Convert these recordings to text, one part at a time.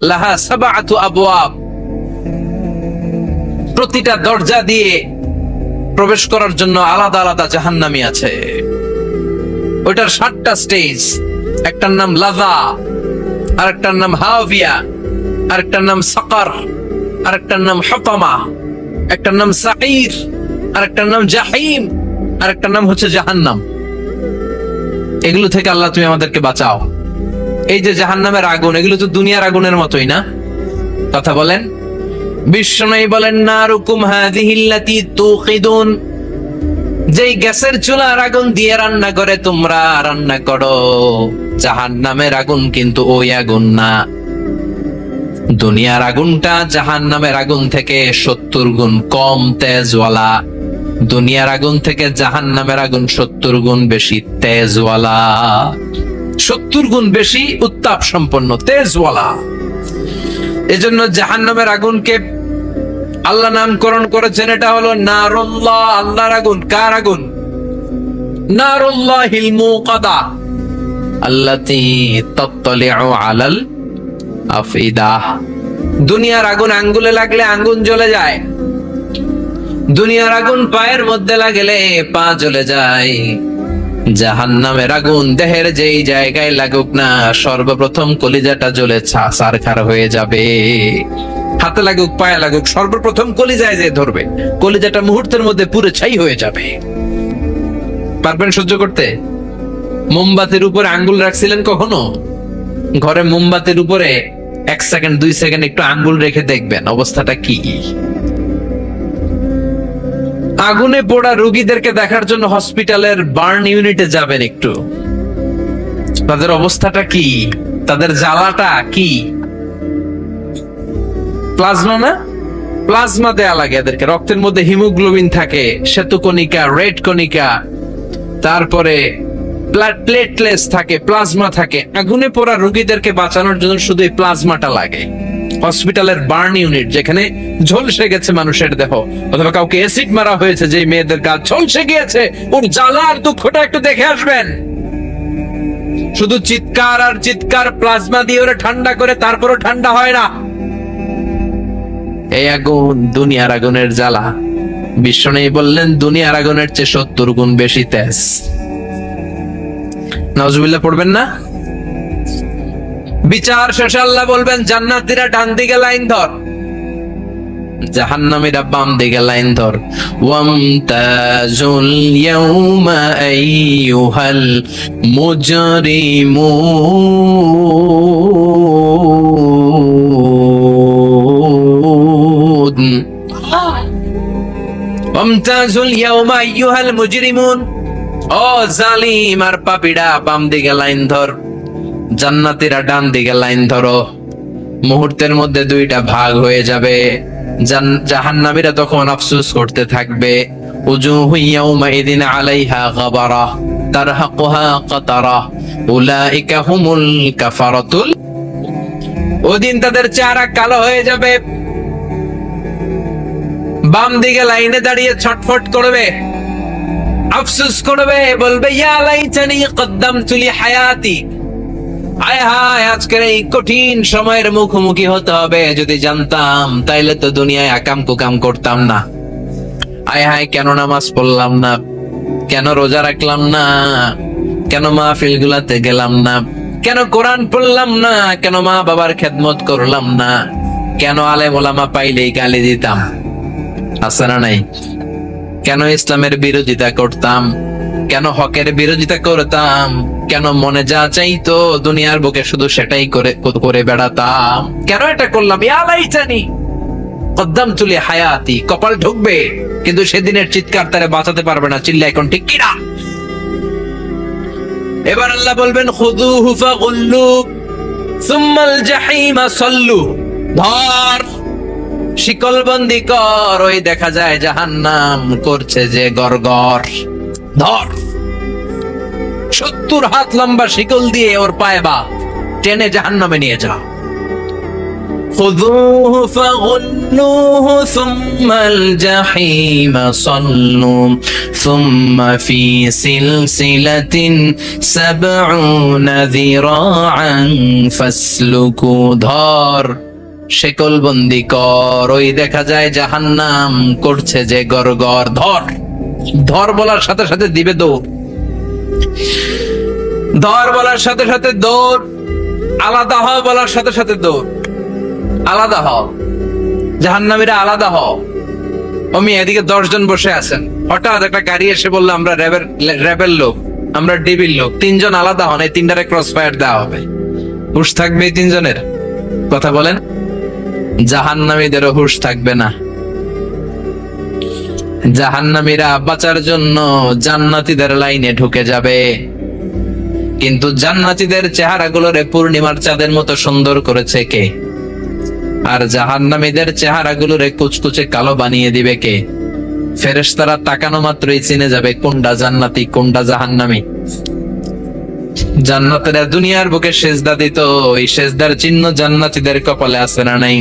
লাহা সাবআতু আবওয়াব, প্রতিটা দরজা দিয়ে প্রবেশ করার জন্য আলাদা আলাদা জাহান্নামী আছে। ওটার 7টা স্টেজ। একটার নাম লাযা, আরেকটার নাম হাওয়িয়া, আরেকটার নাম সাকার, আরেকটার নাম হুতামা, একটার নাম সাঈর, আরেকটার নাম জাহিম, আরেকটার নাম হচ্ছে জাহান্নাম। এগুলো থেকে আল্লাহ তুমি আমাদেরকে বাঁচাও। এই যে জাহান্নামের আগুন, এগুলো তো দুনিয়ার আগুনের মতোই না? কথা বলেন। বিশ্বনবী বলেন, নারুকুম হাযিহিল্লাতী তুকিদুন, যেই গ্যাসের চুলার আগুন দিয়ে রান্না করে তোমরা রান্না করো, জাহান্নামের আগুন কিন্তু ওই আগুন না। দুনিয়ার আগুনটা জাহান্নামের আগুন থেকে 70 গুণ কম তেজওয়ালা। দুনিয়ার আগুন থেকে জাহান্নামের আগুন 70 গুণ বেশি তেজওয়ালা, 70 গুণ বেশি উত্তাপ সম্পন্ন, তেজওয়ালা। এজন্য জাহান্নামের আগুনকে আল্লাহ নামকরণ করেছেন, এটা হলো নারুল্লাহ, আল্লাহর আগুন। কার আগুন? নারুল্লাহিল মুকাদা আল্লাতী তাত্তালিউ আলাল আফইদা। দুনিয়ার আগুন আঙ্গুলে লাগলে আঙ্গুন জ্বলে যায়, দুনিয়ার আগুন পায়ের মধ্যে লাগলে পা জ্বলে যায়। জাহান্নামের আগুন দেহের যেই জায়গায় লাগুক না, সর্বপ্রথম কলিজাটা জ্বলে ছারখার হয়ে যাবে। হাতে লাগুক, পায়ে লাগুক, সর্বপ্রথম কলিজায় যে ধরবে, কলিজাটা মুহূর্তের মধ্যে পুরো ছাই হয়ে যাবে। পারবেন সহ্য করতে? মোমবাতির উপরে আঙ্গুল রাখছিলেন কখনো? ঘরে মোমবাতির উপরে 1 সেকেন্ড 2 সেকেন্ড একটু আঙ্গুল রেখে দেখবেন অবস্থাটা কি। আগুনে পোড়া রোগীদেরকে দেখার জন্য হসপিটালের বার্ন ইউনিটে যাবেন, একটু তাদের অবস্থাটা কি, তাদের জ্বালাটা কি। প্লাজমা না, প্লাজমা দেয়া লাগে এদেরকে। রক্তের মধ্যে হিমোগ্লোবিন থাকে, শ্বেতকণিকা, রেড কণিকা, তারপরে প্লেটলেটস থাকে, প্লাজমা থাকে। আগুনে পোড়া রোগীদেরকে বাঁচানোর জন্য শুধু এই প্লাজমাটা লাগে। হসপিটালের বার্ন ইউনিট, যেখানে ঝলসে গেছে মানুষের দেহ, অথবা কাউকে অ্যাসিড মারা হয়েছে, যে মেয়েদের গা ঝলসে গিয়েছে, ওর জ্বালার দুঃখটা একটু দেখে আসবেন। শুধু চিৎকার আর চিৎকার, প্লাজমা দিয়ে ওরা ঠান্ডা করে, তারপরও ঠান্ডা হয় না। এই আগুন দুনিয়ার আগুনের জ্বালা। বিশ্বনবী বললেন, দুনিয়ার আগুনের চেয়ে 70 গুণ বেশি তেজ। নাউজুবিল্লাহ পড়বেন না? বিচার শেষে আল্লাহ বলবেন, জান্নাতীরা ডান দিকে লাইন ধর, জাহান্নামীরা বাম দিকে লাইন ধর। ওয়ামতাজুল ইয়াউমা আইয়ুহাল মুজরিমুন, ওয়ামতাজুল ইয়াউমা আইয়ুহাল মুজরিমুন, ও জালিম আর পাপীরা বাম দিকে লাইন ধর, জান্নাতীরা ডান দিকে লাইন ধরো। মুহূর্তের মধ্যে 2টা ভাগ হয়ে যাবে। জাহান্নামীরা তখন আফসোস করতে থাকবে, উজুহু ইয়াউমাইদিন আলাইহা গাবারা তারহাকুহা কাতারা উলাইকা হুমুল কাফারাতুল। ওদিন তাদের চেহারা কালো হয়ে যাবে। বাম দিকে লাইনে দাঁড়িয়ে ছটফট করবে, আফসোস করবে, বলবে, ইয়া লাইতানি কদ্দামতু লি হায়াতি, আয় হায় আজকের এই কঠিন সময়ের মুখোমুখি হতে হবে, যদি জানতাম তাইলে তো দুনিয়ায় আকাম কুকাম করতাম না। আয় হায়, কেন নামাজ পড়লাম না, কেন রোজা রাখলাম না, কেন মাহফিল গুলাতে গেলাম না, কেন কোরআন পড়লাম না, কেন মা বাবার খেদমত করলাম না, কেন আলেম ওলামা পাইলেই গালি দিতাম, আছে না নাই? কেন ইসলামের বিরোধিতা করতাম, কেন হকের বিরোধিতা করতাম, কেন মনে যা চাইতো দুনিয়ার বুকে শুধু সেটাই করে বেড়াতাম, কেন এটা করলাম? ইয়া লাইতানি কদ্দামতু লি হায়াতি। কপাল ঢুকবে, কিন্তু সেদিনের চিৎকার তারে বাঁচাতে পারবে না। চিল্লা এখন ঠিক কিনা? এবার আল্লাহ বলবেন, খুযুহু ফাগুল্লু সুম্মাল জাহিমা সাল্লু, ধর, শিকলবন্দি কর। ওই দেখা যায় জাহান্নাম করছে যে গরগর, ধর, 70 হাত লম্বা শিকল দিয়ে ওর পায়ে বা টেনে জাহান্নামে নিয়ে যাও। খুযূহু ফাগুল্লুহু সুম্মাল জাহিমা সাল্লু সুম্মা ফি সিলসিলাতিন সাবউনা যিরাআন ফাসলুকু। ধর, শেকলবন্দি কর, ওই দেখা যায় জাহান্নাম করছে যে গড়গড়। ধর, ধর বলার সাথে সাথে দিবে দৌড়, ধর বলার সাথে সাথে দৌড়, আলাদা হও বলার সাথে সাথে দৌড়। আলাদা হও, জাহান্নামীরা আলাদা হও। অমি এদিকে 10 জন বসে আছেন, হঠাৎ একটা গাড়ি এসে বললো আমরা র্যাবের লোক, আমরা ডিবির লোক, 3 জন আলাদা হন, এই 3টারে ক্রস ফায়ার দেওয়া হবে। হুশ থাকবে এই 3 জনের? কথা বলেন। জাহান্নামীদেরও হুশ থাকবে না। জাহান্নামীরা বাঁচার জন্য জান্নাতীদের লাইনে ঢুকে যাবে, কিন্তু জান্নাতীদের চেহারাগুলোরে পূর্ণিমার চাঁদের মতো সুন্দর করেছে কে? আর জাহান্নামীদের চেহারাগুলোরে কুচকুচে কালো বানিয়ে দিবে কে? ফেরেশতারা তাকানো মাত্রই চিনে যাবে কোনটা জান্নাতি কোনটা জাহান্নামী। জান্নাতীরা দুনিয়ার বুকে সেজদা দিত, ওই সেজদার চিহ্ন জান্নাতীদের কপালে আছে না নাই?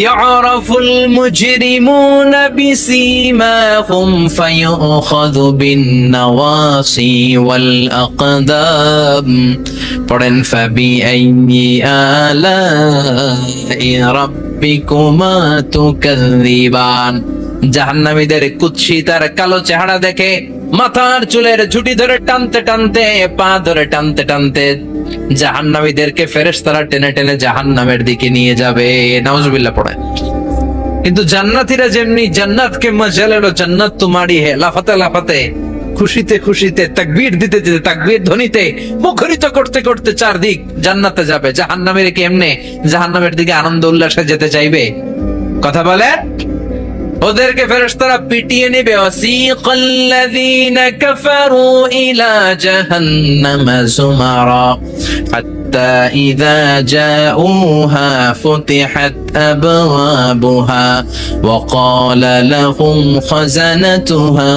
يعرف المجرمون بسيماهم فيؤخذ بالنواصي والأقدام পড়েন فبأي آلاء ربكما تكذبان। জাহান্নামীদের কুৎসিত আর কালো চেহারা দেখে মাথার চুলের ঝুঁটি ধরে টানতে টানতে, পা ধরে টানতে টানতে জাহান্নামীদেরকে ফেরেশতারা টেনে টেনে জাহান্নামের দিকে নিয়ে যাবে। নাউজুবিল্লাহ পড়ে। কিন্তু জান্নাতীরা যেমনি জান্নাতকে মজা লেলো, জান্নাত তোমারই হে, লাফাতে লাফাতে, খুশিতে খুশিতে, তাকবীর দিতে দিতে, তাকবীর ধ্বনিতে মুখরিত করতে করতে চারদিক জান্নাতে যাবে। জাহান্নামীরা কি এমনি জাহান্নামের দিকে আনন্দ উল্লাসে যেতে চাইবে? কথা বলে। ওদেরকে ফেরেশতারা পিটিয়ে নেবে। ওয়াসিকাল্লাযীনা কাফারু ইলা জাহান্নামা যুমারা হাত্তা ইযা জাউহা ফুতিহাত আবওয়াবুহা ওয়া ক্বালা লাহুম খাযানাতুহা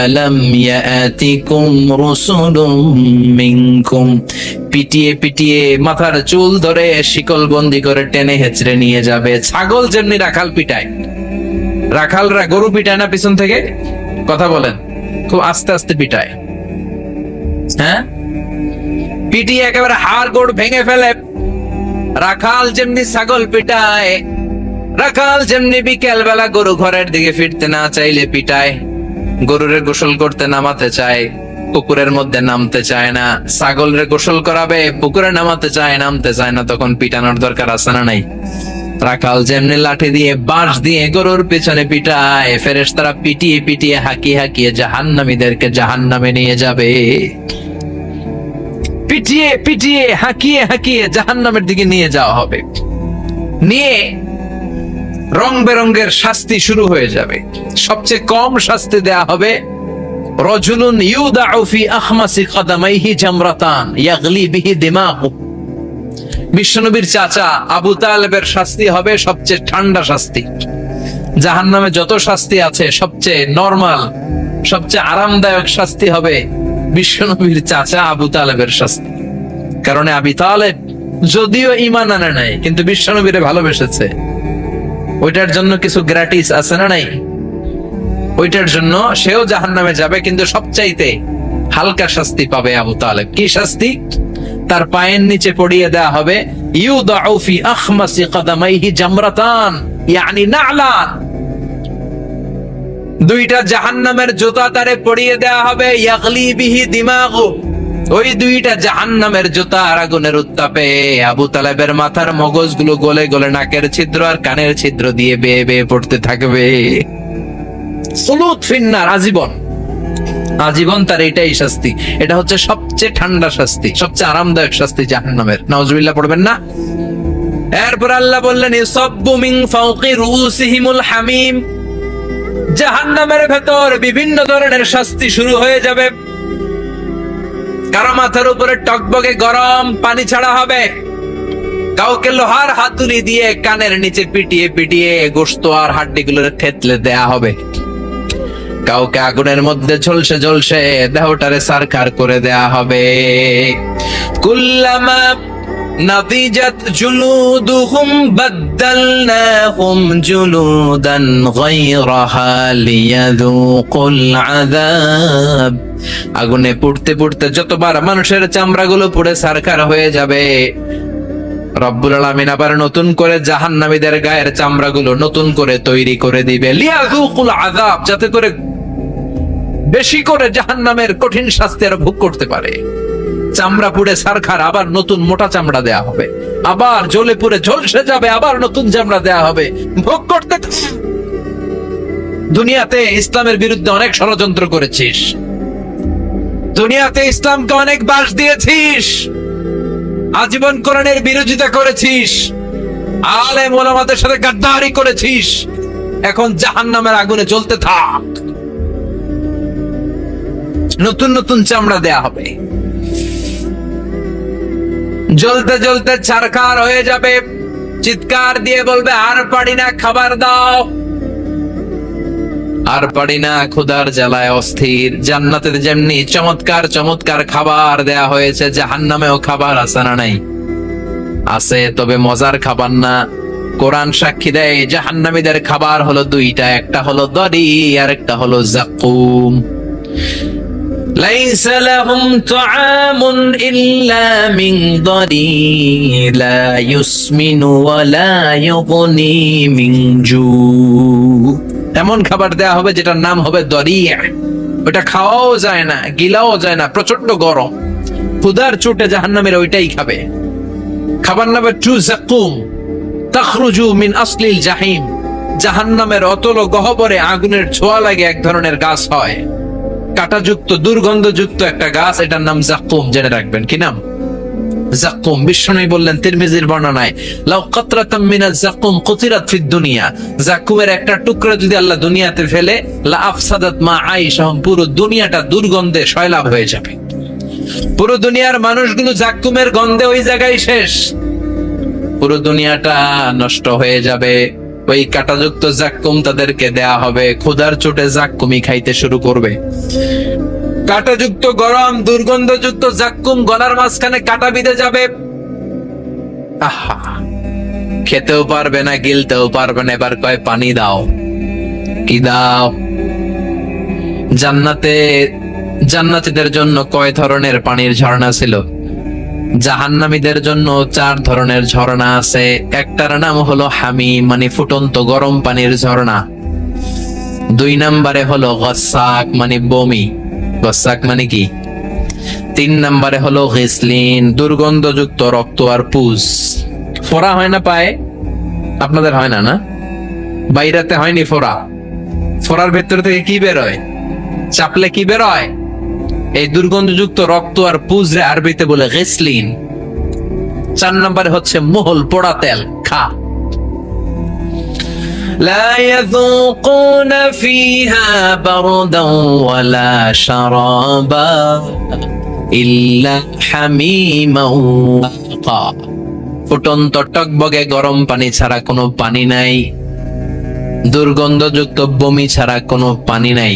আলাম ইয়াতিকুম রুসুলুম মিনকুম। পিটিয়ে পিটিয়ে মাথার চুল ধরে শিকলবন্দি করে টেনে হেঁচড়ে নিয়ে যাবে। ছাগল যেমনি রাখাল পিটায়, রাখালরা গরু পিটায় না পিছন থেকে? কথা বলেন। খুব আস্তে আস্তে পিটায়, হ্যাঁ, পিটিয়ে একেবারে হাড় গোড় ভেঙে ফেলে। রাখাল যেমনি ছাগল পিটায়, রাখাল যেমনি বিকেল বেলা গরু ঘরের দিকে ফিরতে না চাইলে পিটায়, গরুরে গোসল করতে নামাতে চায়, পুকুরের মধ্যে নামতে চায় না, ছাগলরে গোসল করাবে, পুকুরে নামাতে চায়, নামতে চায় না, তখন পিটানোর দরকার আছে না নাই? রাখাল যেমনি লাঠি দিয়ে বাঁশ দিয়ে গরুর পেছনে পিটায়, ফেরেশতারা পিটিয়ে পিটিয়ে হাঁকিয়ে হাঁকিয়ে জাহান্নামীদেরকে জাহান্নামে নিয়ে যাবে। পিটিয়ে পিটিয়ে হাঁকিয়ে হাঁকিয়ে জাহান্নামের দিকে নিয়ে যাওয়া হবে। নিয়ে রং বেরঙের শাস্তি শুরু হয়ে যাবে। সবচেয়ে কম শাস্তি দেয়া হবে রজুলুন ইউদাউ ফি আখমাসি কদামাইহি জামরাতান ইয়াগলি বিহি দিমাগু। বিশ্বনবীর চাচা আবু তালেবের শাস্তি হবে সবচেয়ে ঠান্ডা শাস্তি। জাহান্নামে যত শাস্তি আছে সবচেয়ে নরমাল, সবচেয়ে আরামদায়ক শাস্তি হবে বিশ্বনবীর চাচা আবু তালেবের শাস্তি। কারণ আবু তালেব যদিও ঈমান আনে নাই, কিন্তু বিশ্বনবীরে ভালোবেসেছে। ওইটার জন্য কিছু গ্র্যাটিস আছে না নাই? ওইটার জন্য সেও জাহান্নামে যাবে, কিন্তু সবচাইতে হালকা শাস্তি পাবে আবু তালেব। কি শাস্তি? তার পায়ের নিচে পড়িয়ে দেয়া হবে ইউদাউ ফি আখমাসি কদামাইহি জামরাতান ইয়ানি নালান। দুইটা জাহান্নামের জুতা তারে পড়িয়ে দেয়া হবে, ইয়াগলি বিহি দিমাগু। ওই দুইটা জাহান্নামের জুতা আর আগুনের উত্তাপে আবু তালেবের মাথার মগজগুলো গলে গলে নাকের ছিদ্র আর কানের ছিদ্র দিয়ে বেয়ে বেয়ে পড়তে থাকবে। সুলুত ফিন্নার, আজীবন, আজীবন তার এটাই শাস্তি। এটা হচ্ছে সবচেয়ে ঠান্ডা শাস্তি, সবচেয়ে আরামদায়ক শাস্তি জাহান্নামের। নাউজুবিল্লাহ পড়বেন না? এরপর আল্লাহ বললেন ইসাব্বু মিন ফাওকি রুসিহিমুল হামিম। জাহান্নামের ভেতর বিভিন্ন ধরনের শাস্তি শুরু হয়ে যাবে। কারো মাথার উপরে টকবকে গরম পানি ছাড়া হবে, কাউকে লোহার হাতুড়ি দিয়ে কানের নিচে পিটিয়ে পিটিয়ে গোশত আর হাড্ডিগুলোর থেতলে দেয়া হবে, কাউকে আগুনের মধ্যে ঝলসে ঝলসে দেহটারে সারখার করে দেয়া হবে। কুল্লামা নাদিজাত জুলুদুহুম বাদদালনাহুম জুলুদান গায়রাহা লিয়াযুকুল আযাব। আগুনে পুড়তে পুড়তে যতবার মানুষের চামড়াগুলো পুড়ে ছারখার হয়ে যাবে, রব্বুল আলামিন আবার নতুন করে জাহান্নামীদের গায়ের চামড়াগুলো নতুন করে তৈরি করে দিবে, লিয়াযুকুল আযাব, যাতে করে বেশি করে জাহান্নামের কঠিন শাস্তি আর ভোগ করতে পারে। চামড়া পুড়ে ছারখার, আবার নতুন মোটা চামড়া দেয়া হবে, আবার জ্বলে পুড়ে ঝলসে যাবে, আবার নতুন চামড়া দেয়া হবে, ভোগ করতে। দুনিয়াতে ইসলামের বিরুদ্ধে অনেক ষড়যন্ত্র করেছিস, দুনিয়াতে ইসলামকে অনেক বাস দিয়েছিস, আজীবন কোরআনের বিরোধিতা করেছিস, আলেম ওলামাদের সাথে গাদ্দারি করেছিস, এখন জাহান্নামের আগুনে জ্বলতে থাক। নতুন নতুন চামড়া দেয়া হবে, জ্বলতে জ্বলতে ছারখার হয়ে যাবে, চিৎকার দিয়ে বলবে আর পারি না, খাবার দাও। আর পারি না, ক্ষুধার জ্বালায় অস্থির। জান্নাতে যেমনি চমৎকার চমৎকার খাবার দেয়া হয়েছে, জাহান্নামেও খাবার আছে না নাই? আছে, তবে মজার খাবার না। কোরআন সাক্ষী দেয় জাহান্নামীদের খাবার হলো দুইটা, একটা হলো দড়ি আর একটা হলো যাকুম। লাইসা লাহুম তুআমুন ইল্লা মিন দরি লা ইউসমিনু ওয়া লা ইউগনি মিন জু। এমন খাবার দেয়া হবে যেটার নাম হবে দরিয়া, ওটা খাওয়াও যায় না, গিলাও যায় না, প্রচন্ড গরম, ক্ষুধার চোটে জাহান্নামের ওইটাই খাবে। খাবার নাম টু যাকুম, তাখরুজু মিন আসলিল জাহিম। জাহান্নামের অতল গহ্বরে আগুনের ছোঁয়া লাগে এক ধরনের গাছ হয়, কাঁটাযুক্ত দুর্গন্ধযুক্ত একটা গাছ, এটার নাম যাকুম। জেনে রাখবেন, কি নাম? যাকুম। বিশ্বনবী বললেন তিরমিজির বর্ণনায়, লাউ কাতরাতাম মিনাজ যাকুম কুতিরাত ফিদ দুনিয়া। যাকুমের একটা টুকরা যদি আল্লাহ দুনিয়াতে ফেলে, লা আফসাদাত মা আইশাহুম, পুরো দুনিয়াটা দুর্গন্ধে সয়লাব হয়ে যাবে। পুরো দুনিয়ার মানুষগুলো যাকুমের গন্ধে ওই জায়গায় শেষ, পুরো দুনিয়াটা নষ্ট হয়ে যাবে। ওই কাঁটাযুক্ত যাকুম তাদেরকে দেয়া হবে, ক্ষুধার চোটে যাকুমই খাইতে শুরু করবে। কাঁটাযুক্ত গরম দুর্গন্ধযুক্ত যাকুম গলার মাঝখানে কাঁটা বিঁধে যাবে। আহা, খেতেও পারবে না, গিলতেও পারবে না। এবার কয় পানি দাও। কি দাও? জান্নাতীদের জন্য কয় ধরনের পানির ঝর্ণা ছিল? জাহান্নামীদের জন্য 4 ধরনের ঝর্ণা আছে। একটার নাম হলো হামিম, মানে ফুটন্ত গরম পানির ঝর্ণা। 2 নম্বরে হলো গসাক, মানে বমি। গসাক মানে কি? 3 নম্বরে হলো গিসলিন, দুর্গন্ধযুক্ত রক্ত আর পুজ। ফোড়া হয় না পায়ে? আপনাদের হয় না? না, বাইরাতে হয়নি ফোড়া? ফোড়ার ভেতর থেকে কি বেরোয়? চাপলে কি বেরোয়? এই দুর্গন্ধযুক্ত রক্ত আর পুজরে আরবিতে বলে গিসলিন। 4 নম্বরে হচ্ছে মোহল, পোড়া তেল। খা। লা ইয়াযুকুনা ফিহা বারদান ওয়ালা শারাবা ইল্লা হামিমান ওয়া গা। ফুটন্ত টকবগে গরম পানি ছাড়া কোনো পানি নাই, দুর্গন্ধযুক্ত বমি ছাড়া কোনো পানি নাই,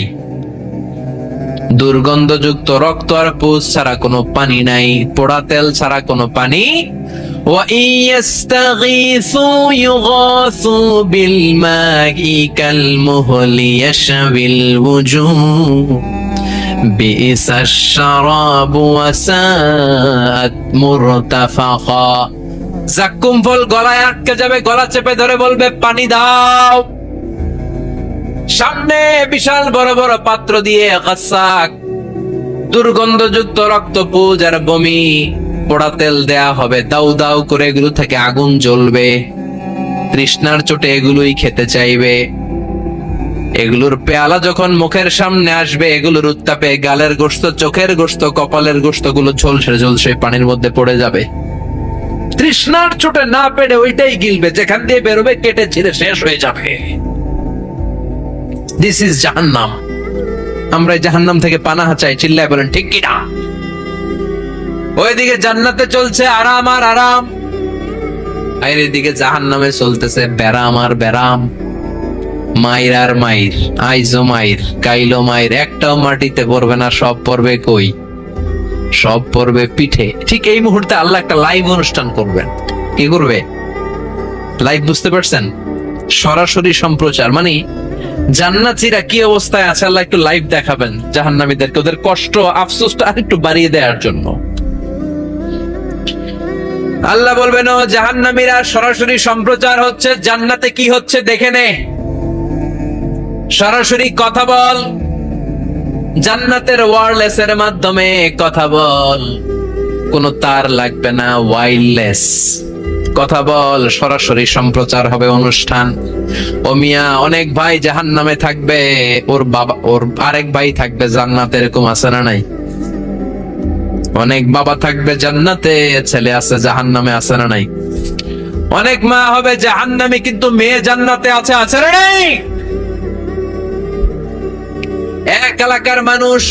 দুর্গন্ধযুক্ত রক্ত আর পুজ ছাড়া কোনো পানি নাই, পোড়া তেল ছাড়া কোনো পানি। ওয়া ইয়াস্তাগীসু ইউগাসু বিল মাই কাল মুহলি ইয়াশবিল ওয়ুজুহ বিইসাশ শারাবু ওয়া সাআত মুরতাফাকা। যাকুম ফল গলায় আটকে যাবে, গলা চেপে ধরে বলবে পানি দাও। সামনে বিশাল বড় বড় পাত্র দিয়ে গাসাক, দুর্গন্ধযুক্ত রক্ত, পুজ আর বমি, পোড়া তেল দেয়া হবে। দাউ দাউ করে এগুলো থেকে আগুন জ্বলবে। তৃষ্ণার চোটে এগুলোই খেতে চাইবে। এগুলোর পেয়ালা যখন মুখের সামনে আসবে, এগুলোর উত্তাপে গালের গোশত, চোখের গোশত, কপালের গোশত গুলো ঝলসে ঝলসে পানির মধ্যে পড়ে যাবে। তৃষ্ণার চোটে না পেরে ওইটাই গিলবে, যেখান দিয়ে বেরোবে কেটে ছিঁড়ে শেষ হয়ে যাবে। দিস ইজ জাহান্নাম। আমরা জাহান্নাম থেকে পানাহা চাই, চিল্লায় বলেন ঠিক কি না? ওইদিকে জান্নাতে চলছে আরাম আর আরাম, আর এদিকে জাহান্নামে চলতেছে ব্যারাম আর ব্যারাম, মাইর আর মাইর, আইজো মাইর, কাইলো মাইর। একটাও মাটিতে পড়বে না, সব পড়বে কই? সব পড়বে পিঠে। ঠিক এই মুহূর্তে আল্লাহ একটা লাইভ অনুষ্ঠান করবেন। কি করবে? লাইভ, বুঝতে পারছেন? সরাসরি সম্প্রচার, মানে জান্নাতীরা কি অবস্থায় আছে আল্লাহ একটু লাইভ দেখাবেন জাহান্নামীদেরকে, ওদের কষ্ট আফসোসটা আরেকটু বাড়িয়ে দেওয়ার জন্য। আল্লাহ বলবেন, ও জাহান্নামীরা, সরাসরি সম্প্রচার হচ্ছে, জান্নাতে কি হচ্ছে দেখে নে, সরাসরি কথা বল, জান্নাতের ওয়্যারলেস এর মাধ্যমে কথা বল, কোনো তার লাগবে না, ওয়্যারলেস কথা বল, সরাসরি সম্প্রচার হবে অনুষ্ঠান। ও মিয়া, অনেক ভাই জাহান্নামে থাকবে, ওর বাবা, ওর আরেক ভাই থাকবে জান্নাতে, এরকম আছে না নাই? অনেক বাবা থাকবে জান্নাতে, ছেলে আছে জাহান্নামে, আছে না নাই? অনেক মা হবে জাহান্নামে কিন্তু মেয়ে জান্নাতে আছে, আছে না নাই? এক এলাকার মানুষ,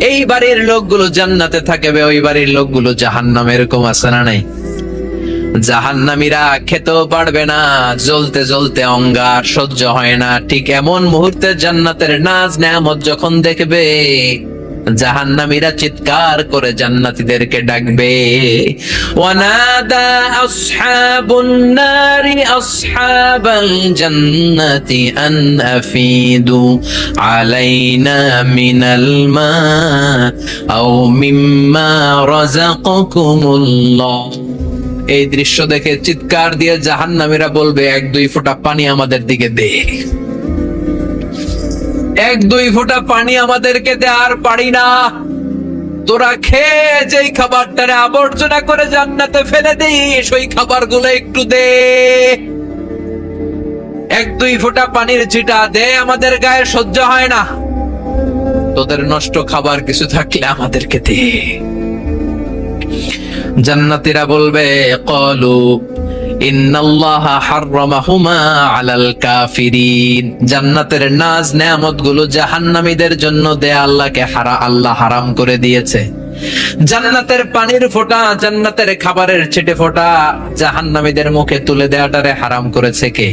এই বাড়ির লোকগুলো জান্নাতে থাকবে, ওই বাড়ির লোকগুলো জাহান্নামে, এরকম আছে না নাই? জাহান্নামীরা খেতেও পারবে না, জ্বলতে জ্বলতে অঙ্গার সহ্য হয় না। ঠিক এমন মুহূর্তে জান্নাতের নাজ নেয়ামত যখন দেখবে, জাহান্নামীরা চিৎকার করে জান্নাতীদেরকে ডাকবে, ওয়ানাদা আসহাবুন নারি আসহাবাল জান্নাতি আন আফিদু আলাইনা মিনাল মা আও মিম্মা রাযাকাকুমুল্লাহ। এই দৃশ্য দেখে চিৎকার দিয়ে জাহান্নামীরা বলবে, 1-2 ফোঁটা পানি আমাদের দিকে দে, 1-2 ফোঁটা পানি আমাদেরকে দে, আর পারি না, তোরা খেয়ে যেই খাবারটারে আবর্জনা করে জান্নাতে ফেলে দিস, ওই খাবারগুলো একটু দে, 1-2 ফোঁটা পানির ছিটা দে, আমাদের গায়ে সহ্য হয় না, তোদের নষ্ট খাবার কিছু থাকলে আমাদেরকে দে। জান্নাতীরা বলবে, ক্বালু ইন্নাল্লাহা হাররামাহুমা আলাল কাফিরিন, জান্নাতের নাজ নেয়ামত গুলো জাহান্নামীদের জন্য দেয়া আল্লাহ হারাম করে দিয়েছে। জান্নাতের পানির ফোঁটা, জান্নাতের খাবারের ছিটে ফোঁটা জাহান্নামীদের মুখে তুলে দেওয়াটারে হারাম করেছে কে?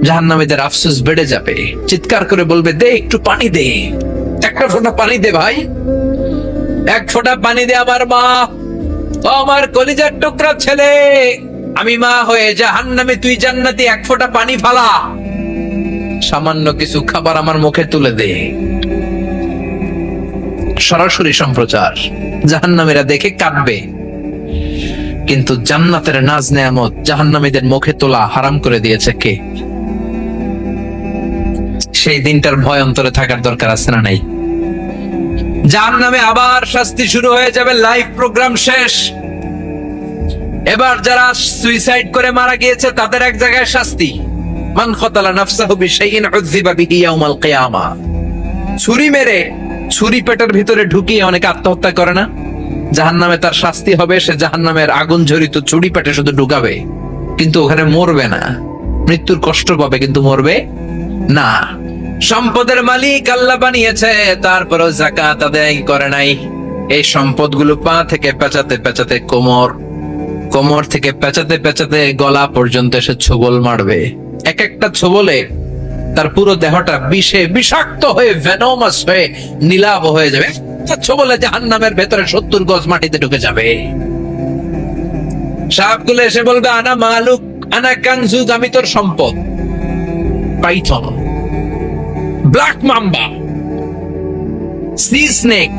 জাহান্নামীদের আফসোস বেড়ে যাবে, চিৎকার করে বলবে, দে একটু পানি দে, 1 ফোঁটা পানি দে ভাই, 1 ফোঁটা পানি দে আমার মা, ও আমার কলিজার টুকরা ছেলে, আমি মা হয়ে জাহান্নামে, তুই জান্নাতি, 1 ফোঁটা পানি ফালা, সামান্য কিছু খাবার আমার মুখে তুলে দে। সরাসরি সম্প্রচার, জাহান্নামীরা দেখে কাঁদবে, কিন্তু জান্নাতের নাজ নেয়ামত জাহান্নামীদের মুখে তোলা হারাম করে দিয়েছে কে? সেই দিনটার ভয় অন্তরে থাকার দরকার আছে না নাই? জাহান্নামে আবার শাস্তি শুরু হয়ে যাবে, লাইভ প্রোগ্রাম শেষ। এবার যারা সুইসাইড করে মারা গিয়েছে তাদের এক জায়গায় শাস্তি, মান কতালা নাফসাহু বিশাইইন উযযিবা বিহি ইয়াউমাল কিয়ামা। ছুরি মেরে, ছুরি পেটের ভিতরে ঢুকিয়ে অনেকে আত্মহত্যা করে না? জাহান্নামে তার শাস্তি হবে, সে জাহান্নামের আগুন ঝরিত ছুরি পেটে শুধু ঢুকাবে, কিন্তু ওখানে মরবে না, মৃত্যুর কষ্ট পাবে কিন্তু মরবে না। সম্পদের মালিক আল্লাহ বানিয়েছে, তারপরও যাকাত আদায় করে নাই। এই সম্পদগুলো পা থেকে পেঁচাতে পেঁচাতে কোমর, কোমর থেকে পেঁচাতে পেঁচাতে গলা পর্যন্ত এসে ছোবল মারবে। এক একটা ছোবলে তার পুরো দেহটা বিষে বিষাক্ত হয়ে, ভেনোমাস হয়ে, নীলাভ হয়ে যাবে। ছোবলে জাহান্নামের ভেতরে 70 গজ মাটিতে ঢুকে যাবে। সাপগুলো এসে বলবে, আনা মালুক আনা কানজুক, আমি তোর সম্পদ। Python, black mamba, C snake,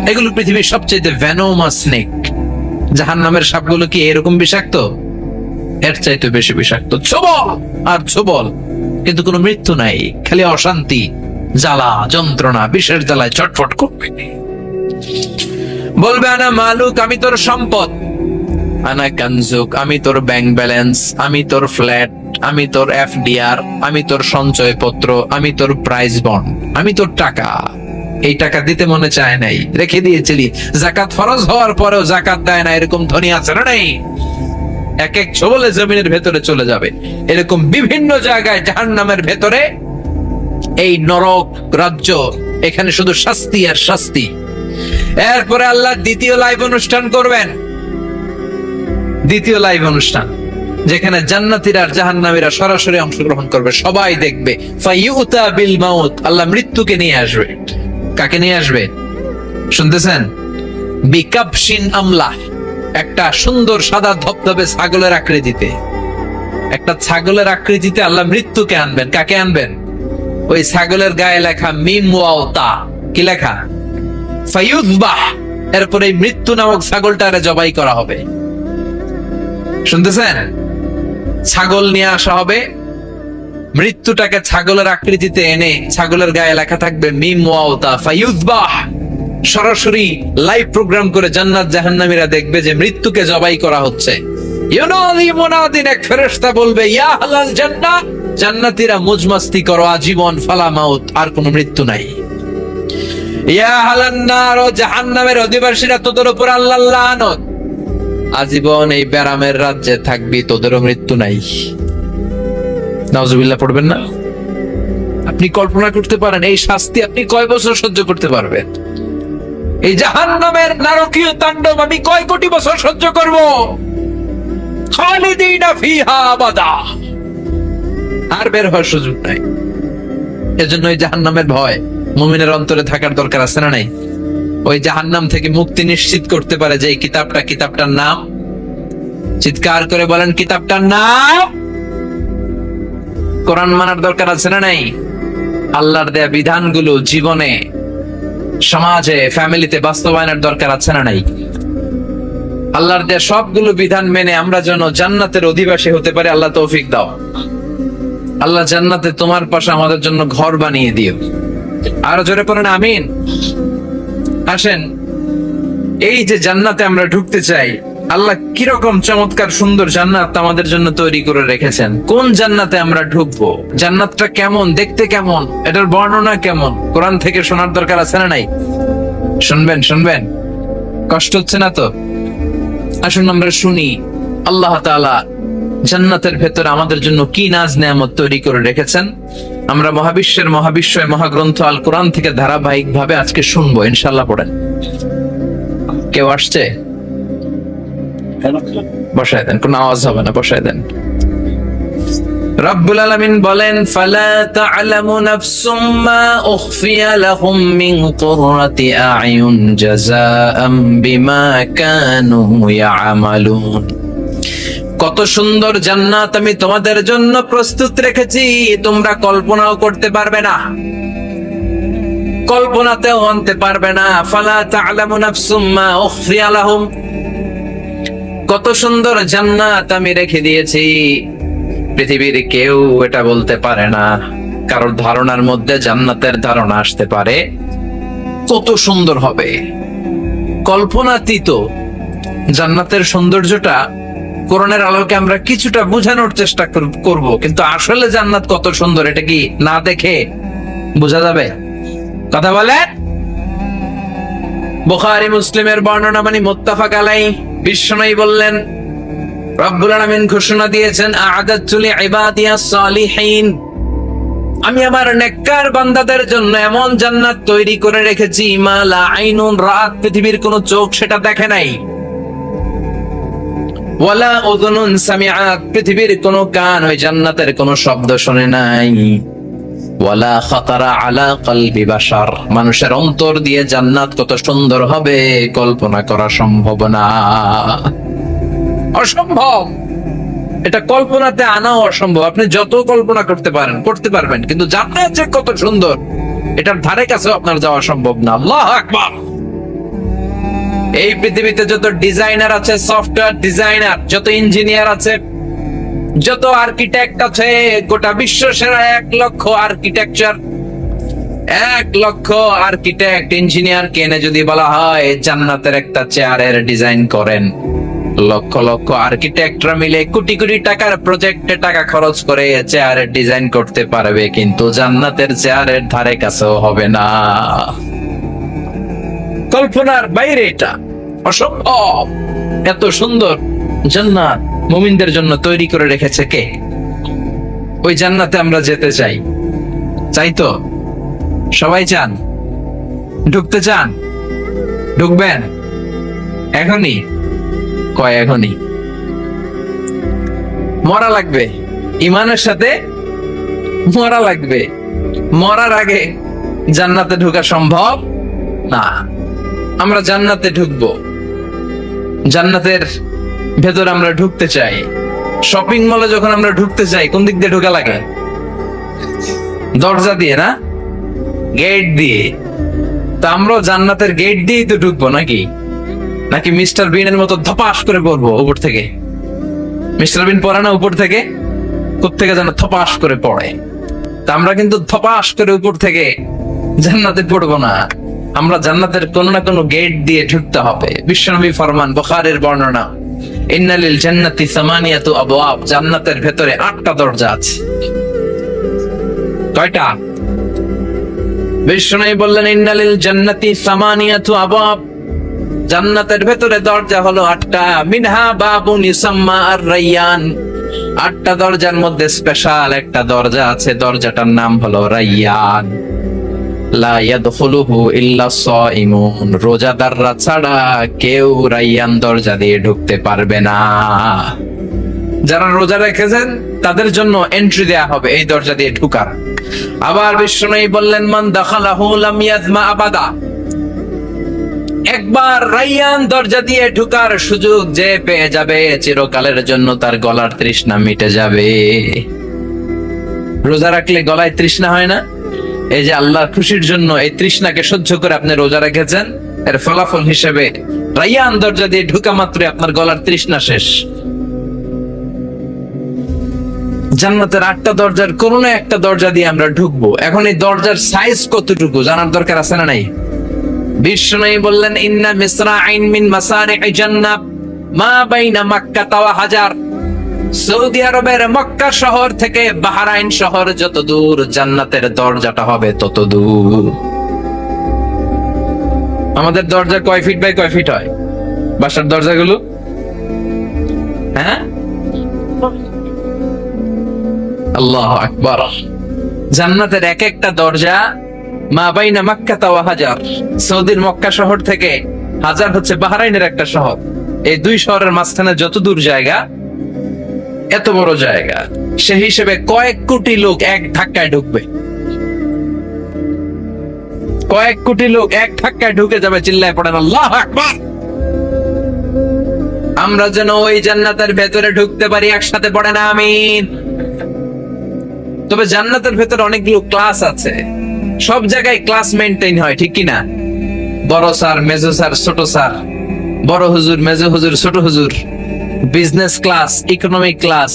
এগুলো পৃথিবীর সবচেয়ে ভেনোমাস স্নেক। জাহান্নামের সাপগুলো কি এরকম বিষাক্ত? এর চাইতে বেশি বিষাক্ত। ছোবল আর ছোবল, কিন্তু কোনো মৃত্যু নাই, খালি অশান্তি, জ্বালা যন্ত্রণা, বিষের জ্বালায় ছটফট করবে। বলবে, আনা মালুক, আমি তোর সম্পদ। আনা কানজুক, আমি তোর ব্যাংক ব্যালেন্স, আমি তোর ফ্ল্যাট, আমি তোর এফডিআর, আমি তোর সঞ্চয় পত্র, আমি তোর প্রাইজ বন্ড, আমি তোর টাকা। এই টাকা দিতে মনে চায় নাই, রেখে দিয়েছিলি, যাকাত ফরজ হওয়ার পরেও যাকাত দেয় না, এরকম ধনী আছে না নাই? এক এক ছোবলে জমিনের ভেতরে চলে যাবে। এরকম বিভিন্ন জায়গায় জাহান্নামের ভেতরে, এই নরক রাজ্য, এখানে শুধু শাস্তি আর শাস্তি। এরপরে আল্লাহ দ্বিতীয় লাইভ অনুষ্ঠান করবেন, দ্বিতীয় লাইভ অনুষ্ঠান, যেখানে জান্নাতীরা আর জাহান্নামীরা সরাসরি অংশগ্রহণ করবে, সবাই দেখবে। ফাইউতা বিল মাউত, আল্লাহ মৃত্যুকে নিয়ে আসবে। কাকে নিয়ে আসবে শুনতেছেন? বিকাবশিন আমলা, একটা সুন্দর সাদা ধবধবে ছাগলের আকৃতিতে। একটা ছাগলের আকৃতিতে আল্লাহ মৃত্যুকে আনবেন। কাকে আনবেন? ওই ছাগলের গায়ে লেখা মিম ওয়াও তা, কি লেখা? ফায়ুযবাহ। এরপরে এই মৃত্যু নামক ছাগলটারে জবাই করা হবে। শুনতেছেন? ছাগল নিয়ে আসা হবে, মৃত্যুটাকে ছাগলের আকৃতিতে এনে ছাগলের গায়ে লেখা থাকবে মিম ওয়াও তা ফায়ুযবাহ। সরাসরি লাইভ প্রোগ্রাম করে জান্নাত জাহান্নামীরা দেখবে যে মৃত্যুকে জবাই করা হচ্ছে। ইউনাদি মুনাদিন, এক ফেরেশতা বলবে, ইয়া আহলাল জান্নাহ, জান্নাতীরা মুজমাস্তি করো আজীবন, ফালা মাউত, আর কোনো মৃত্যু নাই। ইয়া আহলান নার, ও জাহান্নামের অধিবাসীরা, তোদের উপর আল্লাহর লানত, আজীবন এই ব্যারামের রাজ্যে থাকবি, তোদেরও মৃত্যু নাই। নাউজুবিল্লাহ পড়বেন না? আপনি কল্পনা করতে পারেন এই শাস্তি আপনি কয় বছর সহ্য করতে পারবেন? এই জাহান্নামের নারকীয় তাণ্ডব আমি কয় কোটি বছর সহ্য করব? খালিদিনা ফিহা আবাদা, আর বের হওয়ার সুযোগ নাই। এজন্য এই জাহান্নামের ভয় মুমিনের অন্তরে থাকার দরকার আছে না নাই? ওই জাহান্নাম থেকে মুক্তি নিশ্চিত করতে পারে যে এই কিতাবটার নাম, চিৎকার করে বলেন, কিতাবটার নাম কোরআন। মানার দরকার আছে না নাই? আল্লাহর দেয়া বিধানগুলো জীবনে, সমাজে, ফ্যামিলিতে বাস্তবায়নের দরকার আছে না নাই? আল্লাহর দেয়া সবগুলো বিধান মেনে আমরা যেন জান্নাতের অধিবাসী হতে পারি। আল্লাহ তৌফিক দাও। আল্লাহ জান্নাতে তোমার পাশে আমাদের জন্য ঘর বানিয়ে দিও। আরো জোরে পড়েন আমিন। আসেন, এই যে জান্নাতে আমরা ঢুকতে চাই, আল্লাহ কিরকম চমৎকার সুন্দর জান্নাত আমাদের জন্য তৈরি করে রেখেছেন। কোন জান্নাতে আমরা ঢুকবো, জান্নাতটা কেমন, দেখতে কেমন, এটার বর্ণনা কেমন, কোরআন থেকে শোনার দরকার আছে না নাই? শুনবেন, কষ্ট হচ্ছে না তো? আসুন আমরা শুনি আল্লাহ তাআলা জান্নাতের ভেতরে আমাদের জন্য কি নাজ নেয়ামত তৈরি করে রেখেছেন। আমরা মহাবিশ্বয় মহাগ্রন্থ আল কোরআন থেকে ধারাবাহিক ভাবে আজকে শুনবো ইনশাআল্লাহ। পড়েন। কেউ আসছে? বসায় দেন, কোনো আওয়াজ হবে না, বসায় দেন। রব্বুল আলামিন বলেন, ফালা তা'লামু নাফসুম মা উখফিয়া লাহুম মিন কুররাতি আ'য়ুন জাযাআম বিমা কানু ইয়া'মালুন। কত সুন্দর জান্নাত আমি তোমাদের জন্য প্রস্তুত রেখেছি, তোমরা কল্পনাও করতে পারবে না, কল্পনাতেও আনতে পারবে না। ফালা তা'লামু নাফসুম মা উখফিয়া লাহুম, কত সুন্দর জান্নাত আমি রেখে দিয়েছি, পৃথিবীর কেউ এটা বলতে পারে না। কারোর ধারণার মধ্যে জান্নাতের ধারণা আসতে পারে কত সুন্দর হবে, কল্পনাতীত। জান্নাতের সৌন্দর্যটা কোরআনের আলোকে আমরা কিছুটা বোঝানোর চেষ্টা করব, কিন্তু আসলে জান্নাত কত সুন্দর এটা কি না দেখে বোঝা যাবে? কথা বলে। বুখারী মুসলিমের বর্ণনা মানে মুত্তাফাক আলাইহি। বিশ্বনবী বললেন, রব্বুল আলামিন ঘোষণা দিয়েছেন, আ'আদাতু লিইবাদিয়াস সালিহিন, আমি আমার নেককার বান্দাদের জন্য এমন জান্নাত তৈরি করে রেখেছি, মা লা আইনুন রাত, পৃথিবীর কোন চোখ সেটা দেখে নাই, ওয়ালা উযুনুন সামিআত, পৃথিবীর কোন কান ওই জান্নাতের কোন শব্দ শুনে নাই, ওয়ালা খাতারা আলা কলবি বাশার, মানুষের অন্তর দিয়ে জান্নাত কত সুন্দর হবে কল্পনা করা সম্ভব না, অসম্ভব। এটা কল্পনাতে আনাও অসম্ভব। আপনি যত কল্পনা করতে পারবেন, কিন্তু জান্নাত যে কত সুন্দর এটার ধারে কাছে আপনার যাওয়া সম্ভব না। আল্লাহু আকবার। এই পৃথিবীতে যত ডিজাইনার আছে, সফটওয়্যার ডিজাইনার, যত ইঞ্জিনিয়ার আছে, যত আর্কিটেক্ট আছে, গোটা বিশ্ব সেরা 1 লক্ষ আর্কিটেকচার, 1 লক্ষ আর্কিটেক্ট ইঞ্জিনিয়ার কেনে যদি বলা হয় জান্নাতের একটা চেয়ারের ডিজাইন করেন, লক্ষ লক্ষ আর্কিটেক্টরা মিলে কোটি কোটি টাকার প্রজেক্টে টাকা খরচ করে চেয়ারের ডিজাইন করতে পারবে, কিন্তু জান্নাতের চেয়ারের ধারে কাছেও হবে না। কল্পনার বাইরে, এটা অসম্ভব। এত সুন্দর জান্নাত মুমিনদের জন্য তৈরি করে রেখেছে কে? ওই জান্নাতে আমরা যেতে চাই, চাই তো? সবাই চান? ঢুকতে চান? ঢুকবেন এখনই? কয় এখনই? মরা লাগবে, ইমানের সাথে মরা লাগবে। মরার আগে জান্নাতে ঢোকা সম্ভব না। আমরা জান্নাতে ঢুকবো, জান্নাতের ভেতর আমরা ঢুকতে চাই। শপিং মলে যখন আমরা ঢুকতে চাই কোন দিক দিয়ে ঢোকা লাগে? দরজা দিয়ে না, গেট দিয়ে। তা আমরাও জান্নাতের গেট দিয়েই তো ঢুকবো নাকি? নাকি মিস্টার বিনের মতো ধপাস করে পড়বো উপর থেকে? মিস্টার বিন পড়ে না উপর থেকে? কোত্থেকে যেন ধপাস করে পড়ে। তা আমরা কিন্তু ধপাস করে উপর থেকে জান্নাতে পড়বো না, আমরা জান্নাতের কোন না কোনো গেট দিয়ে ঢুকতে হবে। বিশ্বনবী ফরমান, বুখারীর বর্ণনা, ইন্নালিল জান্নাতি সামানিয়াতু আবওয়াব, জান্নাতের ভেতরে 8টা দরজা আছে। কয়টা? বিশ্বনবী বললেন, ইন্নালিল জান্নাতি সামানিয়াতু আবওয়াব, জান্নাতের ভেতরে দরজা হলো 8টা। মিনহা বাবুন ইউসাম্মা আর-রায়্যান, 8টা দরজার মধ্যে স্পেশাল একটা দরজা আছে, দরজাটার নাম হলো রায়্যান। লা ইয়াদখুলুহু ইল্লা সাইমুন, রোজাদাররা ছাড়া কেউ রায়্যান দরজা দিয়ে ঢুকতে পারবে না। যারা রোজা রেখেছেন তাদের জন্য এন্ট্রি দেয়া হবে এই দরজা দিয়ে ঢুকার। আবার বিশ্বনবী বললেন, মান দাখালাহু লাম ইয়াজমা আবাদা, একবার রায়্যান দরজা দিয়ে ঢুকার সুযোগ যে পেয়ে যাবে, চিরকালের জন্য তার গলার তৃষ্ণা মিটে যাবে। রোজা রাখলে গলায় তৃষ্ণা হয় না? এই যে আল্লাহর খুশির জন্য এই তৃষ্ণাকে সহ্য করে আপনি রোজা রেখেছেন, এর ফলাফল হিসেবে রায়্যান দরজা দিয়ে ঢুকা মাত্রই আপনার গলার তৃষ্ণা শেষ। জান্নাতের 8টা দরজার কোন না একটা দরজা দিয়ে আমরা ঢুকবো। এখন এই দরজার সাইজ কতটুকু জানার দরকার আছে না নাই? বিশ্বনবী বললেন, ইন্না মিসরাইন মিন মাসারি'i জান্নাহ মা বাইনা মক্কা ওয়া হাজার, সৌদি আরবের মক্কা শহর থেকে বাহরাইন শহর যত দূর, জান্নাতের দরজাটা হবে তত দূর। আমাদের দরজা কয় ফিট বাই কয় ফিট হয় বাসার দরজাগুলো? হ্যাঁ, আল্লাহু আকবার। জান্নাতের এক একটা দরজা মা বাইনা মক্কা ওয়া হাজার, সৌদির মক্কা শহর থেকে হাজার হচ্ছে বাহরাইনের একটা শহর, এই দুই শহরের মাঝখানে যত দূর জায়গা, এত বড় জায়গা, সেই হিসেবে কয়েক কোটি লোক এক ধাক্কায় ঢুকবে। কয়েক কোটি লোক এক ধাক্কায় ঢুকে যাবে। চিল্লায় পড়েন আল্লাহু আকবার। আমরা যেন ওই জান্নাতের ভেতরে ঢুকতে পারি, একসাথে পড়েন আমিন। তবে জান্নাতের ভেতরে অনেকগুলো ক্লাস আছে, সব জায়গায় ক্লাস মেইনটেইন হয়, ঠিক কিনা? বড় স্যার, মেজো স্যার, ছোট স্যার, বড় হুজুর, মেজো হুজুর, ছোট হুজুর, business class, economic class,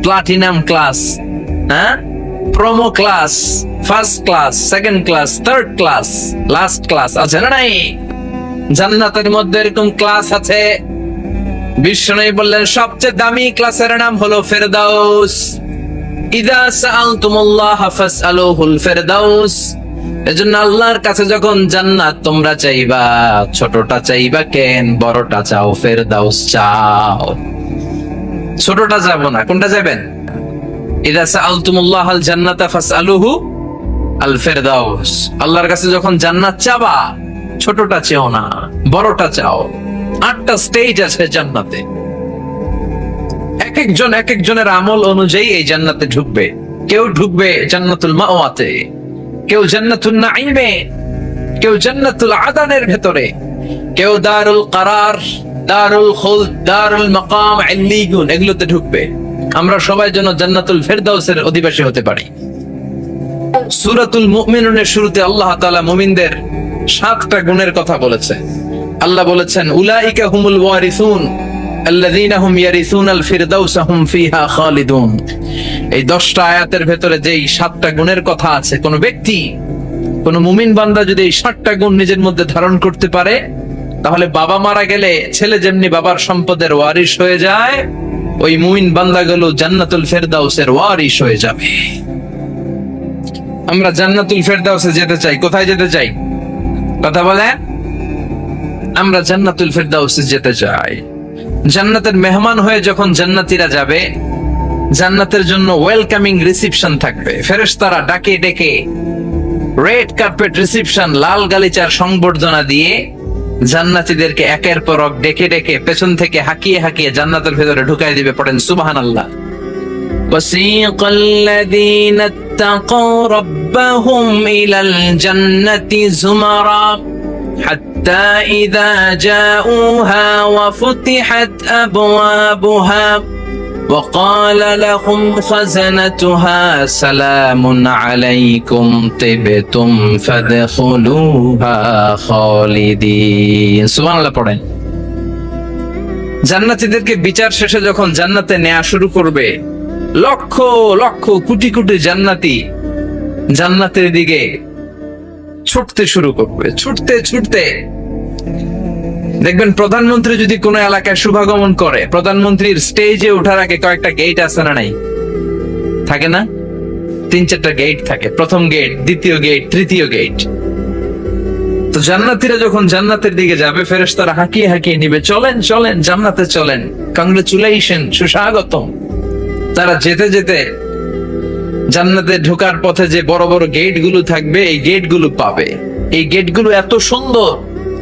platinum class, হ্যাঁ, promo class, first class, second class, third class, last class আছে না নাই? জান্নাতের মধ্যে এরকম ক্লাস আছে। বিশ্বনবী বললেন, সবচেয়ে দামি ক্লাসের নাম হলো ফেরদাউস। ইযা সাআলতুমুল্লাহ ফাসআলুহুল ফেরদাউস, এজন্য আল্লাহর কাছে যখন জান্নাত তোমরা চাইবা, ছোটটা চাইবা কেন, বড়টা চাও, ফেরদাউস চাও। ছোটটা যাবো না, কোনটা যাবেন? ইযা সাআলতুমুল্লাহ আল জান্নাতা ফাসআলুহু আল ফেরদাউস, আল্লাহর কাছে যখন জান্নাত চাবা, ছোটটা চেও না, বড়টা চাও। 8টা স্টেজ আছে জান্নাতে, এক একজনের আমল অনুযায়ী এই জান্নাতে ঢুকবে। কেউ ঢুকবে জান্নাতুল মাওয়াতে, কেউ জান্নাতুল নাঈমে, কেউ জান্নাতুল আদানের ভেতরে, কেউ দারুল কারার, দারুল খুলদ, দারুল মাকাম, ইল্লিগুন, এগুলোতে ঢুকবে। আমরা সবাই যেন জান্নাতুল ফেরদাউসের অধিবাসী হতে পারি। সূরাতুল মুমিনুনের শুরুতে আল্লাহ তাআলা মুমিনদের 7টা গুণের কথা বলেছে। আল্লাহ বলেছেন, উলাইকা হুমুল ওয়ারিসুন আল্লাযীনা হুম ইয়ারিসুনাল ফিরদাউসা হুম ফিহা খালিদুন। এই 10টা আয়াতের ভেতরে যেই 7টা গুণের কথা আছে, কোন ব্যক্তি, কোন মুমিন বান্দা যদি এই 7টা গুণ নিজের মধ্যে ধারণ করতে পারে, তাহলে বাবা মারা গেলে ছেলে যেমনি বাবার সম্পদের ওয়ারিশ হয়ে যায়, ওই মুমিন বান্দাগুলো জান্নাতুল ফেরদাউসের ওয়ারিশ হয়ে যাবে। আমরা জান্নাতুল ফেরদাউসে যেতে চাই। কোথায় যেতে চাই? কথা বলে, আমরা জান্নাতুল ফেরদাউসে যেতে চাই। জান্নাতের মেহমান হয়ে যখন জান্নাতীরা যাবে, জান্নাতের জন্য ওয়েলকামিং রিসিপশন থাকবে। ফেরেশতারা ডাকে ডেকে রেড কার্পেট রিসিপশন, লাল গালিচার সংবর্ধনা দিয়ে জান্নাতীদেরকে একের পর এক ডেকে ডেকে পেছন থেকে হাঁকিয়ে হাঁকিয়ে জান্নাতের ভেতরে ঢুকাই দিবে। পড়েন সুবহানাল্লাহ। وسيق الذين اتقوا ربهم إلى الجنة زمرا حتى إذا جاءوها وفتحت أبوابها وقال لهم خزنتها سلام عليكم طبتم فادخلوها خالدين সুবহানাল্লাহ পড়েন। জান্নাতীদেরকে বিচার শেষে যখন জান্নাতে নেওয়া শুরু করবে, লক্ষ লক্ষ কোটি কোটি জান্নাতি জান্নাতের দিকে ছুটতে শুরু করবে, ছুটতে ছুটতে। দেখবেন প্রধানমন্ত্রী যদি কোনো এলাকায় শুভাগমন করে, প্রধানমন্ত্রীর স্টেজে ওঠার আগে কয়েকটা গেট আছে না নাই? থাকে না? 3-4টা গেট থাকে। প্রথম গেট, দ্বিতীয় গেট, তৃতীয় গেট। তো জান্নাতীরা যখন জান্নাতের দিকে যাবে, ফেরেশতারা হাঁকিয়ে হাঁকিয়ে নিবে, চলেন চলেন জান্নাতে চলেন, কংগ্রেচুলেশন, সুস্বাগতম। তারা যেতে যেতে জান্নাতে ঢোকার পথে যে বড় বড় গেট গুলো থাকবে, এই গেট গুলো পাবে। এই গেট গুলো এত সুন্দর,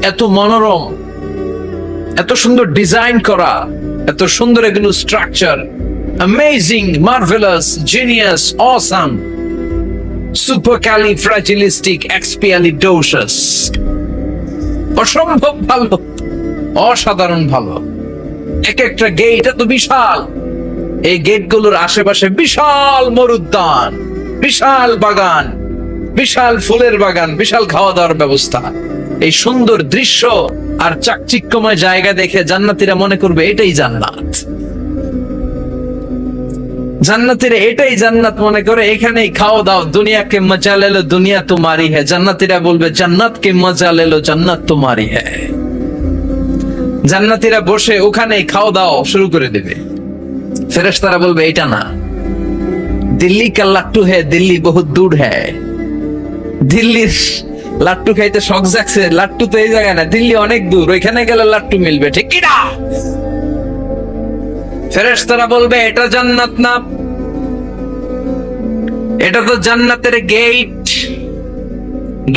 এত মনোরম, এত সুন্দর ডিজাইন করা, এত সুন্দর এগুলো structure, amazing, marvellous, genius, awesome, supercalifragilisticexpialidocious, অসম্ভব ভালো, অসাধারণ ভালো। এক একটা গেট এত বিশাল। এই গেটগুলোর আশেপাশে বিশাল মরুদ্যান, বিশাল বাগান, বিশাল ফুলের বাগান, বিশাল খাওয়া দাওয়ার ব্যবস্থা। এই সুন্দর দৃশ্য আর চাকচিক্যময় জায়গা দেখে জান্নাতীরা মনে করবে এটাই জান্নাত। জান্নাতীরা এটাই জান্নাত মনে করে, এখানেই খাও দাও, দুনিয়াকে মজা লে লো, দুনিয়া তোমারি হ্যায়। জান্নাতীরা বলবে জান্নাতকে মজা লে লো, জান্নাত তোমারি হ্যায়। জান্নাতীরা বসে ওখানেই খাও দাও শুরু করে দেবে। ফেরেশতারা বলবে এটা না, দিল্লি কা লাট্টু হ্যায়, দিল্লি বহুত দূর হ্যায়। দিল্লির লাট্টু খাইতে শখ জাগছে, লাট্টু তো এই জায়গায় না, দিল্লি অনেক দূর, ওইখানে গেলে লাট্টু মিলবে, ঠিক কি না? ফেরেশতারা বলবে এটা জান্নাত না, এটা তো জান্নাতের গেট।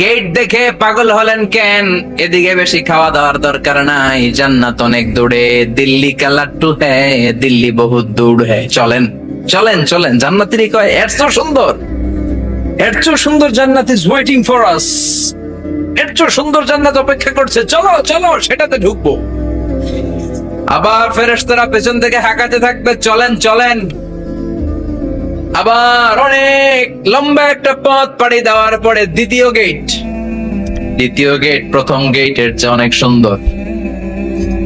গেট দেখে পাগল হলেন কেন? এদিকে বেশি খাওয়া দাওয়ার দরকার নাই, জান্নাত অনেক দূরে। দিল্লি কা লাট্টু হ্যায়, দিল্লি বহুত দূর হ্যায়। চলেন চলেন চলেন। জান্নাতেরই কয় এর তো সুন্দর, এর চেয়ে সুন্দর জান্নাত ইজ ওয়েটিং ফর আস, এর চেয়ে সুন্দর জান্নাত অপেক্ষা করছে, চলো চলো সেটাতে ঢুকবো। আবার ফেরেশতারা পেছন থেকে হাঁকাতে থাকবে, চলেন চলেন। আবার অনেক লম্বা একটা পথ পাড়ি দেওয়ার পরে দ্বিতীয় গেট। দ্বিতীয় গেট প্রথম গেটের চেয়ে অনেক সুন্দর।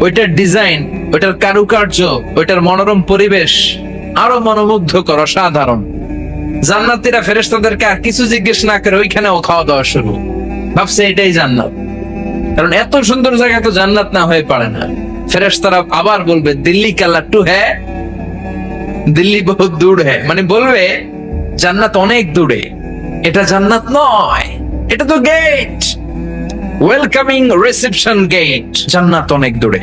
ওইটার ডিজাইন, ওইটার কারুকার্য, ওইটার মনোরম পরিবেশ আরো মনোমুগ্ধকর, অসাধারণ। জান্নাতীরা ফেরেশতাদেরকে আর কিছু জিজ্ঞেস না করে ওইখানেও খাওয়া দাওয়া শুরু। ভাবছে এটাই জান্নাত, কারণ এত সুন্দর জায়গা তো জান্নাত না হয়ে পারে না। ফেরেশতারা আবার বলবে দিল্লি কা লাট্টু হ্যায়, দিল্লি বহুত দূর হ্যায়, মানে বলবে জান্নাত অনেক দূরে, এটা জান্নাত নয়, এটা তো গেট, ওয়েলকামিং রিসেপশন গেট, জান্নাত অনেক দূরে।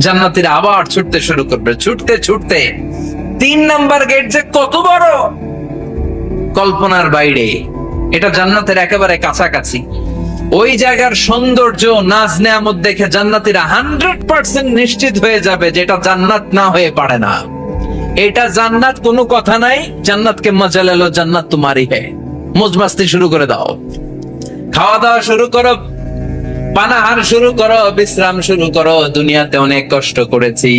জান্নাতীরা আবার ছুটতে শুরু করবে, ছুটতে ছুটতে 3 নাম্বার গেট যে কত বড়, কল্পনার বাইরে। এটা জান্নাতের একেবারে কাছাকাছি। ওই জায়গার সৌন্দর্য, নাজ নেয়ামত দেখে জান্নাতীরা 100% নিশ্চিত হয়ে যাবে যে এটা জান্নাত না হয়ে পারে না, এটা জান্নাত, কোনো কথা নাই। জান্নাতকে মজা লে লো, জান্নাত তোমারি হ্যায়। মौज মাস্তি শুরু করে দাও, খাওয়া দাওয়া শুরু করো, পানাহার শুরু করো, বিশ্রাম শুরু করো। দুনিয়াতে অনেক কষ্ট করেছি,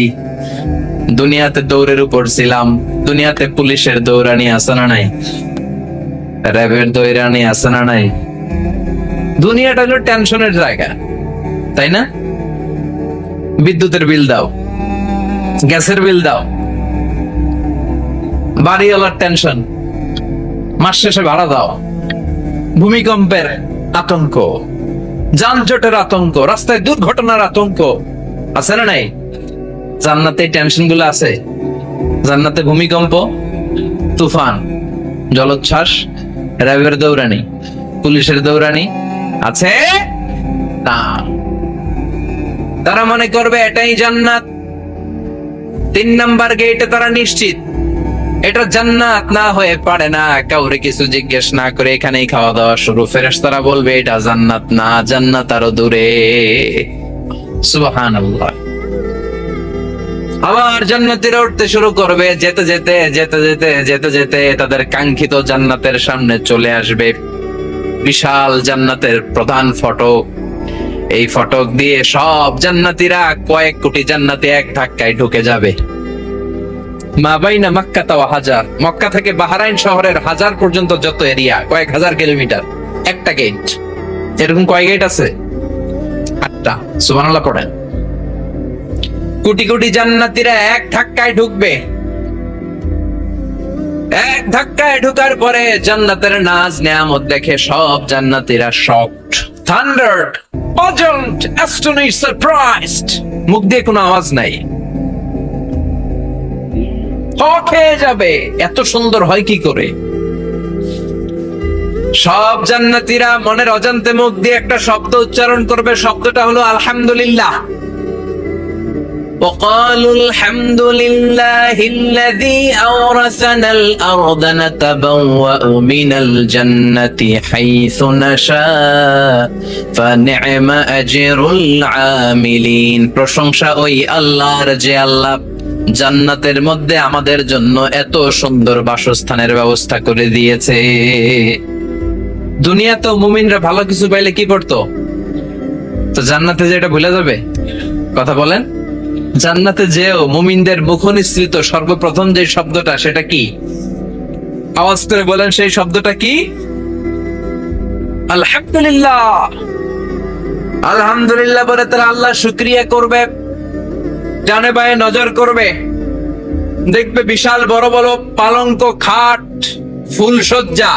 দুনিয়াতে দৌড়ের উপর ছিলাম, দুনিয়াতে পুলিশের দৌড়ানি আছে না নাই, র্যাবের দৌড়ানি আছে না নাই। দুনিয়াটা হলো টেনশনের জায়গা, তাই না? বিদ্যুতের বিল দাও, গ্যাসের বিল দাও, বাড়িওয়ালার টেনশন, মাস শেষে ভাড়া দাও, ভূমিকম্পের আতঙ্ক, যানজটের আতঙ্ক, রাস্তায় দুর্ঘটনার আতঙ্ক আছে না নাই? জান্নাতে টেনশন গুলো আছে। জান্নাতে ভূমিকম্প, তুফান, জলোচ্ছ্বাস, র্যাবের দৌড়ানি, পুলিশের দৌড়ানি আছে না। তারা মনে করবে এটাই জান্নাত। 3 নাম্বার গেটে তারা নিশ্চিত এটা জান্নাত না হয়ে পারে না। কাউরে কিছু জিজ্ঞেস না করে এখানেই খাওয়া দাওয়া শুরু। ফেরেশতারা বলবে এটা জান্নাত না, জান্নাত আরো দূরে। সুবহানাল্লাহ। আবার জান্নাতীরা উঠতে শুরু করবে, যেতে যেতে যেতে যেতে যেতে যেতে তাদের কাঙ্ক্ষিত জান্নাতের সামনে চলে আসবে। বিশাল জান্নাতের প্রধান ফটক, এই ফটক দিয়ে সব জান্নাতীরা, কয়েক কোটি জান্নাতি এক ধাক্কায় ঢুকে যাবে। মা বাইনা মক্কা ওয়া হাজার, মক্কা থেকে বাহরাইন শহরের হাজার পর্যন্ত যত এরিয়া, কয়েক হাজার কিলোমিটার, একটা গেট। এরকম কয় গেট আছে? 8টা। সুবহানাল্লাহ পড়েন। কোটি কোটি জান্নাতীরা এক ধাক্কায় ঢুকবে। এক ধাক্কায় ঢোকার পরে জান্নাতের নাজ নেয়ামত দেখে সব জান্নাতীরা শকড, থান্ডার্ড, পাজলড, অ্যাস্টনিশড, সারপ্রাইজড। মুখ দিয়ে কোনো আওয়াজ নাই, খেয়ে যাবে। এত সুন্দর হয় কি করে? সব জান্নাতীরা মনের অজান্তে মুখ দিয়ে একটা শব্দ উচ্চারণ করবে, শব্দটা হলো আলহামদুলিল্লাহ। وقالوا الحمد لله الذي أورثنا الأرض نتبوأ من الجنة حيث نشاء فنعم أجر العاملين। প্রশংসা ওই আল্লাহর যে আল্লাহ জান্নাতের মধ্যে আমাদের জন্য এত সুন্দর বাসস্থানের ব্যবস্থা করে দিয়েছে। দুনিয়াতেও মুমিনরা ভালো কিছু পাইলে কি করতো? তো জান্নাতে যে এটা ভুলে যাবে? কথা বলেন। জান্নাতে যেও মুমিনদের মুখনিসৃত সর্বপ্রথম যে শব্দটা, সেটা কি? আওয়াজ করে বলেন, সেই শব্দটা কি? আলহামদুলিল্লাহ। আলহামদুলিল্লাহ বলে তারা আল্লাহ শুকরিয়া করবে, ডানে বায়ে নজর করবে, দেখবে বিশাল বড় বড় পালঙ্ক, খাট, ফুলসজ্জা,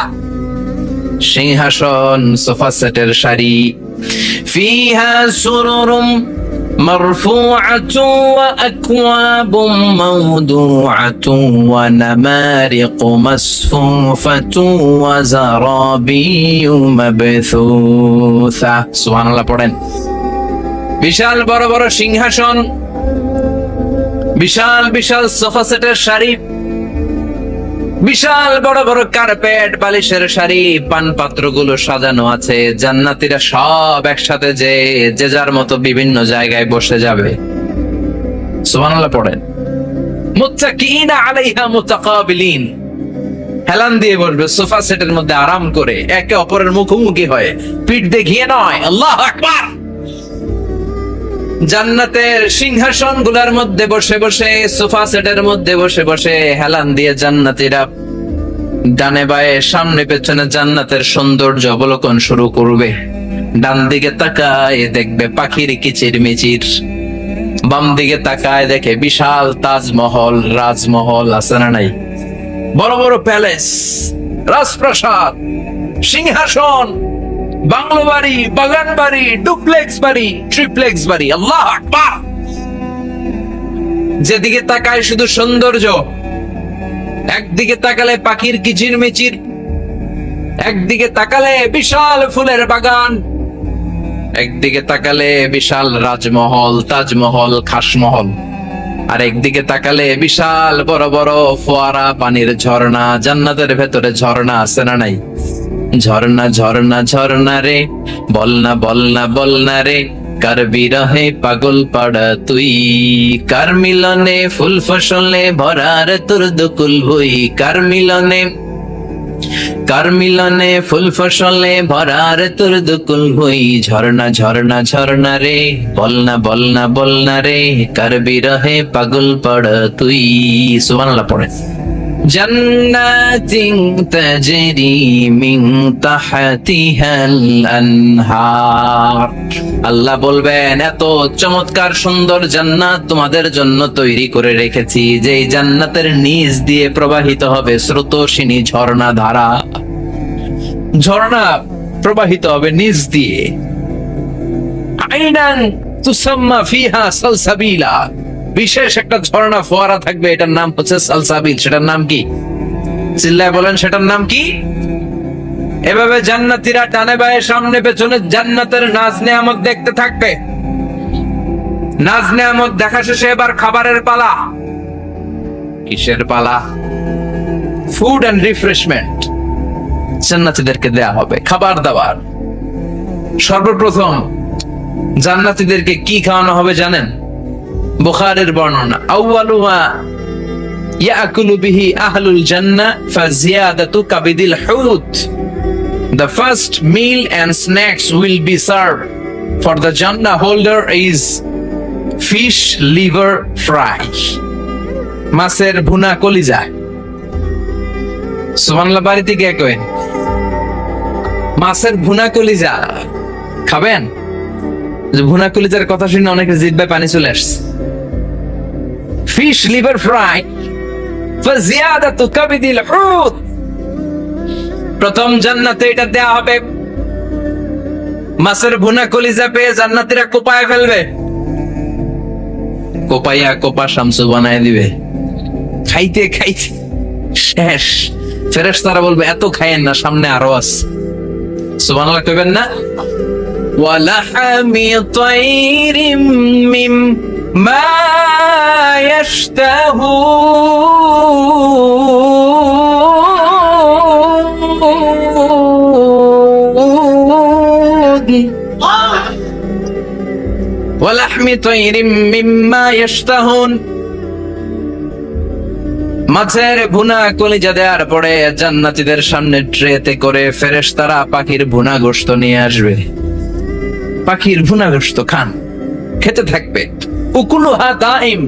সিংহাসন, সোফা সেটের সারি। ফিহা সুরুরুম মারফুআতু ওয়া আকওয়াবুম মাওদুআতু ওয়া নামারিকু মাসফুফাতু ওয়া যারাবিয়্যু মাবথুসা। সুবহানাল্লাহ পড়েন। বিশাল বড় বড় সিংহাসন, বিশাল বিশাল সোফা সেটের সারি, বিশাল বড় বড় কার্পেট, বালিশের সারি, পানপাত্রগুলো সাজানো আছে। জান্নাতীরা সব একসাথে যে যার মতো বিভিন্ন জায়গায় বসে যাবে। সুবহানাল্লাহ পড়েন। মুত্তাকিনা আলাইহা মুতাকাবিলিন, হেলান দিয়ে বসবে সোফা সেটের মধ্যে আরাম করে, একে অপরের মুখোমুখি হয়ে, পিঠ দেখিয়ে নয়। আল্লাহু আকবার। জান্নাতের সিংহাসন গুলার মধ্যে বসে বসে, সোফা সেটের মধ্যে বসে বসে হেলান দিয়ে জান্নাতীরা ডানে বায়ে সামনে পেছনে জান্নাতের সৌন্দর্য অবলোকন শুরু করবে। ডান দিকে তাকায় দেখবে পাখির কিচির মিচির, বাম দিকে তাকায় দেখে বিশাল তাজমহল, রাজমহল আছে না নাই? বড় বড় প্যালেস, রাজপ্রাসাদ, সিংহাসন, বাংলো বাড়ি, বাগান বাড়ি, ডুপ্লেক্স বাড়ি, ট্রিপ্লেক্স বাড়ি। আল্লাহু আকবার। যেদিকে তাকায় শুধু সৌন্দর্য। একদিকে তাকালে পাখির কিচির মিচির, একদিকে তাকালে বিশাল ফুলের বাগান, একদিকে তাকালে বিশাল রাজমহল, তাজমহল, খাসমহল, আর একদিকে তাকালে বিশাল বড় বড় ফোয়ারা, পানির ঝর্ণা। জান্নাতের ভেতরে ঝর্ণা আছে না নাই? ঝর্ণা ঝর্ণা ঝর্ণা রে, বলনা বলনা বলনা রে, কার বিরহে পাগল পাড়া তুই, কার মিলনে ফুল ফসলে ভরার তোর দুকুল ভুই, কার মিলনে ফুল ফসলে ভরার তোর দুকুল ভুই। ঝর্ণা ঝর্ণা ঝর্ণা রে, বলনা বলনা বলনা রে, কার বিরহে পাগল পাড়া তুই। সুবহানাল্লাহ পড়ে। জান্নাতিন তাজরি মিন তাহতিহাল আনহার। আল্লাহ বলবেন, এত চমৎকার সুন্দর জান্নাত তোমাদের জন্য তৈরি করে রেখেছি, যে এই জান্নাতের নিচ দিয়ে প্রবাহিত হবে স্রোতস্বিনী ঝর্ণা ধারা। ঝর্ণা প্রবাহিত হবে নিচ দিয়ে। আইনান তুসাম্মা ফিহা সালসাবিলা, বিশেষ একটা ঝর্ণা ফোয়ারা থাকবে, এটার নাম হচ্ছে সালসাবিল। সেটার নাম কি? চিল্লায় বলেন, সেটার নাম কি? এভাবে জান্নাতীরা ডানে বায়ে সামনে পেছনে জান্নাতের নাজ নেয়ামত দেখতে থাকবে। নাজ নেয়ামত দেখা শেষে এবার খাবারের পালা। কিসের পালা? ফুড এন্ড রিফ্রেশমেন্ট জান্নাতীদেরকে দেয়া হবে, খাবার দাবার। সর্বপ্রথম জান্নাতীদেরকে কি খাওয়ানো হবে জানেন? বুখারীর বর্ণনা, আউয়ালুহা ইয়াকুলু বিহি আহলুল জান্নাহ ফাজিয়াদাতু কাবিদিল হুত। The first meal and snacks will be served for the Jannah holder is fish liver fry. মাছের ভুনা কলিজা। সুবহানাল্লাহ, বাড়িতে কে কয় মাছের ভুনা কলিজা খাবেন? যে ভুনা কলিজার কথা শুনে অনেকের জিহ্বায় পানি চলে আসছে। ফিশ লিভার ফ্রাই ফাজিয়াদাতু কাবিদিল হুত, প্রথম জান্নাতে এটা দেয়া হবে। মাছের ভুনা কলিজা পেয়ে জান্নাতীরা কোপায় ফেলবে, কোপাইয়া কোপা শামসু বানায় দিবে। খাইতে খাইতে শেষ। ফেরেশতারা বলবে এত খায়েন না, সামনে আরো আছে। সুবহানাল্লাহ কইবেন না? ওয়ালাহামি তাইরিম মিম্মা ওয়ালাহমি তাইরিম মিম্মা ইয়াশতাহুন, মাছের ভুনা কলিজা দেওয়ার পরে জান্নাতীদের সামনে ট্রেতে করে ফেরেশতারা পাখির ভুনা গোশত নিয়ে আসবে। পাখির ভুনা গোশত খান, খেতে থাকবে। উকুলুহা দাইম,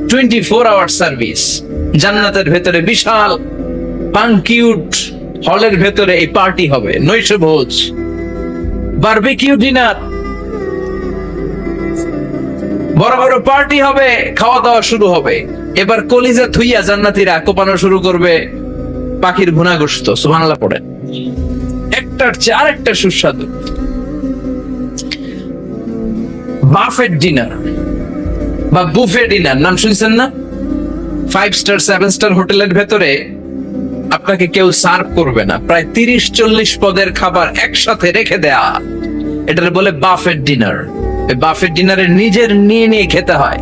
24 আওয়ার সার্ভিস। জান্নাতের ভেতরে বিশাল বানকিউট হলের ভেতরে এই পার্টি হবে, নৈশভোজ, বারবিকিউ ডিনার, বড় বড় পার্টি হবে, খাওয়া দাওয়া শুরু হবে। এবার কলিজা থুইয়া জান্নাতীরা কোপানো শুরু করবে পাখির ভুনা গোশত। সুবহানাল্লাহ পড়েন। একটার চেয়ে আরেকটা সুস্বাদু। বাফেট ডিনার বা বুফে ডিনার নাম শুনছেন না? 5 স্টার 7 স্টার হোটেলের ভেতরে আপনাকে কেউ সার্ভ করবে না, প্রায় 30-40 পদের খাবার একসাথে রেখে দেয়া, এটার বলে বাফেট ডিনার। বাফেট ডিনারে নিজের নিয়ে নিয়ে খেতে হয়।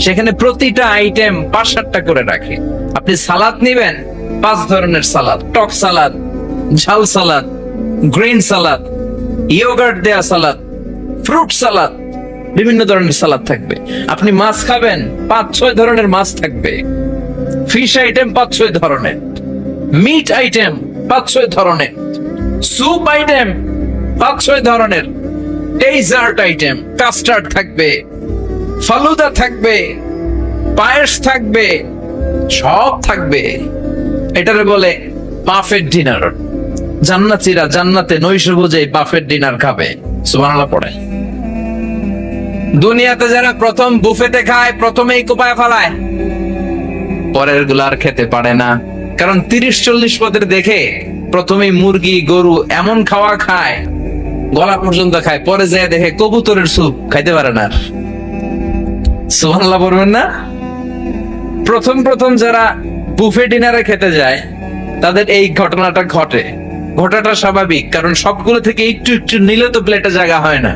সেখানে প্রতিটা আইটেম 5-7টা করে রাখে। আপনি সালাদ নিবেন, 5 ধরনের সালাদ, টক সালাদ, ঝাল সালাদ, গ্রিন সালাদ, ইয়োগার্ট দেয়া সালাদ, ফ্রুট সালাদ, বিভিন্ন ধরনের সালাদ থাকবে। আপনি মাছ খাবেন, 5-6 ধরনের মাছ থাকবে। ফিশ আইটেম 5-6 ধরনের, মিট আইটেম 5-6 ধরনের, স্যুপ আইটেম 5-6 ধরনের, ডেজার্ট আইটেম, কাস্টার্ড থাকবে, ফালুদা থাকবে, পায়েস থাকবে, সব থাকবে। এটারে বলে বাফেট ডিনার। জান্নাতীরা জান্নাতে নৈশভোজে বাফেট ডিনার খাবে। সুবহানাল্লাহ পড়ে। দুনিয়াতে যারা প্রথম বুফেতে খায়, প্রথমেই কোপায় ফেলায়, পরের গুলার খেতে পারে না। কারণ 30-40 পদের দেখে প্রথমেই মুরগি গরু এমন খাওয়া খায়, গলা পর্যন্ত খায়, পরে যায় দেখে কবুতরের স্যুপ খাইতে পারে না। সুবহানাল্লাহ বলবেন না? প্রথম প্রথম যারা বুফে ডিনারে খেতে যায় তাদের এই ঘটনাটা ঘটে। ঘটাটা স্বাভাবিক, কারণ সবগুলো থেকে একটু একটু নিলে তো প্লেটে জায়গা হয় না।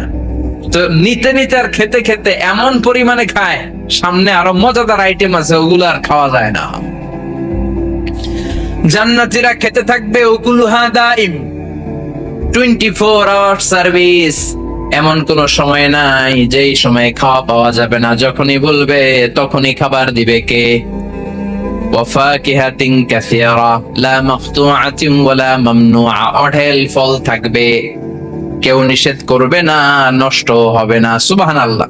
তো নিতে নিতে আর খেতে খেতে এমন পরিমাণে খায়, সামনে আরো মজাদার আইটেম আছে, ওগুলো আর খাওয়া যায় না। জান্নাতীরা খেতে থাকবে উকুলুহা দাইম, 24 আওয়ার সার্ভিস। এমন কোন সময় নাই যেই সময় খাওয়া পাওয়া যাবে না। যখনই বলবে তখনই খাবার দিবে কে? ওয়াফাকিহাতিন কাসীরা লা মাকতুআতিন ওয়ালা মামনুআ, অঢেল ফল থাকবে, কেউ নিষেধ করবে না, নষ্ট হবে না। সুবহানাল্লাহ।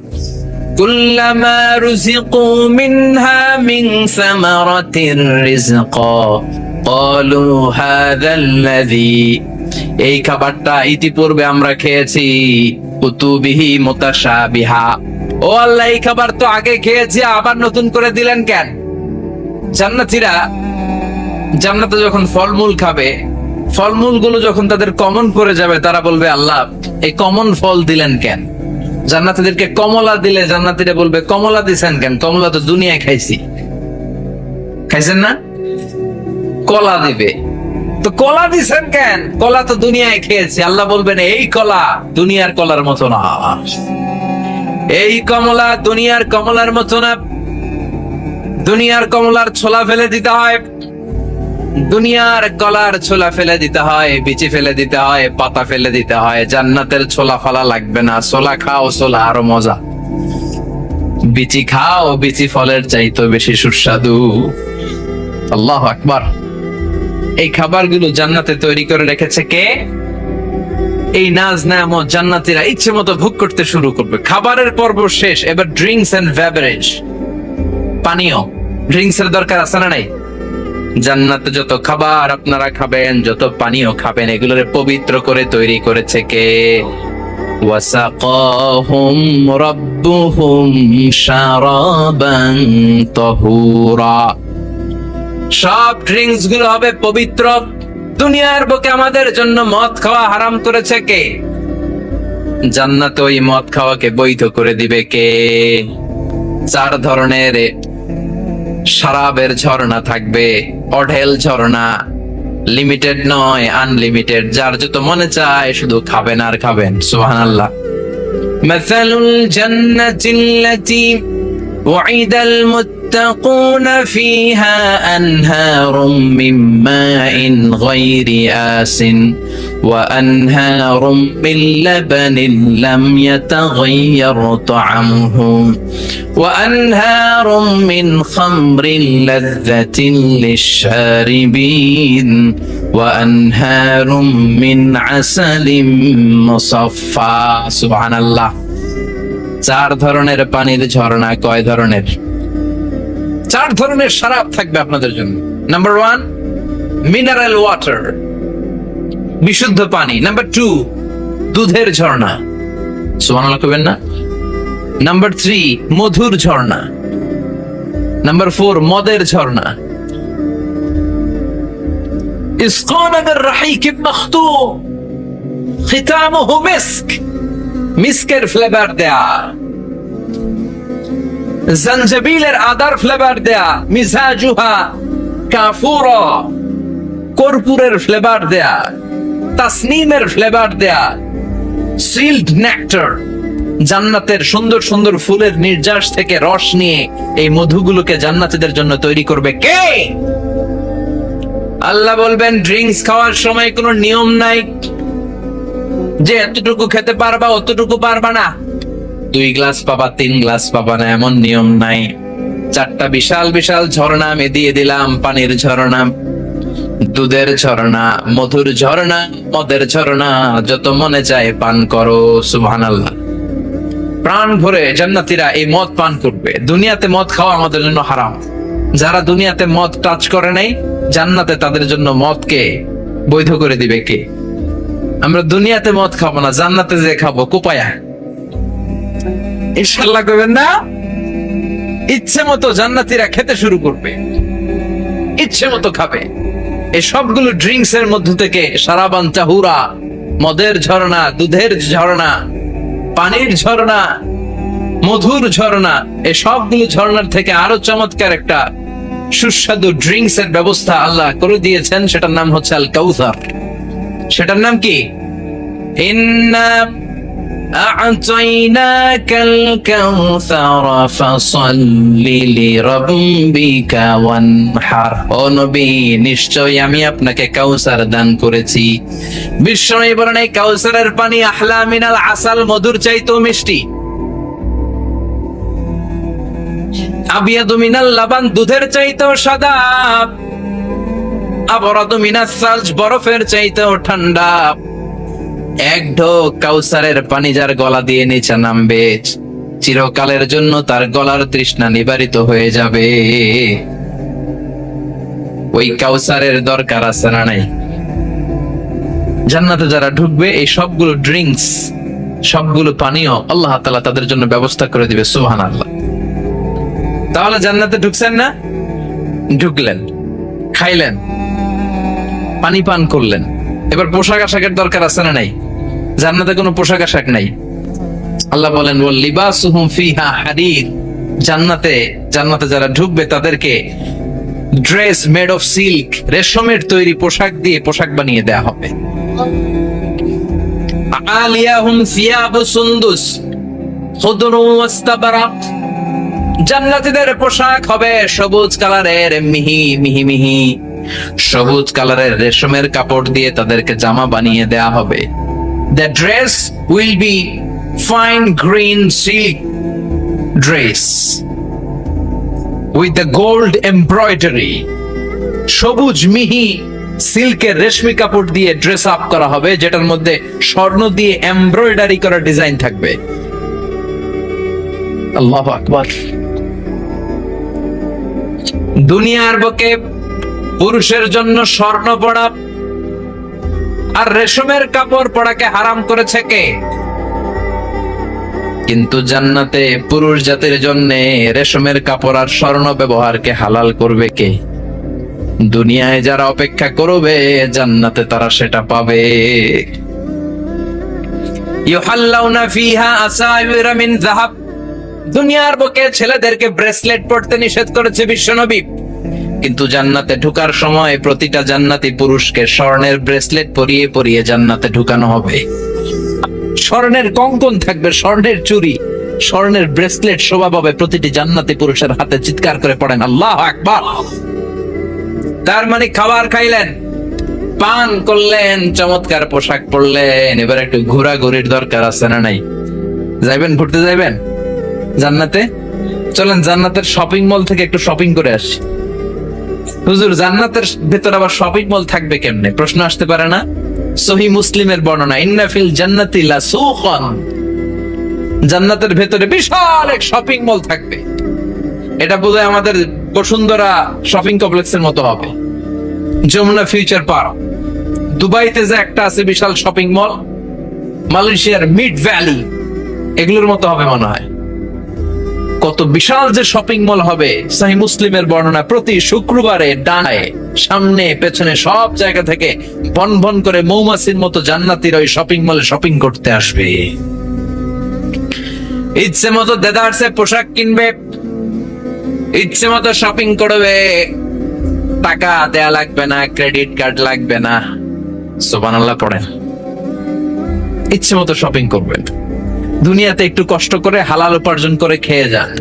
কুল্লামা রুজিকু মিনহা মিন সামারাতির রিজকা ক্বালু হাযাল্লাযী, এই খাবারটা ইতিপূর্বে আমরা খেয়েছি, কুতুবিহি মুতাশাবিহা, ও আল্লাহ এই খাবার তো আগে খেয়েছি, আবার নতুন করে দিলেন কেন? জান্নাতীরা জান্নাতে যখন ফলমূল খাবে, ফলমূল গুলো যখন তাদের কমন পড়ে যাবে, তারা বলবে আল্লাহ এই কমন ফল দিলেন কেন? জান্নাতীদেরকে কমলা দিলে জান্নাতীরা বলবে কমলা দিছেন কেন? কমলা তো দুনিয়ায় খাইছি। খাইছেন না? কলা দিবে, তো কলা দিছেন কেন? কলা তো দুনিয়ায় খেয়েছি। আল্লাহ বলবেন এই কলা দুনিয়ার কলার মতো না, এই কমলা দুনিয়ার কমলার মতো না। দুনিয়ার কমলার ছোলা ফেলে দিতে হয়, দুনিয়ার কলার ছোলা ফেলে দিতে হয়, বিচি ফেলে দিতে হয়, পাতা ফেলে দিতে হয়। জান্নাতের ছোলা ফালা লাগবে না, ছোলা খাও, ছোলা আরো মজা। বিচি খাও, বিচি ফলের চাইতো বেশি সুস্বাদু। আল্লাহু আকবার। এই খাবারগুলো জান্নাতে তৈরি করে রেখেছে কে? এই নাজ নেয়ামত জান্নাতীরা ইচ্ছে মতো ভোগ করতে শুরু করবে। খাবারের পর্ব শেষ, এবার ড্রিঙ্কস এন্ড বেভারেজ, পানীয়। ড্রিঙ্কস এর দরকার আছে না নাই? জান্নাতে যত খাবার আপনারা খাবেন, যত পানীয় খাবেন, এগুলোরে পবিত্র করে তৈরি করেছে কে? ওয়াসাকাহুম রাব্বুহুম শারাবান তাহুরা। সব ড্রিঙ্কস গুলো হবে পবিত্র। দুনিয়ার বুকে আমাদের জন্য মদ খাওয়া হারাম করেছে কে? জান্নাতে ওই মদ খাওয়াকে বৈধ করে দিবে কে? 4 ধরনের শরাবের ঝর্ণা থাকবে, অঢেল ঝর্ণা, লিমিটেড নয়, আনলিমিটেড। যার যত মনে চায় শুধু খাবেন আর খাবেন। সুবহানাল্লাহ। মাসালুল জান্নাতিল্লাতী ওয়াইদাল মুত্তাকুন ফীহা আনহারুম মিন মাইন গায়রি আসিন ওয়া আনহারুম মিন লাবানিন লাম ইয়াতাগায়্যার তা'আমুহু وأنهار من خمر لذة للشاربين وأنهار من عسل مصفى سبحان الله 4 ধরনের পানির ঝর্ণা। কয় ধরনের? 4 ধরনের শরাব থাকবে আপনাদের জন্য। নাম্বার 1 মিনারেল ওয়াটার, বিশুদ্ধ পানি। নাম্বার 2 দুধের ঝর্ণা। সুবহানাল্লাহ কইবেন না? নাম্বার 3 মধুর ঝর্ণা। নাম্বার 4 মদের ঝর্ণা। ইসকানা মির রাহিকিম মাখতুম খিতামুহু মিস্ক, মিস্কের ফ্লেভার দেয়া। জঞ্জবিলের আদার ফ্লেভার দেয়া। মিজাজুহা কাফুরা, কর্পূরের ফ্লেভার দেয়া। তাসনিমের ফ্লেভার দেয়া। সিল্ড নেক্টার, জান্নাতের সুন্দর সুন্দর ফুলের নির্যাস থেকে রস নিয়ে এই মধুগুলোকে জান্নাতীদের জন্য তৈরি করবে কে? আল্লাহ বলবেন ড্রিঙ্কস খাওয়ার সময় কোনো নিয়ম নাই যে এতটুকু খেতে পারবা অতটুকু পারবা না, 2 গ্লাস পাবা 3 গ্লাস পাবা না, এমন নিয়ম নাই। 4টা বিশাল বিশাল ঝর্ণা আমি দিয়ে দিলাম। পানির ঝর্ণা, দুধের ঝর্ণা, মধুর ঝর্ণা, মদের ঝর্ণা। যত মনে চায় পান করো। সুবহানাল্লাহ। প্রাণ ভরে জান্নাতীরা এই মদ পান করবে। দুনিয়াতে মদ খাওয়া আমাদের জন্য হারাম। যারা দুনিয়াতে মদ টাচ করে নাই, জান্নাতে তাদের জন্য মদকে বৈধ করে দিবে কে? আমরা দুনিয়াতে মদ খাবো না, জান্নাতে যে খাবো কোপায়া। ইনশাআল্লাহ কইবেন না? ইচ্ছে মতো জান্নাতীরা খেতে শুরু করবে, ইচ্ছে মতো খাবে। এই সবগুলো ড্রিঙ্কস এর মধ্য থেকে শারাবান তাহুরা, মদের ঝর্ণা, দুধের ঝর্ণা, পানির ঝর্ণা, মধুর ঝর্ণা, এই সবগুলো ঝর্ণার থেকে আরো চমৎকার একটা সুস্বাদু ড্রিঙ্কস এর ব্যবস্থা আল্লাহ করে দিয়েছেন। সেটার নাম হচ্ছে আল কাউসার। সেটার নাম কি? ইন্না আ'তাইনাকাল কাউসার ফাসাল্লি লিরাব্বিকা ওয়ানহার। ও নবী, নিশ্চয়ই আমি আপনাকে কাউসার দান করেছি। বিশ্বনবী বলেন এই কাউসারের পানি আহলা মিনাল আসাল, মধুর চাইতেও মিষ্টি। আবিয়াদু মিনাল লাবান, দুধের চাইতেও সাদা। আবরাদু মিনাস সালজ, বরফের চাইতেও ঠান্ডা। এক ঢোক কাউসারের পানি যার গলা দিয়ে নিচে নামবে, চিরকালের জন্য তার গলার তৃষ্ণা নিবারিত হয়ে যাবে। ওই কাউসারের দরকার আছে না নাই? জান্নাতে যারা ঢুকবে এই সবগুলো ড্রিঙ্কস, সবগুলো পানীয় আল্লাহ তাআলা তাদের জন্য ব্যবস্থা করে দিবে। সুবহানাল্লাহ। তাহলে জান্নাতে ঢুকছেন না? ঢুকলেন, খাইলেন, পানি পান করলেন। এবার পোশাক আশাকের দরকার আছে না নাই? জান্নাতে কোনো পোশাক আশাক নাই। আল্লাহ বলেন ওয়াল লিবাসুহুম ফিহা হারির। জান্নাতে যারা ঢুকবে তাদেরকে ড্রেস মেড অফ সিল্ক, রেশমের তৈরি পোশাক দিয়ে পোশাক বানিয়ে দেয়া হবে। আলিয়াহুম সিয়াবু সুন্দুস খুদরু ওয়াস্তাবরাক। জান্নাতীদের পোশাক হবে সবুজ কালারের, মিহি মিহি মিহি সবুজ কালারের রেশমের কাপড় দিয়ে তাদেরকে জামা বানিয়ে দেয়া হবে। The dress will be fine green silk dress with the gold embroidery. সবুজ মিহি সিল্কের রেশমি কাপড় দিয়ে ড্রেস আপ করা হবে, যেটার মধ্যে স্বর্ণ দিয়ে এমব্রয়ডারি করা ডিজাইন থাকবে। আল্লাহু আকবার। দুনিয়ার বুকে পুরুষের জন্য স্বর্ণ পরা আর রেশমের কাপড় পরাকে হারাম করেছে কে? কিন্তু জান্নাতে পুরুষ জাতির জন্য রেশমের কাপড় আর স্বর্ণ ব্যবহারকে হালাল করবে কে? দুনিয়ায় যারা অপেক্ষা করবে জান্নাতে তারা সেটা পাবে। ইউহাল্লাউনা ফিহা আসাইরা মিন যাহাব। দুনিয়ার বুকে ছেলেদেরকে ব্রেসলেট পরতে নিষেধ করেছে বিশ্বনবী, কিন্তু জান্নাতে ঢোকার সময় প্রতিটা জান্নাতি পুরুষকে স্বর্ণের ব্রেসলেট পরিয়ে পরিয়ে জান্নাতে ঢুকানো হবে। স্বর্ণের কঙ্কন থাকবে, স্বর্ণের চুড়ি, স্বর্ণের ব্রেসলেট শোভা পাবে প্রতিটি জান্নাতি পুরুষের হাতে। চিৎকার করে পড়েন আল্লাহু আকবার। তার মানে খাবার খাইলেন, পান করলেন, চমৎকার পোশাক পরলেন, এবার একটু ঘোরাঘুরির দরকার আছে না নাই? যাইবেন, ঘুরতে যাইবেন জান্নাতে? চলেন জান্নাতের শপিং মল থেকে একটু শপিং করে আসি। হুজুর জান্নাতের ভেতর আবার শপিং মল থাকবে কেমনে? প্রশ্ন আসতে পারে না? সহিহ মুসলিমের বর্ণনা, ইন্না ফিল জান্নাতি লাসুকান। জান্নাতের ভেতরে বিশাল এক শপিং মল থাকবে। এটা বোধহয় আমাদের বসুন্ধরা শপিং কমপ্লেক্সের মতো হবে, যমুনা ফিউচার পার্ক। দুবাইতে যে একটা আছে বিশাল শপিং মল, মালয়েশিয়ার মিড ভ্যালি, এগুলোর মতো হবে মনে হয়। কত বিশাল যে শপিং মল হবে! সহিহ মুসলিমের বর্ণনা, প্রতি শুক্রবারে ডানায় সামনে পেছনে সব জায়গা থেকে বন বন করে মৌমাছির মতো জান্নাতীরা ওই শপিং মলে শপিং করতে আসবে। ইচ্ছে মতো দেদারসে পোশাক কিনবে, ইচ্ছে মতো শপিং করবে, টাকা দেয়া লাগবে না, ক্রেডিট কার্ড লাগবে না। সুবহানাল্লাহ পড়েন। ইচ্ছে মতো শপিং করবেন। দুনিয়াতে একটু কষ্ট করে হালাল উপার্জন করে খেয়ে যান।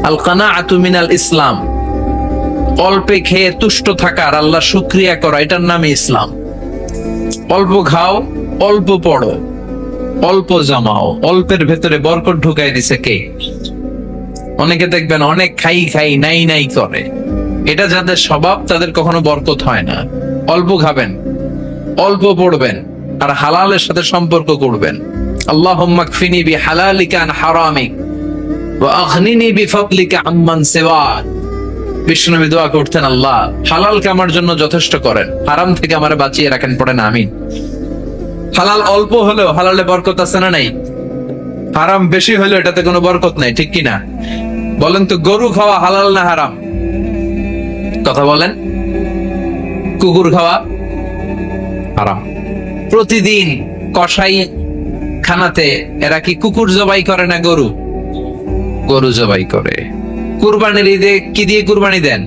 আল কানাআতু মিনাল ইসলাম। অল্পে খেয়ে তুষ্ট থাকার, আল্লাহ শুকরিয়া করা, এটার নামই ইসলাম। অল্প খাও, অল্প পড়ো, অল্প জমাও, অল্পের ভেতরে বরকত ঢুকাই দিছে কে? অনেকে দেখবেন অনেক খাই খাই নাই নাই করে, এটা যাদের স্বভাব তাদের কখনো বরকত হয় না। অল্প খাবেন, অল্প পড়বেন, আর হালালের সাথে সম্পর্ক করবেন। আল্লাহুম্মা কফিনি বিহালালিকা আন হারামিক ওয়া আগনিনি বিফাদলিকা আম্মান সিওয়াক। বিশ্বনবী দোয়া করতেন, আল্লাহ হালালকে আমার জন্য যথেষ্ট করেন, হারাম থেকে আমারে বাঁচিয়ে রাখেন। পড়েন আমিন। হালাল অল্প হলেও হালালে বরকত আছে না নাই? হারাম বেশি হলেও এটাতে কোনো বরকত নাই, ঠিক কিনা? বলেন তো, গরু খাওয়া হালাল না হারাম? কথা বলেন। কুকুর খাওয়া হারাম। প্রতিদিন কসাই খানাতে এরা কি কুকুর জবাই করে না গরু? গরু জবাই করে। কুরবানির ঈদে কি দিয়ে কুরবানি দেন?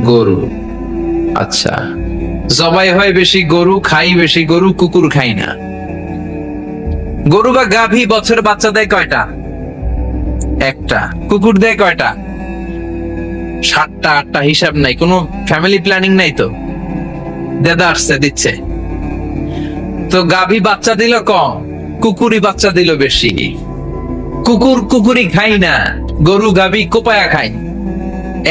গরু। আচ্ছা, জবাই হয় বেশি গরু, খাই বেশি গরু, কুকুর খাই না। গরু বা গাভী বছরে বাচ্চা দেয় কয়টা? একটা। কুকুর দেয় কয়টা? 7টা 8টা, হিসাব নাই, কোনো ফ্যামিলি প্ল্যানিং নাই তো, দেদা আসছে দিচ্ছে। তো গাভী বাচ্চা দিল কম, কুকুরই বাচ্চা দিল বেশি। কুকুরি খাই না, গরু গাভী কোপায়া খাই।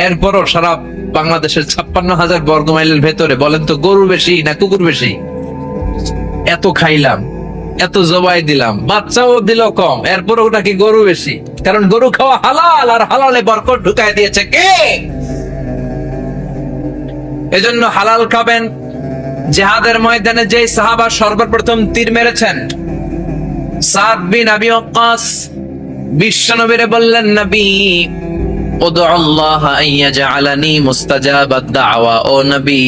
এরপরও সারা বাংলাদেশের 56,000 বর্গ মাইলের ভেতরে বলেন তো, গরু বেশি না কুকুর বেশি? এত খাইলাম, এত জবাই দিলাম, বাচ্চাও দিল কম, এরপরও নাকি গরু বেশি। কারণ গরু খাওয়া হালাল, আর হালালে বরকত ঢুকায় দিয়েছে কে? এজন্য হালাল খাবেন। জিহাদের ময়দানে যে সাহাবা সর্বপ্রথম তীর মেরেছেন, সাদ বিন আবি ওয়াক্কাস, বিশ্বনবীরে বললেন, নবী উদউ আল্লাহ আইয়াজআলানি মুস্তাজাবাদ দাওয়া। ও নবী,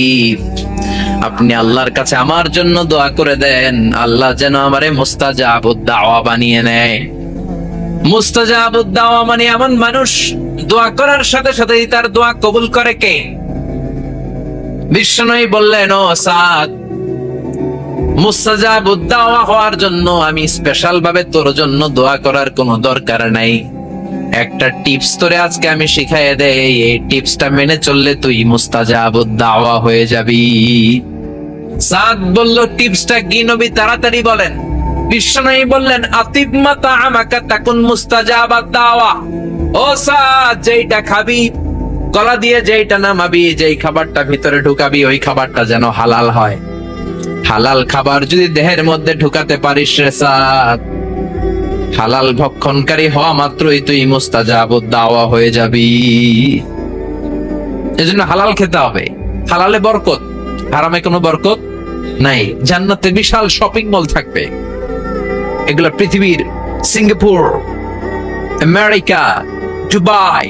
আপনি আল্লাহর কাছে আমার জন্য দোয়া করে দেন, আল্লাহ যেন আমারে মুস্তাজাবুদ দাওয়া বানিয়ে নেয়। মুস্তাজাবুদ দাওয়া মানে এমন মানুষ দোয়া করার সাথে সাথে তার দোয়া কবুল করে কে? বিশ্বনবী বললেন, ও সাদ, মুস্তাজাবুদ দাওয়া হওয়ার জন্য আমি স্পেশাল ভাবে তোর জন্য দোয়া করার কোনো দরকার নাই। একটা টিপস তোরে আজকে আমি শিখাই দেই, এই টিপসটা মেনে চললে তুই মুস্তাজাবুদ দাওয়া হয়ে যাবি। সাদ বলল, টিপসটা কি নবী? তাড়াতাড়ি বলেন। বিশ্বনবী বললেন, আতিব মা তাআমাকা তাকুন মুস্তাজাবাদ দাওয়া। ও সাদ, যেটা খাবি গলা দিয়ে যেইটা নামাবি, যেই খাবারটা ভিতরে ঢুকাবি, ওই খাবারটা যেন হালাল হয়। হালাল খাবার যদি দেহের মধ্যে ঢুকাতে পারিস রে সাদ, হালাল ভক্ষণকারী হওয়া মাত্রই তুই মুস্তাজাবুদ দাওয়া হয়ে যাবি। এজন্য হালাল খেতে হবে। হালালে বরকত, হারামে কোনো বরকত নাই। জান্নাতে বিশাল শপিং মল থাকবে। এগুলা পৃথিবীর সিঙ্গাপুর, আমেরিকা, দুবাই,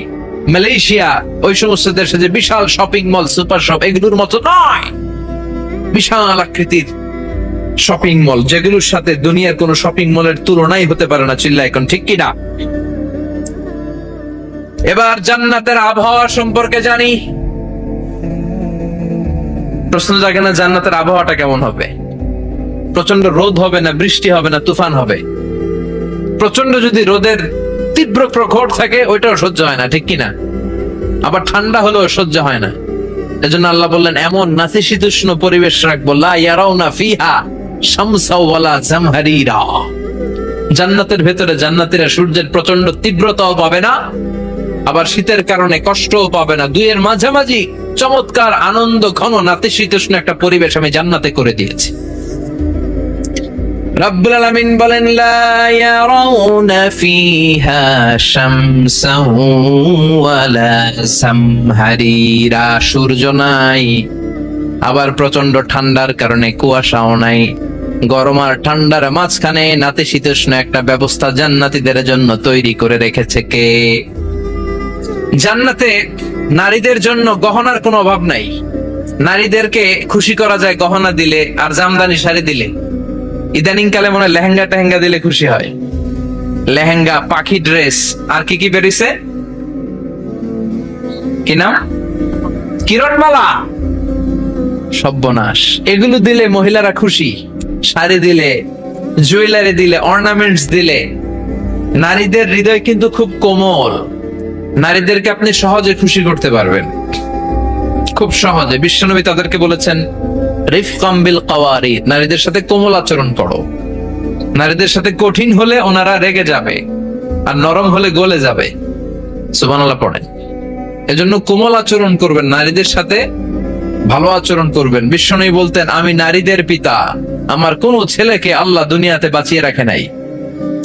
মালয়েশিয়া, ওই সমস্ত দেশে যে বিশাল শপিং মল, সুপার শপ, এগুলোর মতো নয়। বিশাল আকৃতির শপিং মল, যেগুলোর সাথে দুনিয়ার কোন শপিং মলের তুলনাই হতে পারে না। চিল্লা এখন ঠিক কিনা? এবার জান্নাতের আবহাওয়া সম্পর্কে জানি। প্রশ্ন জাগে না, জান্নাতের আবহাওয়াটা কেমন হবে? প্রচন্ড রোদ হবে না, বৃষ্টি হবে না, তুফান হবে? প্রচন্ড যদি রোদের তীব্র প্রখর থাকে, ওইটাও সহ্য হয় না, ঠিক কিনা? আবার ঠান্ডা হলেও সহ্য হয় না। এজন্য আল্লাহ বললেন, এমন নাতিশীতোষ্ণ পরিবেশ রাখবো, লা ইয়ারাউনা ফিহা শামসা ওয়ালা জামহারিরা। জান্নাতের ভেতরে জান্নাতীরা সূর্যের প্রচন্ড তীব্রতাও পাবে না, আবার শীতের কারণে কষ্টও পাবে না। দুইয়ের মাঝামাঝি চমৎকার আনন্দ ঘন নাতিশীতোষ্ণ একটা পরিবেশ আমি জান্নাতে করে দিয়েছি। রব্বুল আলামিন বলেন, লা ইয়ারাউনা ফিহা শামসা ওয়ালা জামহারিরা। সূর্য নাই, আবার প্রচন্ড ঠান্ডার কারণে কুয়াশাও নাই। গরম আর ঠান্ডার মাঝখানে নাতিশীতোষ্ণ একটা ব্যবস্থা জান্নাতীদের জন্য তৈরি করে রেখেছে কে? জান্নাতে নারীদের জন্য গহনার কোনো অভাব নাই। নারীদেরকে খুশি করা যায় গহনা দিলে আর জামদানি শাড়ি দিলে। ইদানিং কালে মনে হয় লেহেঙ্গা টেহেঙ্গা দিলে খুশি হয়। লেহেঙ্গা, পাখি ড্রেস, আর কি কি বেরিয়েছে, কি নাম? কিরণমালা, সর্বনাশ। এগুলো দিলে মহিলারা খুশি। শাড়ি দিলে, জুয়েলারি দিলে, অর্নামেন্টস দিলে। নারীদের হৃদয় কিন্তু খুব কোমল। নারীদেরকে আপনি সহজে খুশি করতে পারবেন, খুব সহজে। বিশ্বনবী তাদেরকে বলেছেন, রিফকাম বিল কাওয়ারিদ, নারীদের সাথে কোমল আচরণ করো। নারীদের সাথে কঠিন হলে ওনারা রেগে যাবে, আর নরম হলে গলে যাবে। সুবহানাল্লাহ পড়েন। এজন্য কোমল আচরণ করবেন, নারীদের সাথে ভালো আচরণ করবেন। বিশ্বনবী বলতেন, আমি নারীদের পিতা, আমার কোন ছেলেকে আল্লাহ দুনিয়াতে বাঁচিয়ে রাখে নাই।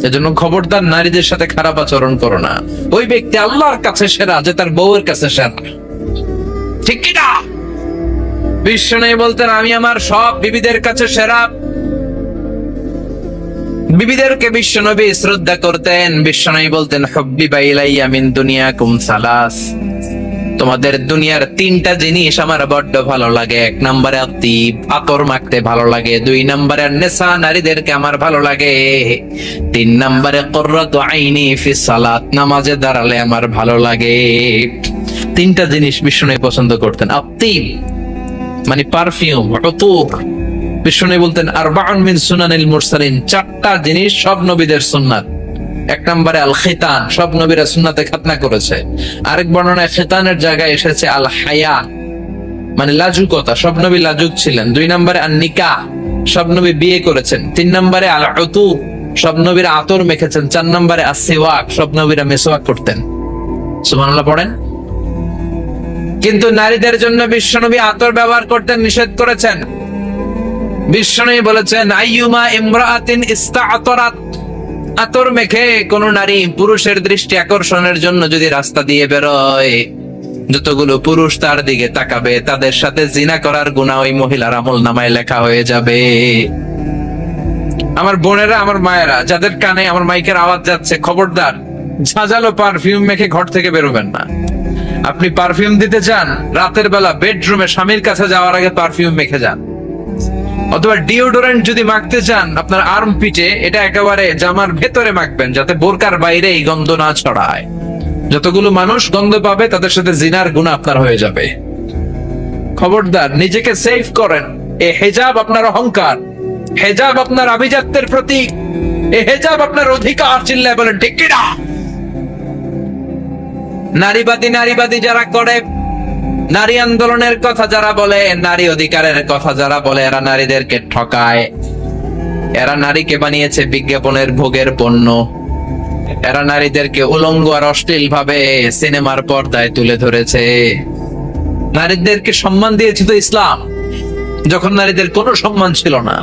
এজন্য খবরদার নারীদের সাথে খারাপ আচরণ করো না। ওই ব্যক্তি আল্লাহর কাছে সেরা যে তার বউয়ের কাছে সেরা, ঠিক কিনা? বিশ্বনবী বলতেন, আমি আমার সব বিবিদের কাছে সেরা। বিবিদেরকে বিশ্বনবী শ্রদ্ধা করতেন। বিশ্বনবী বলতেন, হুব্বিবা ইলাইয়া মিন দুনিয়াকুম সালাস, তোমাদের দুনিয়ার তিনটা জিনিস আমার বড্ড ভালো লাগে। এক নম্বরে আতিব, আতর মাখতে ভালো লাগে। দুই নম্বরে নেশা, নারীদেরকে আমার ভালো লাগে। তিন নম্বরে কুররাতু আইনি ফি সালাত, নামাজে দাঁড়ালে আমার ভালো লাগে। তিনটা জিনিস বিশ্বনবী পছন্দ করতেন। আতিব মানে পারফিউম, উতুর। বিশ্বনবী বলতেন, আরবাউন মিন সুনানিল মুরসালিন, চারটা জিনিস সব নবীদের সুন্নাত। এক নম্বরে আল খিতান, সব নবীরা সুন্নাতে খাতনা করেছে। আরেক বর্ণনায় খিতানের জায়গায় এসেছে আল হায়া, মানে লাজুকতা, সব নবী লাজুক ছিলেন। দুই নম্বরে আন নিকাহ, সব নবী বিয়ে করেছেন। তিন নম্বরে আল উতুর, সব নবীরা আতর মেখেছেন। চার নম্বরে আস সিওয়াক, সব নবীরা মিসওয়াক করতেন। সুবহানাল্লাহ পড়েন। কিন্তু নারীদের জন্য বিশ্বনবী আতর ব্যবহার করতে নিষেধ করেছেন। বিশ্বনবী বলেছেন, আইয়ুমা ইমরাআতিন ইস্তাআতারাত, আতর মেখে কোন নারী পুরুষের দৃষ্টি আকর্ষণের জন্য যদি রাস্তা দিয়ে বেরোয়, যতগুলো পুরুষ তার দিকে তাকাবে, তাদের সাথে জিনা করার গুনাহ ওই মহিলার আমলনামায় লেখা হয়ে যাবে। আমার বোনেরা, আমার মায়েরা, যাদের কানে আমার মাইকের আওয়াজ যাচ্ছে, খবরদার ঝাঁঝালো পারফিউম মেখে ঘর থেকে বেরোবেন না। আপনি পারফিউম দিতে চান, রাতের বেলা বেডরুমে স্বামীর কাছে যাওয়ার আগে পারফিউম মেখে যান। অথবা ডিওডোরেন্ট যদি মাখতে চান আপনার আর্ম পিটে, এটা একেবারে জামার ভেতরে মাখবেন, যাতে বোরকার বাইরে এই গন্ধ না ছড়ায়। যতগুলো মানুষ গন্ধ পাবে তাদের সাথে জিনার গুনাহ আপনার হয়ে যাবে। খবরদার, নিজেকে সেভ করেন। এই হিজাব আপনার অহংকার, হিজাব আপনার আভিজাত্যের প্রতীক, এই হিজাব আপনার অধিকার। চিল্লায় বলেন ঠিক কিনা? নারীবাদী যারা করে, নারী আন্দোলনের কথা যারা বলে, নারী অধিকারের কথা যারা বলে, এরা নারীদেরকে ঠকায়। এরা নারীকে বানিয়েছে বিজ্ঞাপনের ভোগের পণ্য। এরা নারীদেরকে উলঙ্গ আর অশ্লীল ভাবে সিনেমার পর্দায় তুলে ধরেছে। নারীদেরকে সম্মান দিয়েছে তো ইসলাম, যখন নারীদের কোনো সম্মান ছিল না।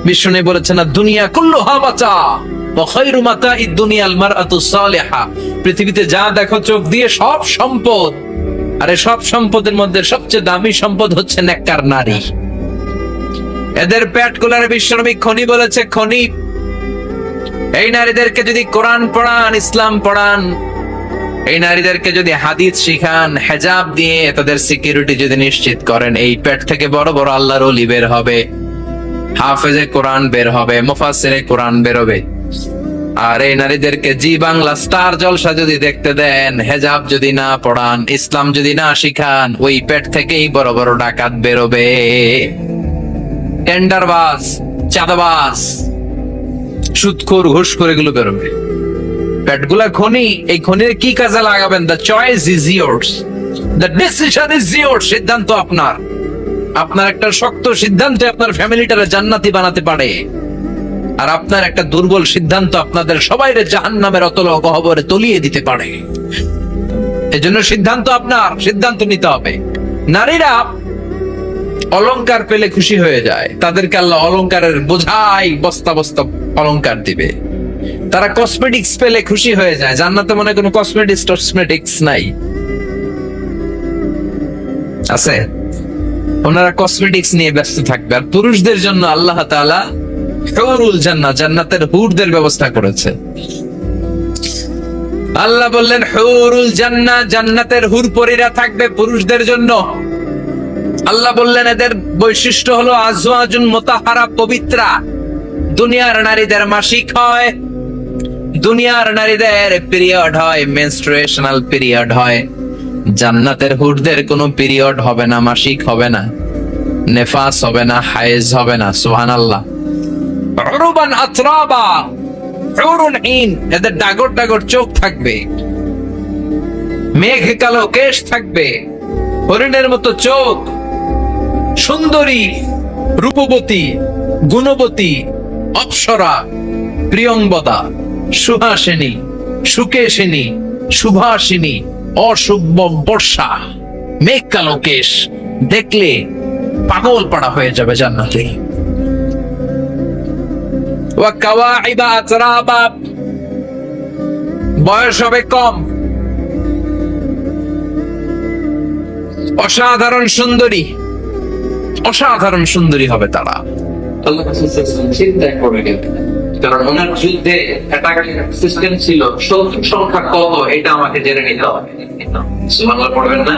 বিষ্ণু বলেছেন না, দুনিয়া কুল্লুহা মাতা ওয়া খায়রু মাতা'id দুনিয়াল মারআতু সালিহা। পৃথিবীতে যা দেখো চোখ দিয়ে সব সম্পদ, আর এই সব সম্পদের মধ্যে সবচেয়ে দামি সম্পদ হচ্ছে নেককার নারী। এদের পেট গুলার বিশ্বনবী খনি বলেছে, খনি। এই নারীদেরকে যদি কোরআন পড়ান, ইসলাম পড়ান, এই নারীদেরকে যদি হাদিস শিখান, হেজাব দিয়ে তাদের সিকিউরিটি যদি নিশ্চিত করেন, এই পেট থেকে বড় বড় আল্লাহর ওলি বের হবে, হাফেজে কোরআন বের হবে, মুফাসসিরে কোরআন বের হবে। আর এই নারীদেরকে জি বাংলা স্টার জলসা যদি দেখতে দেন, হেজাব যদি না পড়ান, ইসলাম যদি না শিখান, ওই পেট থেকেই বড় বড় ডাকাত বেরোবে, টেন্ডারবাজ, চাঁদাবাজ, সুদখোর, ঘুষখোর, এগুলো বেরোবে। পেটগুলা খনি, এই খনির কি কাজে লাগাবেন? The choice is years, the decision is years. সিদ্ধান্ত আপনার। আপনার একটা শক্ত সিদ্ধান্তে আপনার ফ্যামিলিটারে জান্নাতি বানাতে পারে, আর আপনার একটা দুর্বল সিদ্ধান্ত আপনাদের সবাইরে জাহান্নামের অতল গহ্বরে তলিয়ে দিতে পারে। এজন্য সিদ্ধান্ত আপনার, সিদ্ধান্ত নিতে হবে। নারীরা অলংকার পেলে খুশি হয়ে যায়, তাদেরকে আল্লাহ অলংকারের বোঝাই বস্তা বস্তা অলংকার দিবে। তারা কসমেটিক্স পেলে খুশি হয়ে যায়। জান্নাতে মনে কোনো কসমেটিক্স নাই, আছে? ওনারা কসমেটিক্স নিয়ে ব্যস্ত থাকবে। আর পুরুষদের জন্য আল্লাহ তাআলা হুরুল জান্নাহ, জান্নাতের হুরদের ব্যবস্থা করেছে। আল্লাহ বললেন হুরুল জান্নাহ, জান্নাতের হুর পরীরা থাকবে পুরুষদের জন্য। আল্লাহ বললেন এদের বৈশিষ্ট্য হলো আজওয়াজুন মুতাহহারা, পবিত্রা। দুনিয়ার নারীদের মাসিক হয়, দুনিয়ার নারীদের পিরিয়ড হয়, মেনস্ট্রুয়েশনাল পিরিয়ড হয়। জান্নাতের হুরদের কোনো পিরিয়ড হবে না, মাসিক হবে না, নেফাস হবে না, হায়েজ হবে না। সুবহানাল্লাহ। উরুবান আতরাবা, হুরুন ঈন, এদের ডাগর ডাগর চোখ থাকবে, মেঘ কালো কেশ থাকবে, হরিণের মতো চোখ, সুন্দরী, রূপবতী, গুণবতী, অপ্সরা, প্রিয়ংবদা, সুহাসিনী, সুকেশিনী, সুভাষিনী, অশুভ বর্ষা, মেঘ কালো কেশ, দেখলে পাগল পাড়া হয়ে যাবে জান্নাতে। ওয়া কাওয়াইবা আতরাবা, বয়স হবে কম, অসাধারণ সুন্দরী, অসাধারণ সুন্দরী হবে তারা। আল্লাহ রাসূল চিন্তা করে গেলেন, কারণ ওনার যুদ্ধে অ্যাটাকিং সিস্টেম ছিল, শত্রু সংখ্যা কত এটা আমাকে জেনে নিতে হবে। সুবহানাল্লাহ পড়বেন না?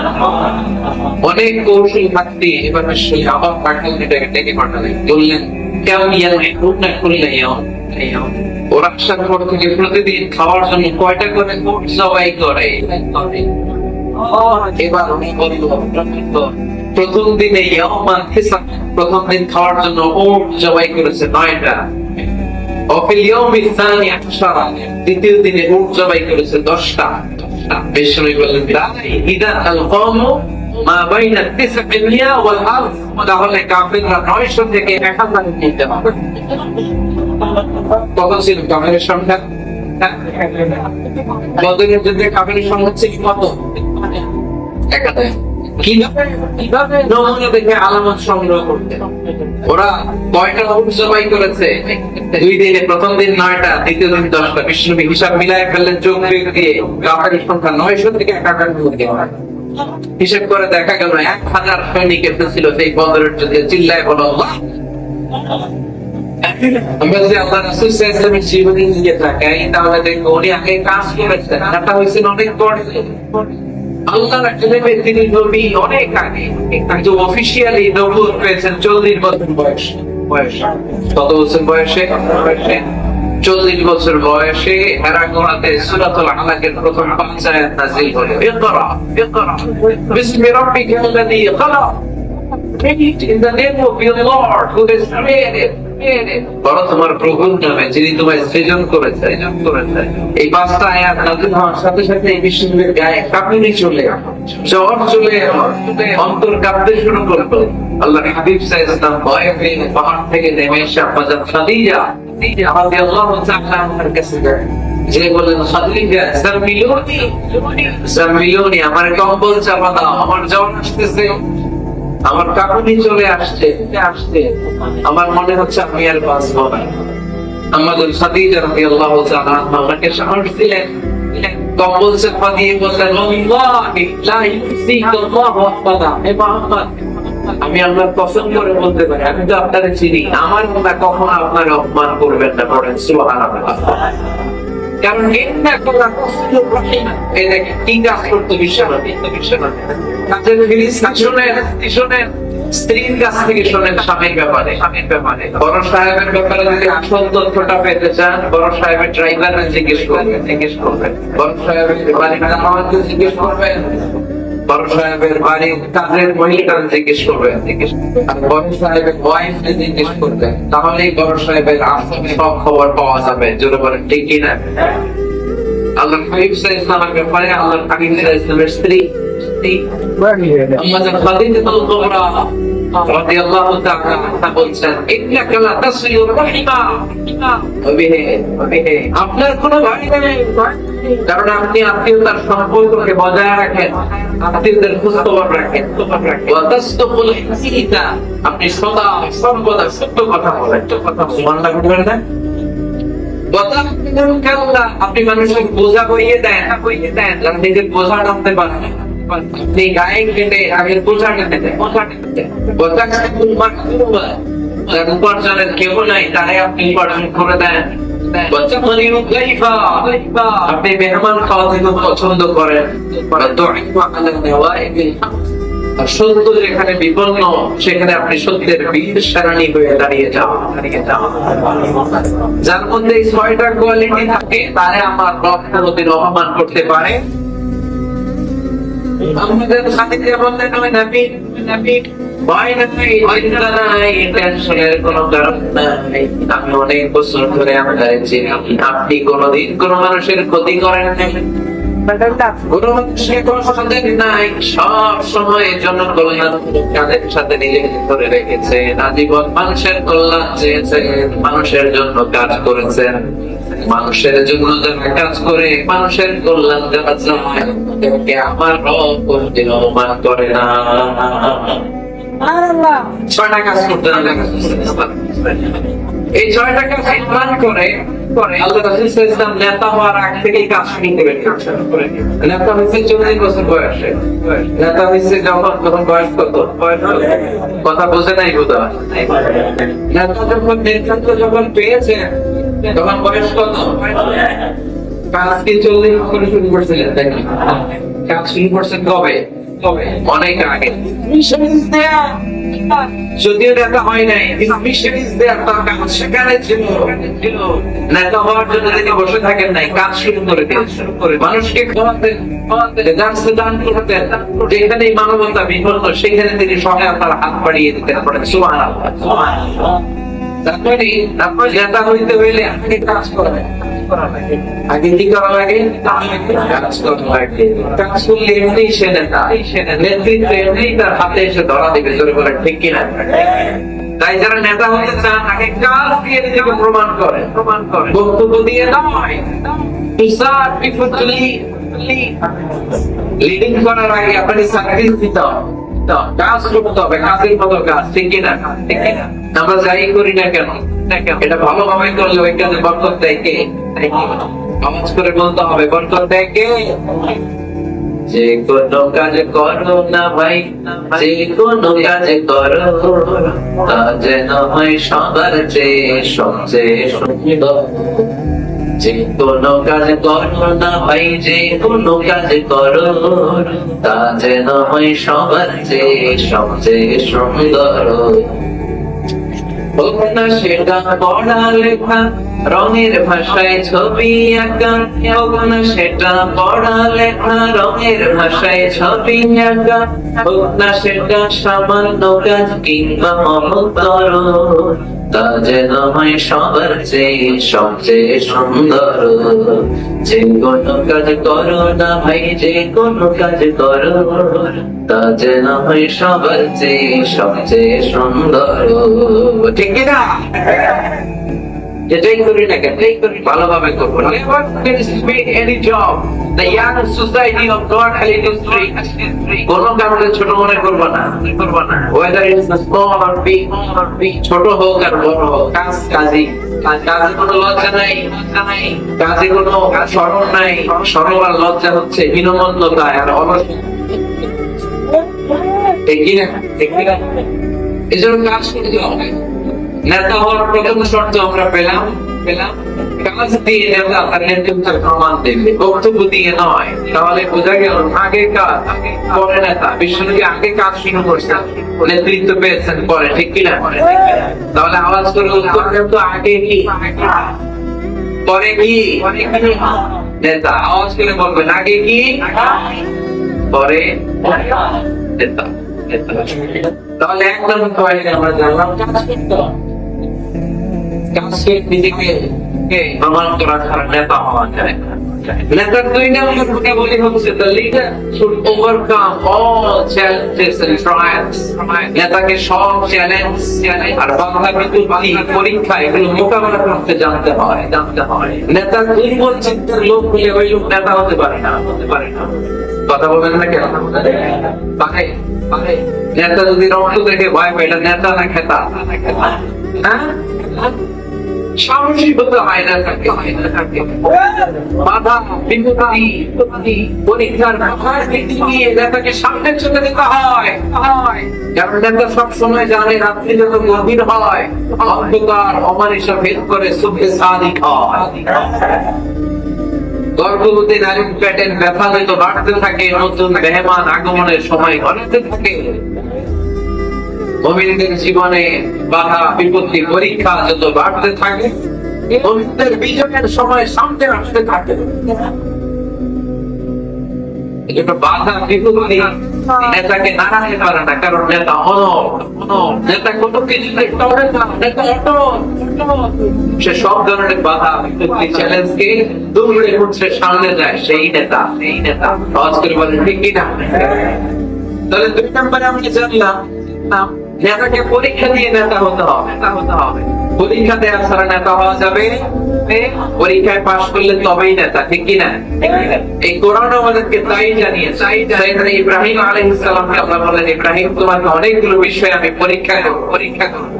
অনেক কৌশল থাকতে এবার সেই আবার পাঠালেন, ডেকে পাঠালেন, বললেন কেমন ইয়ানা করলে ওরা আসার পর থেকে প্রতিদিন খাওয়ার জন্য কয়টা করে উট জবাই করে। এবার উনি বলল প্রথম দিনে প্রথম দিন খাওয়ার জন্য উট জবাই করেছে 9টা। দ্বিতীয় দিনে উট জবাই করেছে 10টা। বিষ্ণু বললেন তাহলে কাফেররা 900 থেকে 1000 নিতে হবে। কত ছিল কাফেরের সংখ্যা? বদরের যুদ্ধে কাফেরের সংখ্যা ছিল কত? 1000। কিভাবে নমুনা দেখে আলামত সংগ্রহ করতে? ওরা 9টা উট জবাই করেছে 2 দিনে, প্রথম দিন 9টা, দ্বিতীয় দিন 10টা। বিষ্ণু হিসাব মিলায় ফেললেন চোখ দিয়ে, কাফেরের সংখ্যা 900 থেকে 1000 মধ্যে। হিসাব করে দেখা গেল 1000 সৈনিক ছিল সেই বদরের যুদ্ধে। চিল্লায় বলো আল্লাহ। আমরা যদি আল্লাহ রাসূল সাল্লাল্লাহু আলাইহি ওয়াসাল্লামের জীবনী নিয়ে তাকাই, তাহলে দেখব উনি আগে কাজ করেছেন, এটা হয়েছে অনেক পরে। আল্লাহর কাছে তিনি নবী অনেক আগে, কিন্তু অফিশিয়ালি নবুয়ত পেয়েছেন 40 বছর বয়সে। কত বছর বয়সে? 40 বছর বয়সে হেরা গুহাতে সূরাতুল আলাকের প্রথম 5 আয়াত নাযিল হলো। ইকরা ইকরা বিসমি রাব্বিকাল্লাযী খালাক, in the name of your Lord who has created. বড় তোমার প্রভুর নামে যিনি তোমায় সৃজন করেছেন। এই 5টা আয়াত নাযিল হওয়ার সাথে সাথে এই বিশ্বনবীর গায়ে কাঁপুনি চলে, জ্বর চলে, অন্তর কাঁপতে শুরু করলো। আল্লাহর হাবিব সাল্লাল্লাহু আলাইহি ওয়াসাল্লাম ভয়ে পেয়ে পাহাড় থেকে নেমে এসে হযরত খাদিজা রাদিয়াল্লাহু তাআলা আনহার কাছে গেলেন। যে বলেন খাদিজা জামিলুনি আমার কম্বল চাপা দাও, আমার জ্বর আসতেছে, আমার কাকুনি চলে আসছে, আমার মনে হচ্ছে আমি আর বাঁচবো না। আমাদের খাদিজা রাদিয়াল্লাহু তাআলা আমাকে সাহস দিলেন, কম্বল চাপা দিয়ে বললেন ওয়াল্লাহি লা ইউসিকাল্লাহু আহাদা। হে মুহাম্মদ, আমি আল্লাহর কসম করে বলতে পারি আমি তো আপনারে চিনি, আমার কথা কখনো আপনার অপমান করবেন না। পড়েন সুবহানাল্লাহ। কারণ এই দেখেন কি কাজ করতে বিশ্বনবী, কাজের ফিরিস্তা শোনেন স্ত্রীর কাছ থেকে শোনেন স্বামীর ব্যাপারে। বড় সাহেবের ব্যাপারে যদি আসল তথ্যটা পেতে চান, বড় সাহেবের ড্রাইভাররা জিজ্ঞেস করবেন, বড় সাহেবের বাড়ির জামাইকে জিজ্ঞেস করবেন, বড় সাহেবের বাড়ির কাজের মহিলারা জিজ্ঞেস করবেন, আর বড় সাহেবের ওয়াইফকে জিজ্ঞেস করবেন, তাহলেই বড় সাহেবের আসল সব খবর পাওয়া যাবে। জোরে বলেন ঠিক কিনা? আল্লাহর হাবিব সাল্লাল্লাহু আলাইহি ওয়াসাল্লামের ব্যাপারে আল্লাহর হাবিব সাল্লাল্লাহু আলাইহি ওয়াসাল্লামের স্ত্রী আম্মা খাদিজাতুল কুবরা রাদিয়াল্লাহু তাআলা আনহা বলছেন ইন্নাকা লা তাসিলুর রাহিমা। আপনার কোনো ভাই নেই, কারণ আপনি আত্মীয়তার সম্পর্ককে বজায় রাখেন, আত্মীয়দের খোঁজ খবর রাখেন। ওয়া তাসদুকুল হাসিদা, আপনি সর্বদা সত্য কথা বলেন। সুবহানাল্লাহ বলবেন না? আপনি মানুষের বোঝা বইয়ে দেন, নিজের বোঝা টানতে পারেন। আপনি গায়ে কেটে আগের বোঝা কেটে দেন। উপার্জনের কেউ নাই, তারে আপনি উপার্জন করে দেন। আপনি মেহমান খাওয়াতে খুব পছন্দ করেন। সত্য যেখানে বিপন্ন, সেখানে আপনি সত্যের বীর সেনানী হয়ে দাঁড়িয়ে যান। যার মধ্যে এই 6টা কোয়ালিটি থাকে, তারে আমার রব কোনদিন অপমান করতে পারে। আমাদের খাদিজা বললেন ওই নবী ভয় নাই, চিন্তা নাই, টেনশনের কোনো কারণ নাই। আমি অনেক বছর ধরে আপনার চিনি, আপনি কোনদিন কোন মানুষের ক্ষতি করেন নাই, কোন মানুষকে কষ্ট দেন নাই, সব সময় জনকল্যাণ কাজের সাথে নিজেকে ধরে রেখেছেন, আজীবন মানুষের কল্যাণ চেয়েছেন, মানুষের জন্য কাজ করেছেন। মানুষের জন্য যারা কাজ করে, মানুষের কল্যাণ যারা চায়, তাদেরকে আমার রব কোনদিন অপমান করে না। 6টা কাজ করতে হবে। এই 6টা কাজ ইমান করে আল্লাহ রাসূল সাল্লাল্লাহু আলাইহি ওয়াসাল্লাম নেতা হওয়ার আগ থেকেই কাজ শুরু করে নেতা হয়েছে 40 বছর বয়সে। নেতা হয়েছে যখন বয়স কত? কথা বোঝে নাই বোধহয়। নেতা যখন নেতৃত্ব যখন পেয়েছে তখন বয়স কত? কাজ কি 40 বছর শুরু করছিলেন? দেখেন কাজ শুরু করছেন কবে? অনেক আগে। যদিও নেতা হয় নাই, সেখানে ছিল। নেতা হওয়ার জন্য তিনি বসে থাকেন নাই, কাজ শুরু করে দিয়েছেন। মানুষকে দান করতেন, যেখানে মানবতা বিপন্ন সেখানে তিনি সহায়তার হাত বাড়িয়ে দিতেন। সুবহানাল্লাহ। তারপরে নেতা হইতে হইলে আগে কাজ করা লাগে। আগে কি করা লাগে? কাজ করা লাগে। কাজ করলে এমনি সে নেতা, নেতৃত্ব এমনি তার হাতে এসে ধরা দিবে। জোরে বলেন ঠিক কিনা? তাই যারা নেতা হতে চান, আগে কাজ দিয়ে নিজেকে প্রমাণ করে, বক্তব্য দিয়ে নয়। লিডিং করার আগে আপনাকে সার্ভিস দিতে হবে, কাজ করতে হবে, কাজের মতো কাজ। ঠিক কিনা? আমরা যাই করি না কেন, এটা ভালোভাবে করলে ওই কাজে বরকত দেয় কে? আওয়াজ করে বলতে হবে, বরকত দেয় কে? যে কোনো কাজ করো না ভাই, যে কোনো কাজ করো, তা যেন হয় সবার চেয়ে সবচেয়ে সুন্দর। যে কোনো কাজ করো না ভাই, যে কোনো কাজ করো, তা যেন হয় সবার চেয়ে সবচেয়ে সুন্দর। হোক না সেটা পড়া লেখা, রঙের ভাষায় ছবি আঁকা, হোক না সেটা পড়া লেখা, রঙের ভাষায় ছবি আঁকা, হোক না সেটা সামান্য কাজ কিংবা মহত্তর, তা যেন হয় সবার চেয়ে সবচেয়ে সুন্দর। যে কোনো কাজ করো না ভাই, যে কোনো কাজ করো, তা যেন হয় সবার চেয়ে সবচেয়ে সুন্দর। ঠিক কিনা? যেটাই করি না কেন ভালোভাবে করবো। Never participate in any job. The young society of God history. কোনো কারণে ছোট মনে করবো না। Whether it is small or big, ছোট হোক আর বড় হোক, কাজে কোনো লজ্জা নাই, কাজে কোনো শরম নাই। শরম আর লজ্জা হচ্ছে হীনমন্যতা আর অলস। ঠিক কি না? এজন্য কাজ করতে হবে। নেতা হওয়ার প্রথম শর্ত আমরা পেলাম কাজ দিয়ে নেতা তার নেতৃত্বের প্রমাণ দেবে, বক্তব্য দিয়ে নয়। তাহলে বোঝা গেল আগে কাজ পরে নেতা। বিশ্বনবী আগে কাজ শুরু করছেন, নেতৃত্ব পেয়েছেন পরে, ঠিক কিনা? তাহলে আওয়াজ করে উত্তর দেন তো, আগে কি পরে কি? নেতা। আওয়াজ করে বলবেন আগে কি পরে নেতা। তাহলে এক নম্বর পয়েন্ট আমরা জানলাম কাজ করতে হবে। কাজকে নিজেকে প্রমাণ করা ছাড়া নেতা হওয়া যায় না। নেতার দুই নম্বর গুণাবলী হচ্ছে the leader should overcome all challenges and trials. নেতাকে সব চ্যালেঞ্জ আর বাধা বিপত্তি পরীক্ষা এগুলো মোকাবেলা করতে জানতে হয়। নেতার দুর্বল চিন্তার লোক হলে ওই লোক নেতা হতে পারে না। কথা বলবেন না কেন? পারে নেতা যদি রক্ত দেখে ভয় পায়, এটা নেতা না খেতা? হ্যাঁ, সাহসী হতে হয় না থাকে। বাধা বিপত্তি পরীক্ষার মাথায় নিয়ে নেতাকে সামনে চলে যেতে হয়। কারণ নেতা সবসময় জানে রাত্রি যত গভীর হয় অন্ধকার অমানিসা ভেদ করে সুখে সাদিক হয়। গর্ভবতী নারীর পেটের ব্যথা যত বাড়তে থাকে, নতুন মেহমান আগমনের সময় ঘটাতে থাকে। মুমিনদের জীবনে বাধা বিপত্তি পরীক্ষা যত বাড়তে থাকে, মুমিনদের বিজয়ের সময় সামনে আসতে থাকে। এজন্য বাধা বিপত্তি নেতাকে নাড়াতে পারে না, কারণ নেতা অনড়। নেতা কত কিছুতে টরে না, নেতা অটল। সে সব ধরনের বাধা বিপত্তি চ্যালেঞ্জকে দৌড়ে উঠছে সামনে যায়, সেই নেতা। সহজ করে বলেন ঠিক কিনা? তাহলে দুই নম্বরে আমরা জানলাম নেতাকে পরীক্ষা দিয়ে নেতা হতে হবে। পরীক্ষা দেওয়া ছাড়া নেতা হওয়া যাবে? পরীক্ষায় পাশ করলে তবেই নেতা, ঠিক কিনা? এই কোরআন আমাদেরকে তাই জানিয়েছে। সাইয়েদনা ইব্রাহিম আলাইহিস সালামকে আল্লাহ বলেন, ইব্রাহিম তোমাকে অনেকগুলো বিষয়ে আমি পরীক্ষা করব।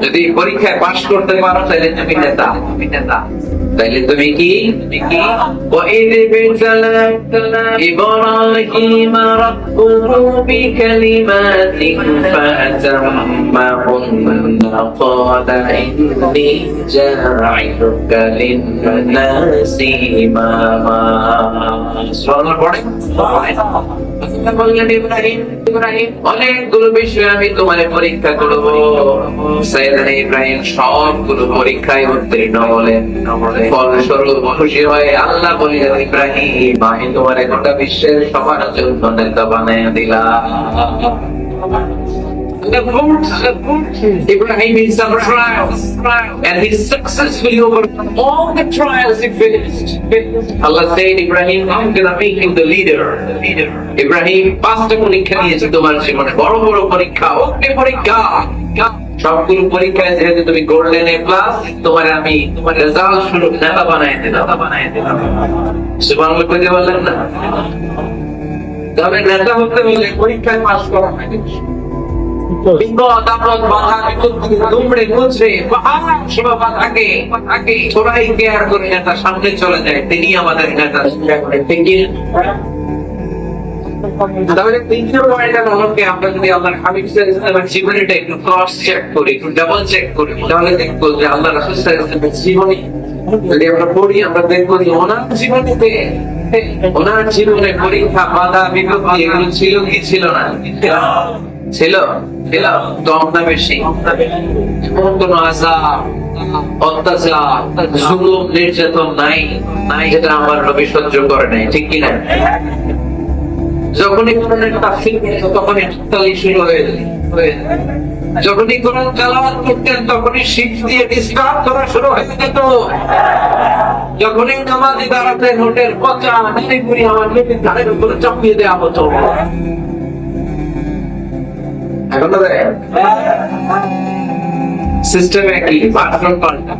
যদি পরীক্ষায় পাশ করতে পারো তাহলে তুমি নেতা। তাইলে তুমি কি? وَإِذِ ابْتَلَى إِبْرَاهِيمَ رَبُّهُ بِكَلِمَاتٍ فَأَتَمَّهُنَّ قَالَ إِنِّي جَاعِلُكَ لِلنَّاسِ إِمَامًا। সুবহানাল্লাহ পড়েন। বললেন ইব্রাহিম অনেকগুলো বিষয় আমি তোমার পরীক্ষা করব। সাইয়েদনা ইব্রাহিম সবগুলো পরীক্ষায় উত্তীর্ণ হলেন। ফলস্বরূপ খুশি হয়ে আল্লাহ বললেন, ইব্রাহিম আমি তোমার গোটা বিশ্বের সবার জন্য নেতা বানায় দিলাম। Ibrahim is a trial, and he successfully overcome all the trials he faced. Allah said, Ibrahim, I'm gonna make you the leader. Ibrahim, পাঁচটা পরীক্ষা নিয়েছে তোমার জীবনে, বড় বড় পরীক্ষা, অগ্নি পরীক্ষা। সবগুলো পরীক্ষায় যেহেতু তুমি গোল্ডেন এ প্লাস, তোমার আমি তোমার রেজাল্ট স্বরূপ নেতা বানায় দিলাম। সুবহানাল্লাহ কইতে বললেন না? তবে নেতা হতে হলে পরীক্ষায় পাস করা লাগে। বিপদ আপদ বাধা বিপত্তি দুমড়ে মুচড়ে পাহাড় সভা থাকে, সবাই কেয়ার করে নেতা সামনে চলে যায়। তিনি আমাদের নেতা। তাহলে তিনটা পয়েন্টের আলোকে আমরা যদি আল্লাহর হাবিব সাল্লাল্লাহু আলাইহি ওয়াসাল্লামের জীবনীটা একটু ক্রস চেক করি, একটু ডাবল চেক করি, তাহলে দেখবো যে আল্লাহর রাসূল সাল্লাল্লাহু আলাইহি ওয়াসাল্লামের জীবনী যদি আমরা পড়ি, আমরা দেখবো যে ওনার জীবনীতে ওনার জীবনে পরীক্ষা বাধা বিপত্তি এগুলো ছিল কি ছিল না? ছিল কম না বেশি? কোন আযাব অত্যাচার জুলুম নির্যাতন নাই যেটা আমার নবী সহ্য করে নাই, ঠিক কিনা? যখনই কোরআনের তাফসীর করতেন তখনই তালি শুরু হয়ে যায়। যখনই কোরআন তেলাওয়াত করতেন তখনই শিখ দিয়ে ডিসকাস করা শুরু হয়ে যেত। যখনই নামাজি দাঁড়াতেন হোটেল পচা নারীপুরি আমার নবীর ধারের উপরে চাপিয়ে দেওয়া হতো। এখন সিস্টেম একই, বাটন পাল্টা।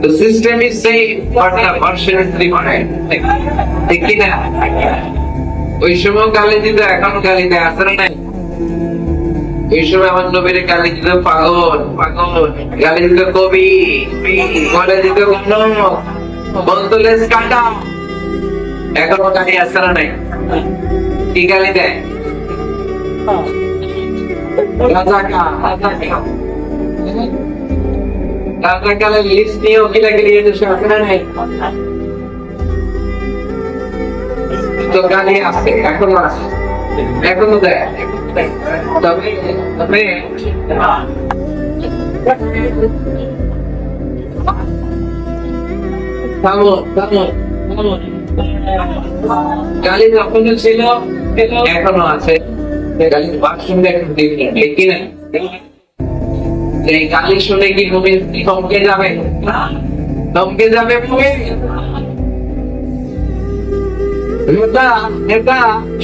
The system is same, but the version is different. ঠিক কি না? ওই সময় গালি দিত, এখন গালি দেয়, আছে না নাই? ওই সময় আমার নবীর গালি দিত পাগল, পাগল, গালি দিত কবি, গালি দিত গণক, বলতো লেস কাটা। এখনো গালি আছে না নাই? কি গালি দেয়? রাজাকালের লিস্ট নিয়েও কিলাকিলি এটা আছে না নাই? তো গালি আছে, এখনো আছে, এখনো দেয়। তবে তবে থামো, থামো, থামো। গালি যখনও ছিল এখনো আছে। গালির ভার্সনটা একটু ডিফারেন্ট, ঠিক কি না? এই গালি শুনে কি তুমি থমকে যাবে? থমকে যাবে তুমি? নেতা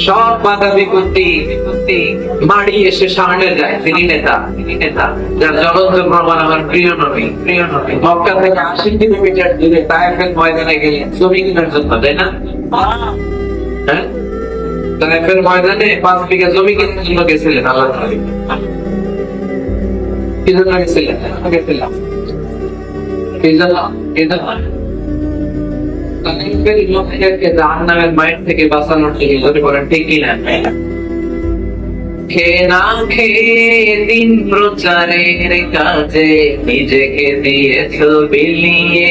সব বাধা বিপত্তি মাড়ি এসে সামনে যায়। তিনি নেতা, তিনি নেতা, যার জ্বলন্ত প্রমাণ আমার প্রিয় নবী, প্রিয় নবী। মক্কা থেকে 80 কিলোমিটার দূরে তায়েফের ময়দানে গেলেন জমি কেনার জন্য, তাই না? হ্যাঁ, তায়েফের ময়দানে 5 বিঘা জমি কেনার জন্য গেছিলেন আল্লাহ নবী। কি জন্য গেছিলেন? গেছিলাম কি জন্য? কি জন্য? জাহান্নামের মাইট থেকে বাঁচানোর জন্য। ধরে বলেন ঠিক কিনা? খেয়ে না খেয়ে দিন প্রচারের কাজে নিজেকে দিয়েছ বিলিয়ে,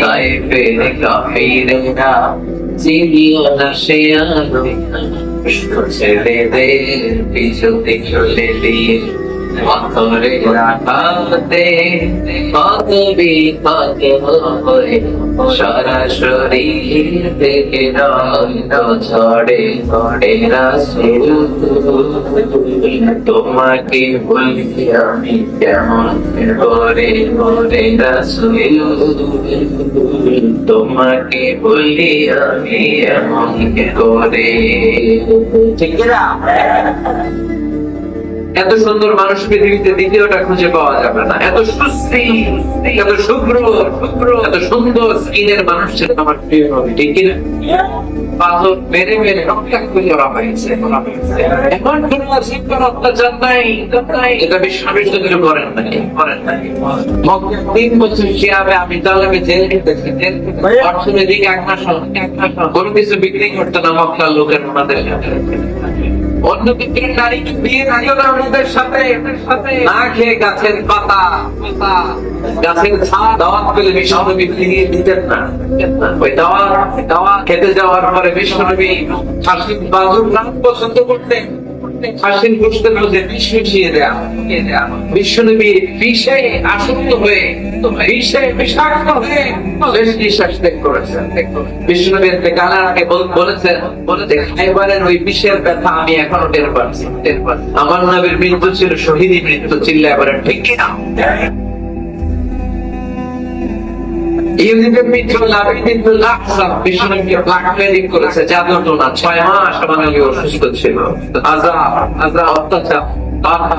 তায়েফের কাফিরেরা চিনিও না সে আলো, ছেলেদের পিছু চলে দিয়ে পাথরের আঘাতে কত বিপদ হয়, সারা শরীর থেকে রক্ত ঝরে পড়ে রাসূল। তোমাকে বলি আমি কেমন করে করে রাসূল, তোমাকে বলি আমি এমন করে। ঠিক না? এত সুন্দর মানুষ পৃথিবীতে দ্বিতীয়টা খুঁজে পাওয়া যাবে না। এত সুস্থি, এত শুভ্র, এত সুন্দর স্কিনের মানুষ ছিলেন আমার প্রিয় নবী, ঠিক কিনা? পাথর মেরে মেরে রক্তাক্ত করা হয়েছে। এমন কোন সিম্পল অত্যাচার নাই এটা বিশ্বনবী কিছু করেন নাকি? করেন নাকি? মক্কায় 3 বছর শিয়াবে আমি জালেমে জেল খেটেছি। অর্থনৈতিক একমাসন কোনো কিছু বিক্রি করতে না মক্কার লোকের ওনাদের অন্য বিক্রির নারী বিয়ে দিল না ওনাদের সাথে, না খেয়ে গাছের পাতা, গাছের ছাদ দাওয়াত পেলে বিশ্বনবী ফিরিয়ে দিতেন না। ওই দাওয়াত খেতে যাওয়ার পরে বিশ্বনবী খাসির বাজুর নাম পছন্দ করতেন। খাসির গোশতের মধ্যে বিষ মিশিয়ে দেয়া। বিশ্বনবী বিষে আসক্ত হয়ে, বিষে বিষাক্ত হয়ে শেষ নিঃশ্বাস ত্যাগ করেছেন। বিশ্বনবী গালার আগে বলেছেন, খাইবারের ওই বিষের ব্যথা আমি এখনো টের পাচ্ছি। আমার নবীর মৃত্যু ছিল শহীদী মৃত্যু। চিল্লায় বলেন ঠিক কিনা? ইহুদীদের মিত্র লাবিদ ইবনুল আহসাব বিশ্বনবীকে ব্ল্যাকমেইলিং করেছে, জাদু টোনা। 6 মাস আমার নবী অসুস্থ ছিল। আযাব, অত্যাচার, বাধা,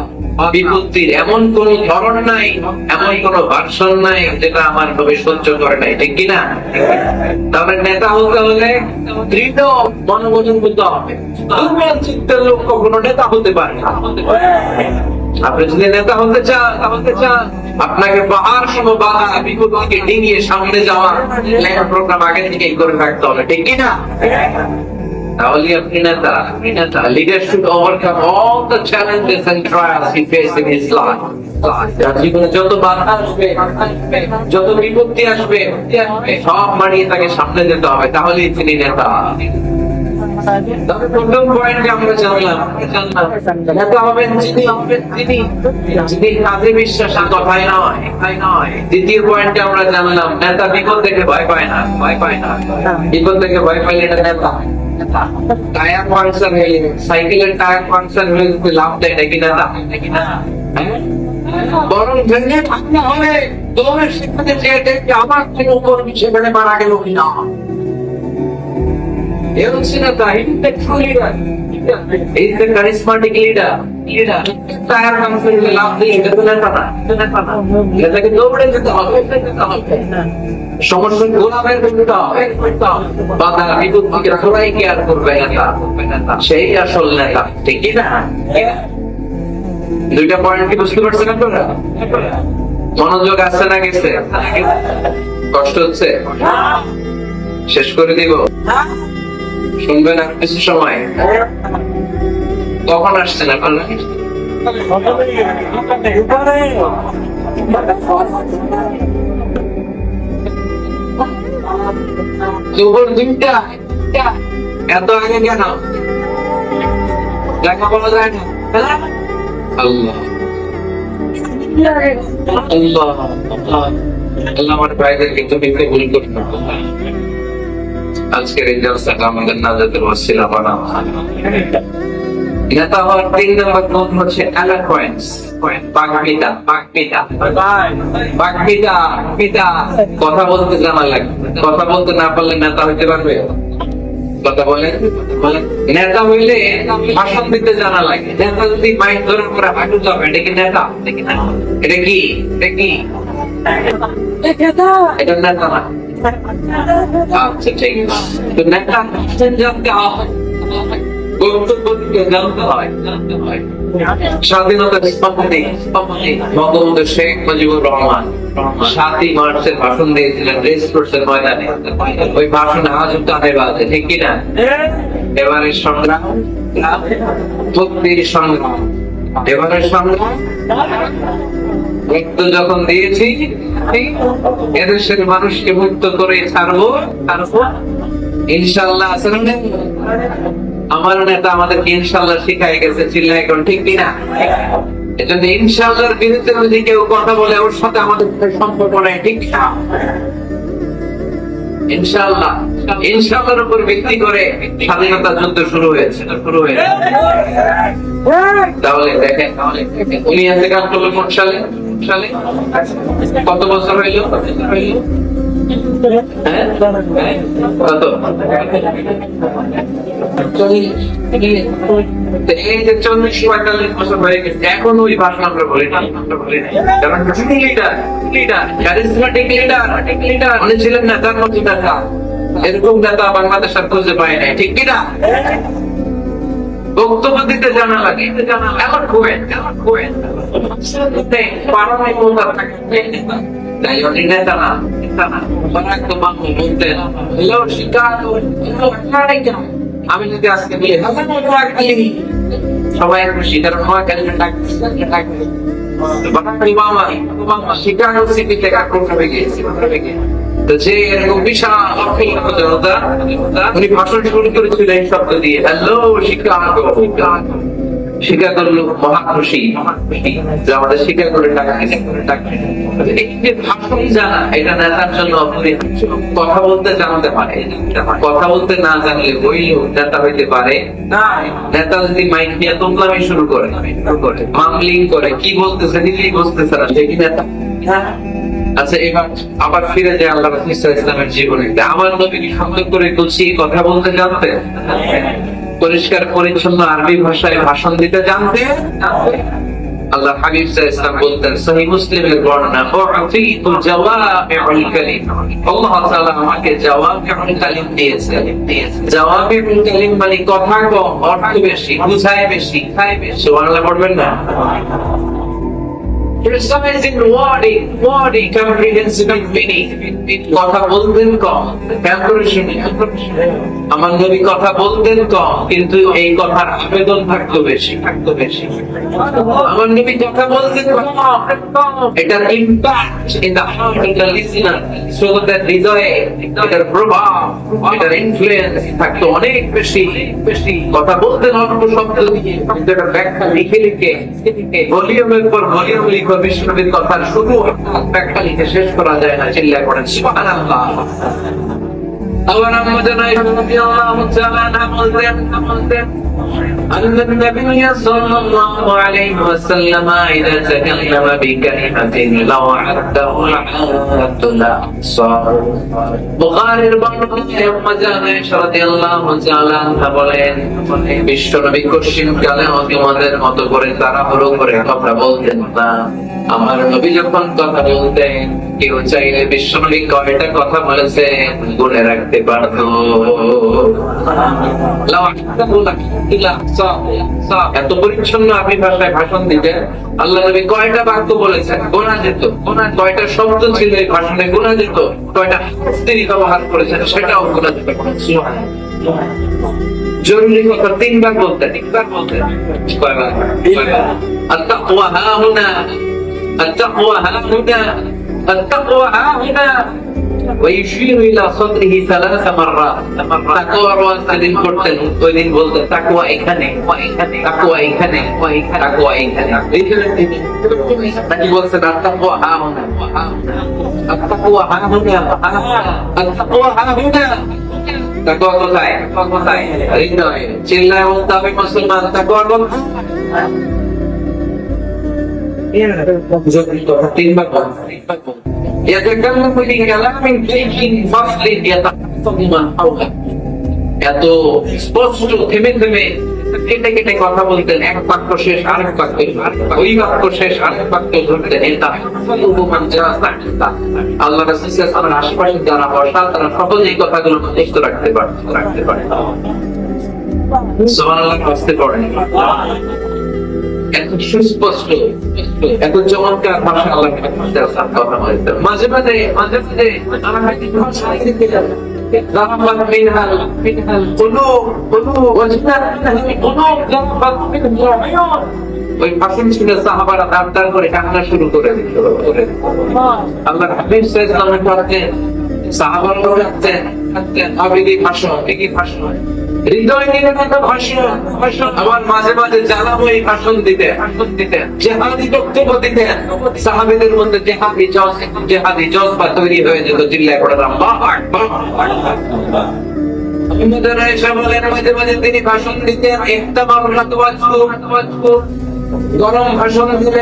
বিপত্তির এমন কোন ধরন নাই, এমন কোন ভার্সন নাই যেটা আমার নবী সহ্য করে নাই, ঠিক কিনা? তবে নেতা হতে হলে দৃঢ় মনোবল হতে হবে। দুর্বল চিত্তের লোক কখনো নেতা হতে পারে না। আপনি যদি নেতা হতে চান, আপনাকে পাহাড় সম বাধা বিপত্তিকে ডিঙিয়ে সামনে যাওয়া প্রোগ্রাম আগে থেকেই করে রাখতে হবে, ঠিক কিনা? তাহলে আপনি নেতা। Leader should overcome all the challenges and trials he faced in his life. জীবনে যত বাধা আসবে, যত বিপত্তি আসবে, সব মানিয়ে তাকে সামনে যেতে হবে, তাহলেই তিনি নেতা। তবে প্রথম পয়েন্টে আমরা জানলাম নেতা হবেন যিনি কাজে বিশ্বাসী, কথায় নয়। দ্বিতীয় পয়েন্টে আমরা জানলাম নেতা বিপদ থেকে ভয় পায় না। বিপদ থেকে ভয় পাইলে এটা নেতা। টায়ার পাংচার হলে, সাইকেলের টায়ার পাংচার হলে যদি লাভ দেয় নাকি নেতা? বরং ভেঙে থাকতে হবে, দৌড়ের শিক্ষাতে চেয়ে দেখবে আমার কোনো কর্মী সেখানে মারা গেল কিনা। এ হচ্ছে নেতা, intellectual leader. He's the charismatic leader. Tyre puncture হলে লাভ দিয়ে এটা তো নেতা না। নেতাকে দৌড়ে যেতে হবে। সমস্যা গোলামের করতে হবে। বাধা বিপদ থেকে সবাই কেয়ার করবে নেতা। সেই আসল নেতা, ঠিক কি না? দুইটা পয়েন্ট কি বুঝতে পারছেন আপনারা? মনোযোগ আসছে না গেছে? কষ্ট হচ্ছে? শেষ করে দিব? শুনবেন আর কিছু সময়? কখন আসছেন আপনারা? দুপুর 2টা। এত আগে কেন? দেখা বলা যায় না? আল্লাহ আল্লাহ আল্লাহ আমার ভাইদেরকে তুমি কবুল করুন। আজকের এই জলসাটা আমাদের নাজাতের ওসিলা বানাও। নেতা হওয়ার 3 নম্বর গুণ হচ্ছে এলোকোয়েন্স, বাগ্মিতা। কথা বলতে জানা লাগে। কথা বলতে না পারলে নেতা হইতে পারবে? কথা বলেন। নেতা হইলে ভাষণ দিতে জানা লাগে। নেতা যদি মাইক ধরার পরে হাঁটু যাবে, এটা কি নেতা? এটা কি? এটা নেতা না। আচ্ছা ঠিক আছে। তো নেতা জানতে হয়, বক্তব্য দিতে জানতে হয়। স্বাধীনতার স্থপতি বঙ্গবন্ধু শেখ মুজিবুর রহমান 7ই মার্চের ভাষণ দিয়েছিলেন রেসকোর্সের ময়দানে। ওই ভাষণে আজও কানে বাজে, ঠিক কিনা? এবারের সংগ্রাম, মুক্তির সংগ্রাম, এবারের সংগ্রাম মৃত্যু যখন দিয়েছি, এদেশের মানুষকে মুক্ত করে ছাড়বো ইনশাআল্লাহ। আসলে আমার নেতা আমাদেরকে ইনশাআল্লাহ শিখাই গেছে, চিল্লাই এখন, ঠিক কিনা? এজন্য ইনশাআল্লাহর বিরুদ্ধে যদি কেউ কথা বলে, ওর সাথে আমাদের সম্পর্ক নাই, ঠিক না? ইনশাআল্লাহর উপর ভিত্তি করে স্বাধীনতা যুদ্ধ শুরু হয়েছে। তাহলে দেখেন, উনি ইন্তেকাল করলেন কোন সালে? কত বছর হইল? কত? এই যে 40-45 বছর হয়ে গেছে, এখন ওই ভাষণ আমরা বলি না। কারণ charismatic leader উনি ছিলেন নেতার মতো নেতা। এরকম নেতা বাংলাদেশ আর খুঁজে পায় নাই, ঠিক কিনা? বক্তব্য দিতে জানা লাগে। এমন খুবেন তাই উনি নেতা না। আমি যদি আজকে বলি সবাই খুশি, কারণ শিকাগো সিটিতে আক্রমণ হয়ে গিয়েছে। যে এরকম বিশাল জনতা, উনি ভাষণ শুরু করেছিল এই শব্দ দিয়ে, হ্যালো শিকাগো। শিকাগোর লোক মহা খুশি যে আমাদের শিকাগোর এই যে ভাষণ জানা, এটা নেতার জন্য কথা বলতে জানতে পারে। কথা বলতে না জানলে ওই লোক নেতা হইতে পারে না। নেতা যদি মাইক নিয়ে তোমলামি শুরু করে, মামলিং করে, কি বলতেছে নিজেই বুঝতেছে না, সে কি নেতা? আচ্ছা, এবার আবার ফিরে যায় আল্লাহ রাসূল ইসলামের জীবনে। আমার নবী কি সুন্দর করে গুছিয়ে কথা বলতে জানতে, পরিষ্কার পরিচ্ছন্ন আরবি ভাষায় ভাষণ দিতে জানতে। আল্লাহ হাবিব সাল্লাল্লাহু বলতেন, সহিহ মুসলিমের বর্ণনা, উতিতু জাওয়ামিউল কালিম। আল্লাহ তাআলা আমাকে জাওয়ামিউল কালিম দিয়েছেন। জাওয়ামিউল কালিম মানে কথা কম, অর্থ বেশি, বুঝায় বেশি, খায় বেশি। সুবহানাল্লাহ পড়বেন না? Precising wording, comprehensive meaning. কথা বলতেন কম, আমার নবী কথা বলতেন কম, কিন্তু এই কথার আবেদন থাকতো বেশি। আমার নবী কথা বলতেন কম, এটার impact in the heart of the listener, শ্রোতাদের হৃদয়ে এটার প্রভাব, এটার ইনফ্লুয়েন্স থাকতো অনেক বেশি। কথা বলতেন অল্প শব্দ দিয়ে, কিন্তু এটার ব্যাখ্যা লিখে ভলিউমের পর ভলিউম লিখে বিশ্বনবীর কথার শুধু ব্যাখ্যা লিখে শেষ করা যায় না। চিল্লায় পড়েন সুবহানাল্লাহ। আবার আম্মা জানাই রাদিয়াল্লাহু তাআলা আনহা বলতেন أن النبي صلى الله عليه وسلم إذا تكلم بكلمة لو عده العاد لأحصاه বুখারীর বর্ণনায় আম্মা জানাই রাদিয়াল্লাহু তাআলা আনহা বলেন বিশ্বনবী কঠিন কালে তোমাদের মতো করে তাড়াহুড়ো করে কথা বলতেন না। আমার নবী যখন কথা বলতেন কেউ চাইলে বিশ্বনবী কয়টা কথা বলেছে গুনে রাখতে পারতো। এত পরিচ্ছন্ন আপনি ভাষায় ভাষণ দিতেন, আল্লাহ নবী কয়টা বাক্য বলেছেন গোনা যেত, কয়টা শব্দ ছিল এই ভাষণে গোনা যেত, কয়টা তিনি ব্যবহার করেছেন সেটাও গোনা যেত। জরুরি কথা তিনবার বলতেন, التقوى ها هنا التقوى ها هنا التقوى ها هنا ويشير إلى صدره 3 مرات تقوى রওয়াজদিন করতেন ওই দিন বলতেন তাকওয়া এখানে তাকওয়া এখানে তাকওয়া এখানে নাকি বলছেন তাকওয়া হা হুনা তাকওয়া হা হুনা তাকওয়া হা হুনা তাকওয়া কোথায় হৃদয়ে চিল্লায় বলতে হবে মুসলমান তাকওয়া কোথায় তিনবার يتكلم بكلام جيد فصل يتحفظ من حوله এত স্পষ্ট থেমে থেমে কেটে কেটে কথা বলতেন, এক বাক্য শেষ আরেক বাক্য, ওই বাক্য শেষ আরেক বাক্য ধরতেন। এটা আল্লাহ রাসূল সাল্লাল্লাহু আলাইহি আশেপাশে যারা বসা তারা সকলে এই কথাগুলো মুখস্থ রাখতে পারে। সুবহানাল্লাহ আসতে পড়ে এত সুস্পষ্ট এত চমৎকার ভাষা আল্লাহ কথা বলতেন। মাঝে মাঝে আমার হাতে ভাষা লিখতে যাবে ذهبت منها القلوب وجنت القلوب ذهبت منها العيون ওই ভাষণ শুনে সাহাবারা দাঁড় করে কান্না শুরু করে দিল। আল্লাহর হাবিব সাল্লাল্লাহু আলাইহি ওয়াসাল্লাম সাহাবারা বলতেন আবেগী ভাষণ, একই ভাষণ, হৃদয় নির্গত ভাষণ। আবার মাঝে মাঝে জ্বালাময়ী ভাষণ দিতেন, জিহাদি বক্তব্য দিতেন। সাহাবীদের মধ্যে জিহাদি জজবা তৈরি হয়ে যেত, চিল্লায় পড়ে আল্লাহু আকবার। আমাদের আয়েশা বলেন মাঝে মাঝে তিনি ভাষণ দিতেন গরম ভাষণ দিলে,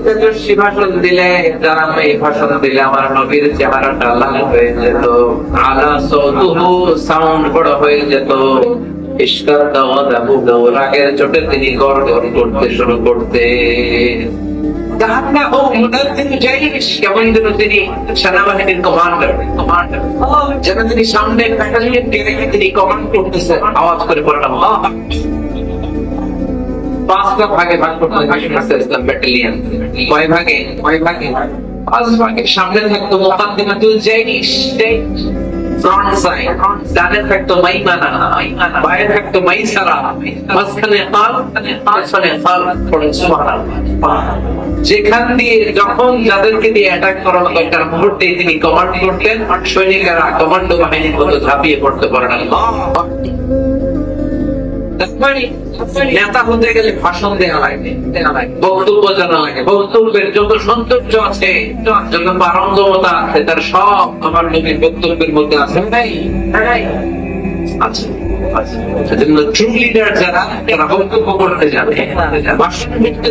তেজস্বী ভাষণ দিলে, জানাময়ী ভাষণ দিলে আমার নবীর চেহারাটা লাল হয়ে যেত, আলা সাউতুহু সাউন্ড বড় হয়ে যেত, ইশকাত ওয়াদাহু রাগের চোটে তিনি গড়গড় করতে শুরু করতেন। কান্নাহু মুনাজ্জিল জাইশ, কেমন যেন তিনি সেনাবাহিনীর কমান্ডার, যেন তিনি সামনে ব্যাটালিয়ন রেখে তিনি কমান্ড করতেছেন। আওয়াজ করে বলেন আল্লাহ। 5টা ভাগে ভাগ করতে থাকে ইসলাম ব্যাটালিয়ন। কয় ভাগে? 5 ভাগে। সামনে থাকতো মুকাদ্দিমাতুল জাইশ, ফ্রন্ট সাইড, ডানে থাকতো মাইমানা, বায়ে থাকতো মাইসারা, মাঝখানে খাল, পড়েন সুবহানাল্লাহ। যেখান দিয়ে যখন যাদেরকে দিয়ে অ্যাটাক করানো দরকার মুহূর্তে তিনি কমান্ড করতেন, সৈনিকেরা কমান্ডো বাহিনীর মতো ঝাঁপিয়ে পড়তে পারেন। নেতা হতে গেলে ভাষণ দেওয়া লাগে, বক্তব্য জানা লাগে, বক্তব্যের যত সৌন্দর্য আছে, যত পারঙ্গমতা আছে, তার সব আমার নবীর বক্তব্যের মধ্যে আছে। সেজন্য ট্রু লিডার যারা বক্তব্য করতে জানে, ভাষণ করতে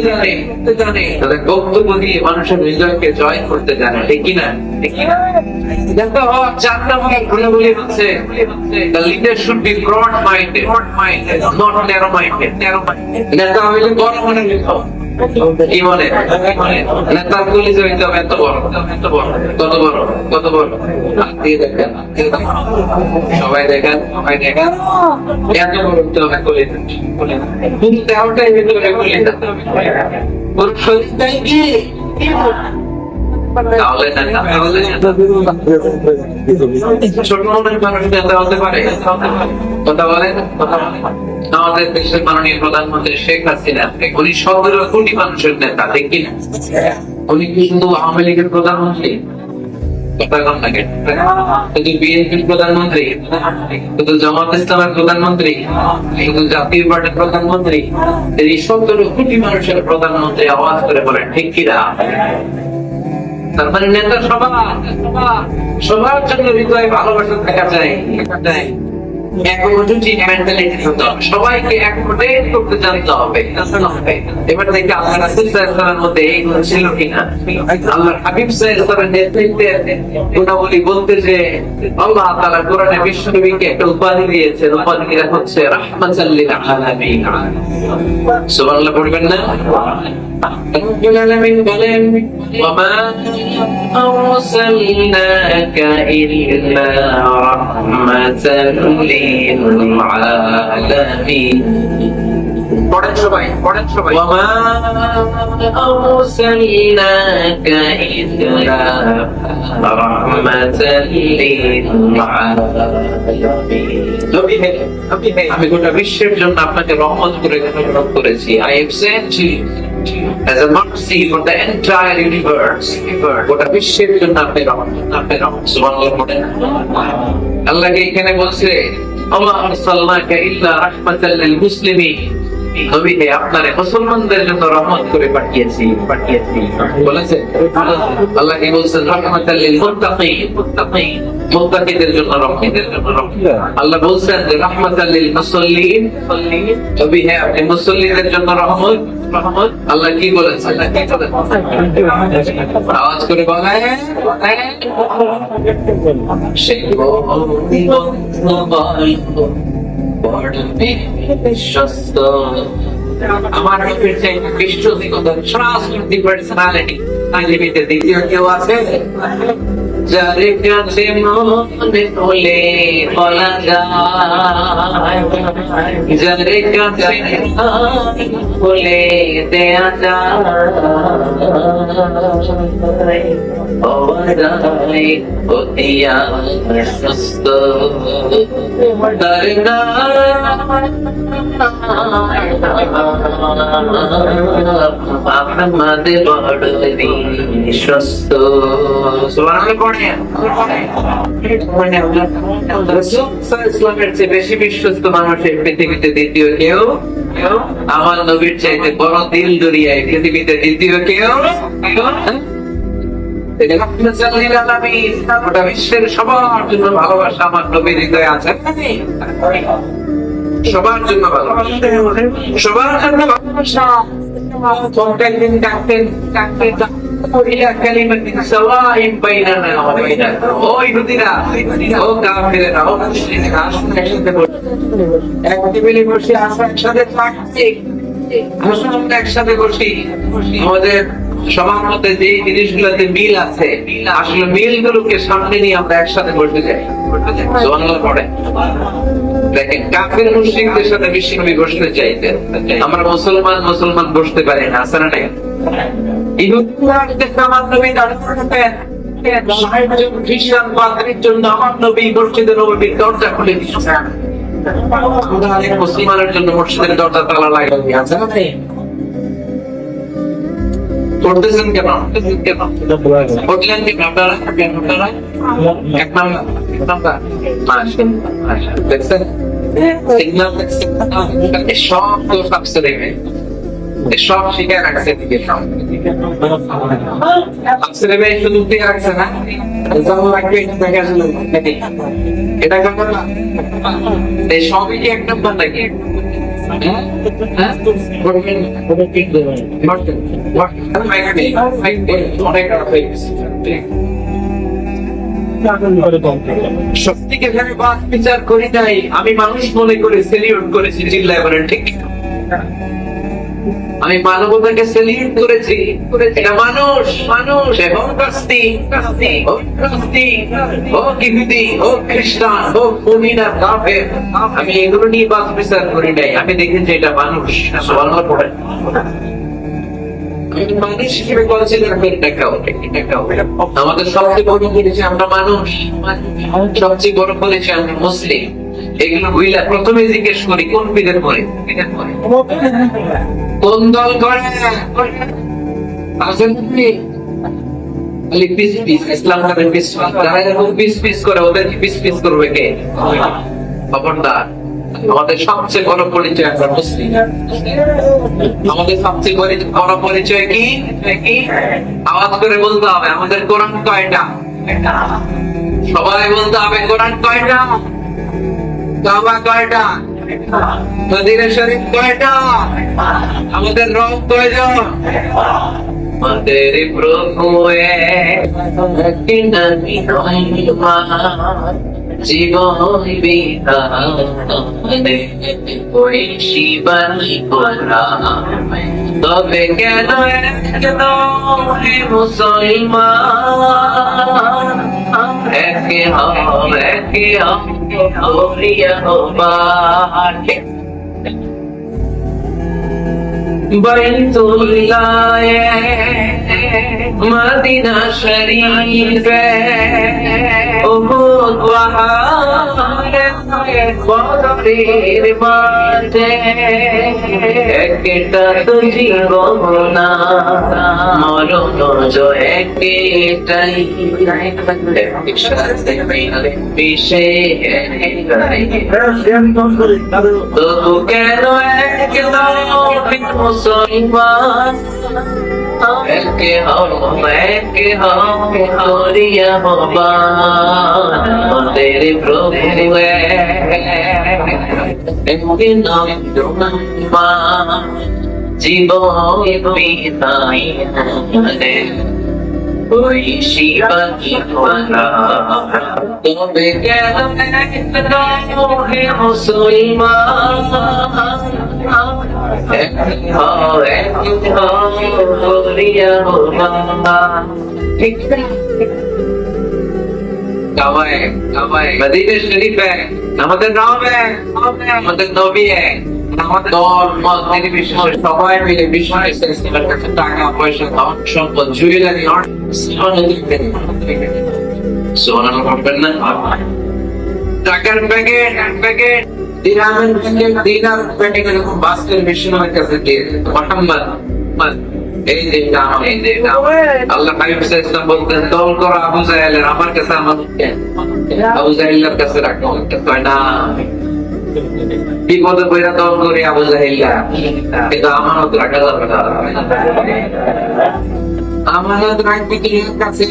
জানে, তাদের বক্তব্য দিয়ে মানুষের হৃদয়কে জয় করতে জানে, ঠিক কিনা? নেতা হওয়ার 4 নম্বর গুণাবলী হচ্ছে the leader should be broad minded, not narrow minded। নেতা হইলে বড় মনে হইতো, কি বলে নেতার গুলি হইতে হবে এত বড়, কত বড় হাত দিয়ে দেখেন, সবাই দেখেন এত বড় হইতে হবে গুলি, কিন্তু দেহটাই ভিতরে গুলি পুরো শরীরটাই কি ছোট মনের মানুষ নেতা হতে পারে? কথা বলেন। আমাদের দেশের মাননীয় প্রধানমন্ত্রী শেখ হাসিনা, উনি 17 কোটি মানুষের নেতা, ঠিক কিনা? উনি কিন্তু আওয়ামী লীগের প্রধানমন্ত্রী, কিন্তু বিএনপির প্রধানমন্ত্রী, কিন্তু জামাত ইসলামের প্রধানমন্ত্রী, কিন্তু জাতীয় পার্টির প্রধানমন্ত্রী, এই 17 কোটি মানুষের প্রধানমন্ত্রী। আওয়াজ করে বলেন ঠিক কিনা? তার মানে নেতা সবার জন্য হৃদয়ে ভালোবাসা থাকা যায়। একজোটি মেন্টালিটি হতে হবে, সবাইকে একজোট করতে জানতে হবে। এবার দেখি আল্লাহ রাসূল সাল্লাল্লাহু আলাইহি ওয়াসাল্লামের মধ্যে এই গুণ ছিল কিনা। আল্লাহর হাবিব সাল্লাল্লাহু আলাইহি ওয়াসাল্লামের নেতৃত্বে গুণাবলী বলতে যে আল্লাহ তাআলা কোরআনে বিশ্বনবীকে একটা উপাধি দিয়েছেন, উপাধিটা হচ্ছে রাহমাতাল লিল আলামিন। সুবহানাল্লাহ পড়বেন না? রব্বুল আলামিন বলেন ওয়ামা আরসালনাকা ইল্লা রাহমাতাল লিল আলামিন। পড়েন সবাই ওয়ামা আরসালনাকা ইল্লা রাহমাতাল লিল আলামিন। আমি গোটা বিশ্বের জন্য আপনাকে রহমত করে প্রেরণ করেছি। I have sent you as a mercy for the entire universe. গোটা বিশ্বের জন্য আপনি রহমত। সুবহানাল্লাহ পড়েন। আল্লাহকে এখানে বলছে আল্লাহ আরসালনাকা ইল্লা রাহমাতাল লিল মুসলিমিন। নবী হে, আপনারে মুসলমানদের জন্য রহমত করে পাঠিয়েছি। বলেছে আল্লাহ কি বলছেন? রাহমাতাল লিল মুত্তাকিন, মুত্তাকিদের জন্য রহমত। আল্লাহ বলছেন যে রাহমাতাল লিল মুসাল্লিন, নবী হে, আপনি মুসল্লিদের জন্য রহমত। আল্লাহ কি বলেছেন? আওয়াজ করে বলেন। আমার নবীর চাইতে বিশ্বজিকতার ট্রাস্টওয়ার্দি পার্সোনালিটি পৃথিবীতে দ্বিতীয় কেউ আছে? যার কাছে মনে হলে বলা যায়, যার কাছে বলে দেয়া যায়, অবদায় অতিয়া সুস্থ তার আমাদের বড় বিশ্বস্ত। ইসলামের চেয়ে বেশি বিশ্বস্ত মানুষের পৃথিবীতে দ্বিতীয় কেউ, আমার নবীর চাইতে বড় দিল দরিয়ায় পৃথিবীতে দ্বিতীয় কেউ। গোটা বিশ্বের সবার জন্য ভালোবাসা আমার নবীর হৃদয়ে আছে। সবার জন্য ভালোবাসা, সবার জন্য ভালোবাসা। একদিন ডাকতেন একসাথে বসি। আমাদের সবার মধ্যে যে জিনিসগুলোতে মিল আছে, আসলে মিল গুলোকে সামনে নিয়ে আমরা একসাথে বসতে যাই। পড়ে দেখেন, কাফের মুশরিকদের সাথে বিশ্বনবী বসতে চাইতেন, আমরা মুসলমান বসতে পারি না। আছে না নাই? আমার নবী খ্রিস্টান পাদ্রীর জন্য আমার নবী মসজিদে নববীর দরজা খুলে দিয়েছেন। মুসলমানের জন্য মসজিদের দরজা তালা লাগাই আছে না নাই? করতেছেন কেন? করলেন কি আপনারা? এক নাম্বার দেখছেন, সিগন্যাল দেখছেন, সব তো রাখছে, দেখবে সব শিখে রাখছে। দিকে শুধু দিয়ে রাখছে না, এটা কেমন এই সবই কি এক নাম্বার নাকি? শক্তিকে এখানে বাদ বিচার করি নাই, আমি মানুষ মনে করে সেলিউট করেছি। চিল্লায় বলেন ঠিক? আমি মানবতাকে সেলিউট করেছি। এটা মানুষ, হোক ইহুদি, হোক খ্রিস্টান, হোক মুমিন আর কাফের, আমি এগুলো নিয়ে বাদ বিচার করি নাই। আমি দেখেছি এটা মানুষ। সুবহানাল্লাহ পড়েন। মানুষ হিসেবে কনসিডার করি আমাদের সবচেয়ে বড় করেছি আমরা মানুষ, সবচেয়ে বড় করেছি আমরা মুসলিম। এগুলো বুঝলা প্রথমে জিজ্ঞেস করি কোন পীরের পরে, কোন দল করে, ইসলাম পিস করে, ওদের পিস করবে কে? খবরদার আমাদের সবচেয়ে বড় পরিচয় আমরা মুসলিম। আমাদের সবচেয়ে বড় পরিচয় কি? আওয়াজ করে বলতে হবে, আমাদের কোরআন কয়টা? সবাই বলতে হবে, কোরআন কয়টা? কাবা কয়টা? মদিনা শরীফ কয়টা? আমাদের রব কয়জন? আমাদের প্রভু এক নবী রহমান, জীবন বিধানে ওই শিবানী কোরআন। তবে কেন একজন মুসলমান একে হরিয়া হবার বাইতুল্লাহ মদিনা শরীফে উহুদ পাহাড়ে বদরের মাঠে একটা তো জীবন মরণ জয় একটাই পিছে তবু কেন একদম মুসলমান একে হরিয়া হবার আমাদের প্রভু জীবন বিধানে ওই শিবানী তবে কেন মুসলমান মদিনা শরীফে আমাদের নাম আমাদের নবী আমাদের দল মত নির্বিশেষে সবাই মিলে বিশ্ব ইসলামের কাছে টাকা পয়সা ধন সম্পদ জুয়েলারি টাকার প্যাকেট দিনারের প্যাকেট এরকম বাস্কের মেশিনের কাছে দিয়ে মোহাম্মদ এই যে আল্লাহ হাবিব সাল্লাল্লাহু বলতেন দল করো আবু জাহেলের আমার কাছে আবু জাহেলের কাছে রাখো কয় না বিপদে পড়া দল করে আবু জাহেলরা কিন্তু আমানত রাখা যাবে না আমানত রাখবি কি কাছে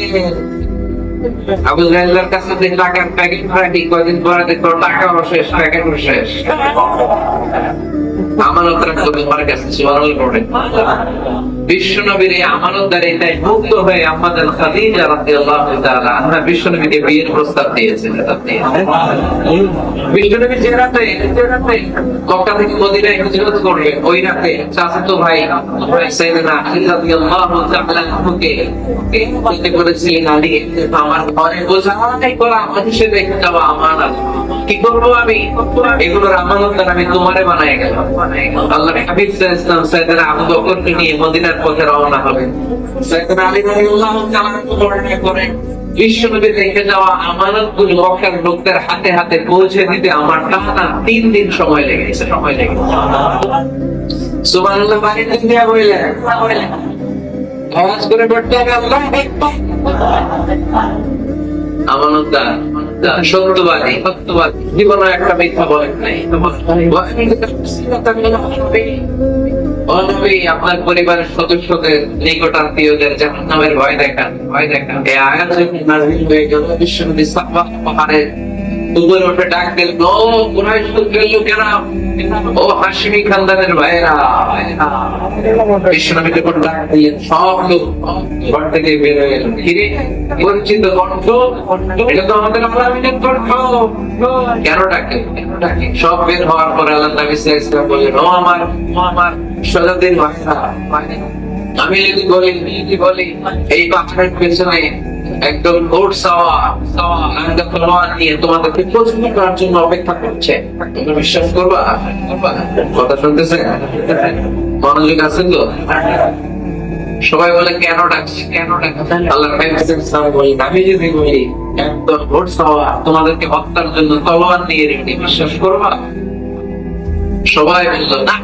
আবু জাহেলের কাছে যে টাকার প্যাকেট রাখি কয়দিন পরে দেখো টাকাও শেষ প্যাকেটও শেষ আমানত রাখতে তোমার কাছে সুবহানাল্লাহ বিশ্ব নবীর এই আমানতদারিতায় মুক্ত হয়ে আমাদের খাদিজা রাদিয়াল্লাহু তাআলা আনহা বিশ্ব নবীকে বিয়ের প্রস্তাব দিয়েছেন। বিশ্ব নবী যে রাতে মক্কা থেকে মদিনায় হিজরত করলেন ওই রাতে চাচাতো ভাই সাইয়েদনা আলী রাদিয়াল্লাহু তাআলা আনহুকে বলতে বলেছিলেন আলী আমার ঘরে বোঝাই করা মানুষের রেখে যাওয়া আমানত কি করবো আমি এগুলোর আমানতদার আমি তোমারে বানায় গেলাম। আল্লাহ হাবিব সাল্লাল্লাহু আলাইহি ওয়াসাল্লাম সাইয়েদনা আবু বকরকে নিয়ে মদিনার পথে রওনা হলেন। সাইয়েদনা আলী রাদিয়াল্লাহু তাআলা বর্ণনা করেন বিশ্ব নবীর রেখে যাওয়া আমানতগুলো মক্কার লোকদের হাতে হাতে পৌঁছে দিতে আমার টানা 3 দিন সময় লেগেছে সুবহানাল্লাহ বাড়িতে দিয়া বললেন আওয়াজ করে বলতে হবে আল্লাহু আকবার আমানতদার সত্যবাদী জীবনে একটা মিথ্যা বলেন নাই। আপনার পরিবারের সদস্যদের নিকট আত্মীয়দের জাহান্নামের ভয় দেখান এই আয়াত যখন নাযিল হয়ে গেল বিশ্বনবী সাফা পাহাড়ে উপরে উঠে ডাক দিলেন ও কুরাইশ গোত্রের লোকেরা ও হাশিমি খানদানের ভাইয়েরা বিশ্বনবী যখন ডাক দিলেন সব লোক ঘর থেকে বের হয়ে এলো কিরে পরিচিত কণ্ঠ এটা তো আমাদের আমিনের কণ্ঠ কেন ডাকে সব বের হওয়ার পরে আল্লাহ নবী সাল্লাল্লাহু আলাইহি ওয়াসাল্লাম বললেন ও আমার সজাদের ভাইয়েরা আমি যদি বলি এই পাহাড়ের পেছনে একদম ঘোড় তলোয়ার নিয়ে তোমাদেরকে প্রশ্ন করার জন্য অপেক্ষা করছে তোমরা বিশ্বাস করবা কথা শুনতেছে মনোযোগ আছে তো সবাই বলে কেন ডাকছি আল্লাহ বলি আমি যদি বলি একদম ঘোড় সাওয়ার তোমাদেরকে হত্যার জন্য তলোয়ার নিয়ে রেখে বিশ্বাস করবা সবাই বললো না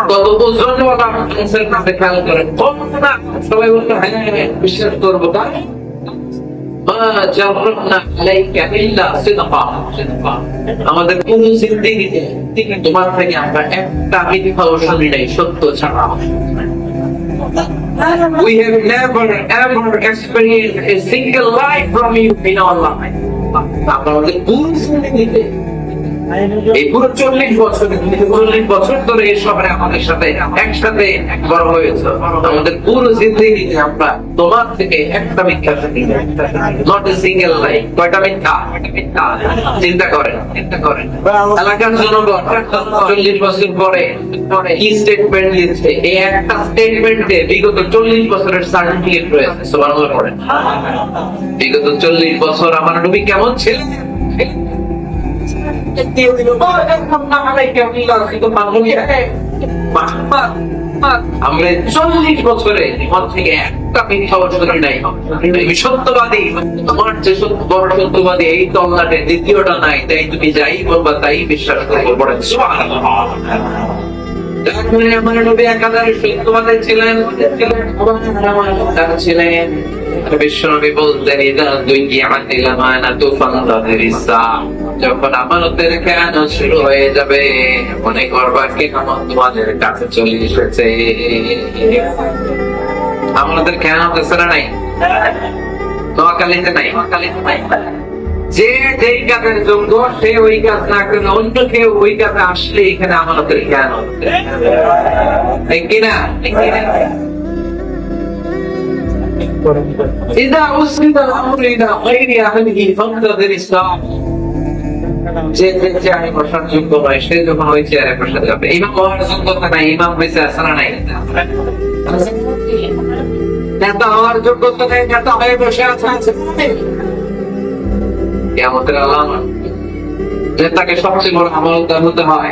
কত ওজনওয়ালা মানুষের কাছে খেয়াল করেন সবাই বলতো হ্যাঁ বিশ্বাস করবো মা জাররানা আলাইকা ইল্লা সিদকা আমাদের পুরো জিন্দেগিতে তোমার থেকে আমরা একটা মিথ্যাও শুনি নাই সত্য ছাড়া We have never ever experienced a single lie from you in our life. আমরা আমাদের পুরো জিন্দেগিতে এই পুরো 40 বছর ধরে এই শহরে আমাদের সাথে একসাথে বড় হয়েছে আমাদের পুরো জিন্দেগিতে আমরা তোমার থেকে একটা মিথ্যা শুনি নট এ সিঙ্গেল লাই কয়টা মিথ্যা চিন্তা করেন এলাকার জনগণ 40 বছর পরে কি স্টেটমেন্ট দিচ্ছে এই একটা স্টেটমেন্টে বিগত 40 বছরের সার্টিফিকেট রয়েছে সুবহানাল্লাহ পড়েন বিগত 40 বছর আমার নবী কেমন ছিলেন আমরা 40 বছরে মন থেকে একটা মিথ্যা শুনি নাই আমি সত্যবাদী তোমার যে বড় সত্যবাদী এই তল্লাটে দ্বিতীয়টা নাই তাই তুমি যাই বলবা তাই বিশ্বাস করবো পড়েন আমার নবী একাধারে সত্যবাদী ছিলেন ছিলেন বিশ্বনবী বলতেন ইদা দুইয়াতিল আমানাতু ফান্তাযিরিস সাআ যখন আমানতের খেয়ানত শুরু হয়ে যাবে মনে করবা কিয়ামত তোমাদের কাছে চলে এসেছে আমানতের খেয়ানত আছে না নাই নোয়াখালীতে নাই যে যেই কাজের যোগ্য সে ওই কাজ না করে অন্য কেউ ওই কাজে আসলে এখানে আমানতের খেয়ানত ঠিক কিনা إذا أسند الأمر إلى غير أهله فانتظر الساعة যে চেয়ারে বসার যোগ্য নয় সে যখন ওই চেয়ারে বসে যাবে ইমাম হওয়ার যোগ্যতা নাই ইমাম বেঁচে আছে না নাই নেতা হওয়ার যোগ্যতা নেই নেতা হয়ে বসে আছে কিয়ামতের আলামত নেতাকে সবচেয়ে বড় আমলদার হতে হয়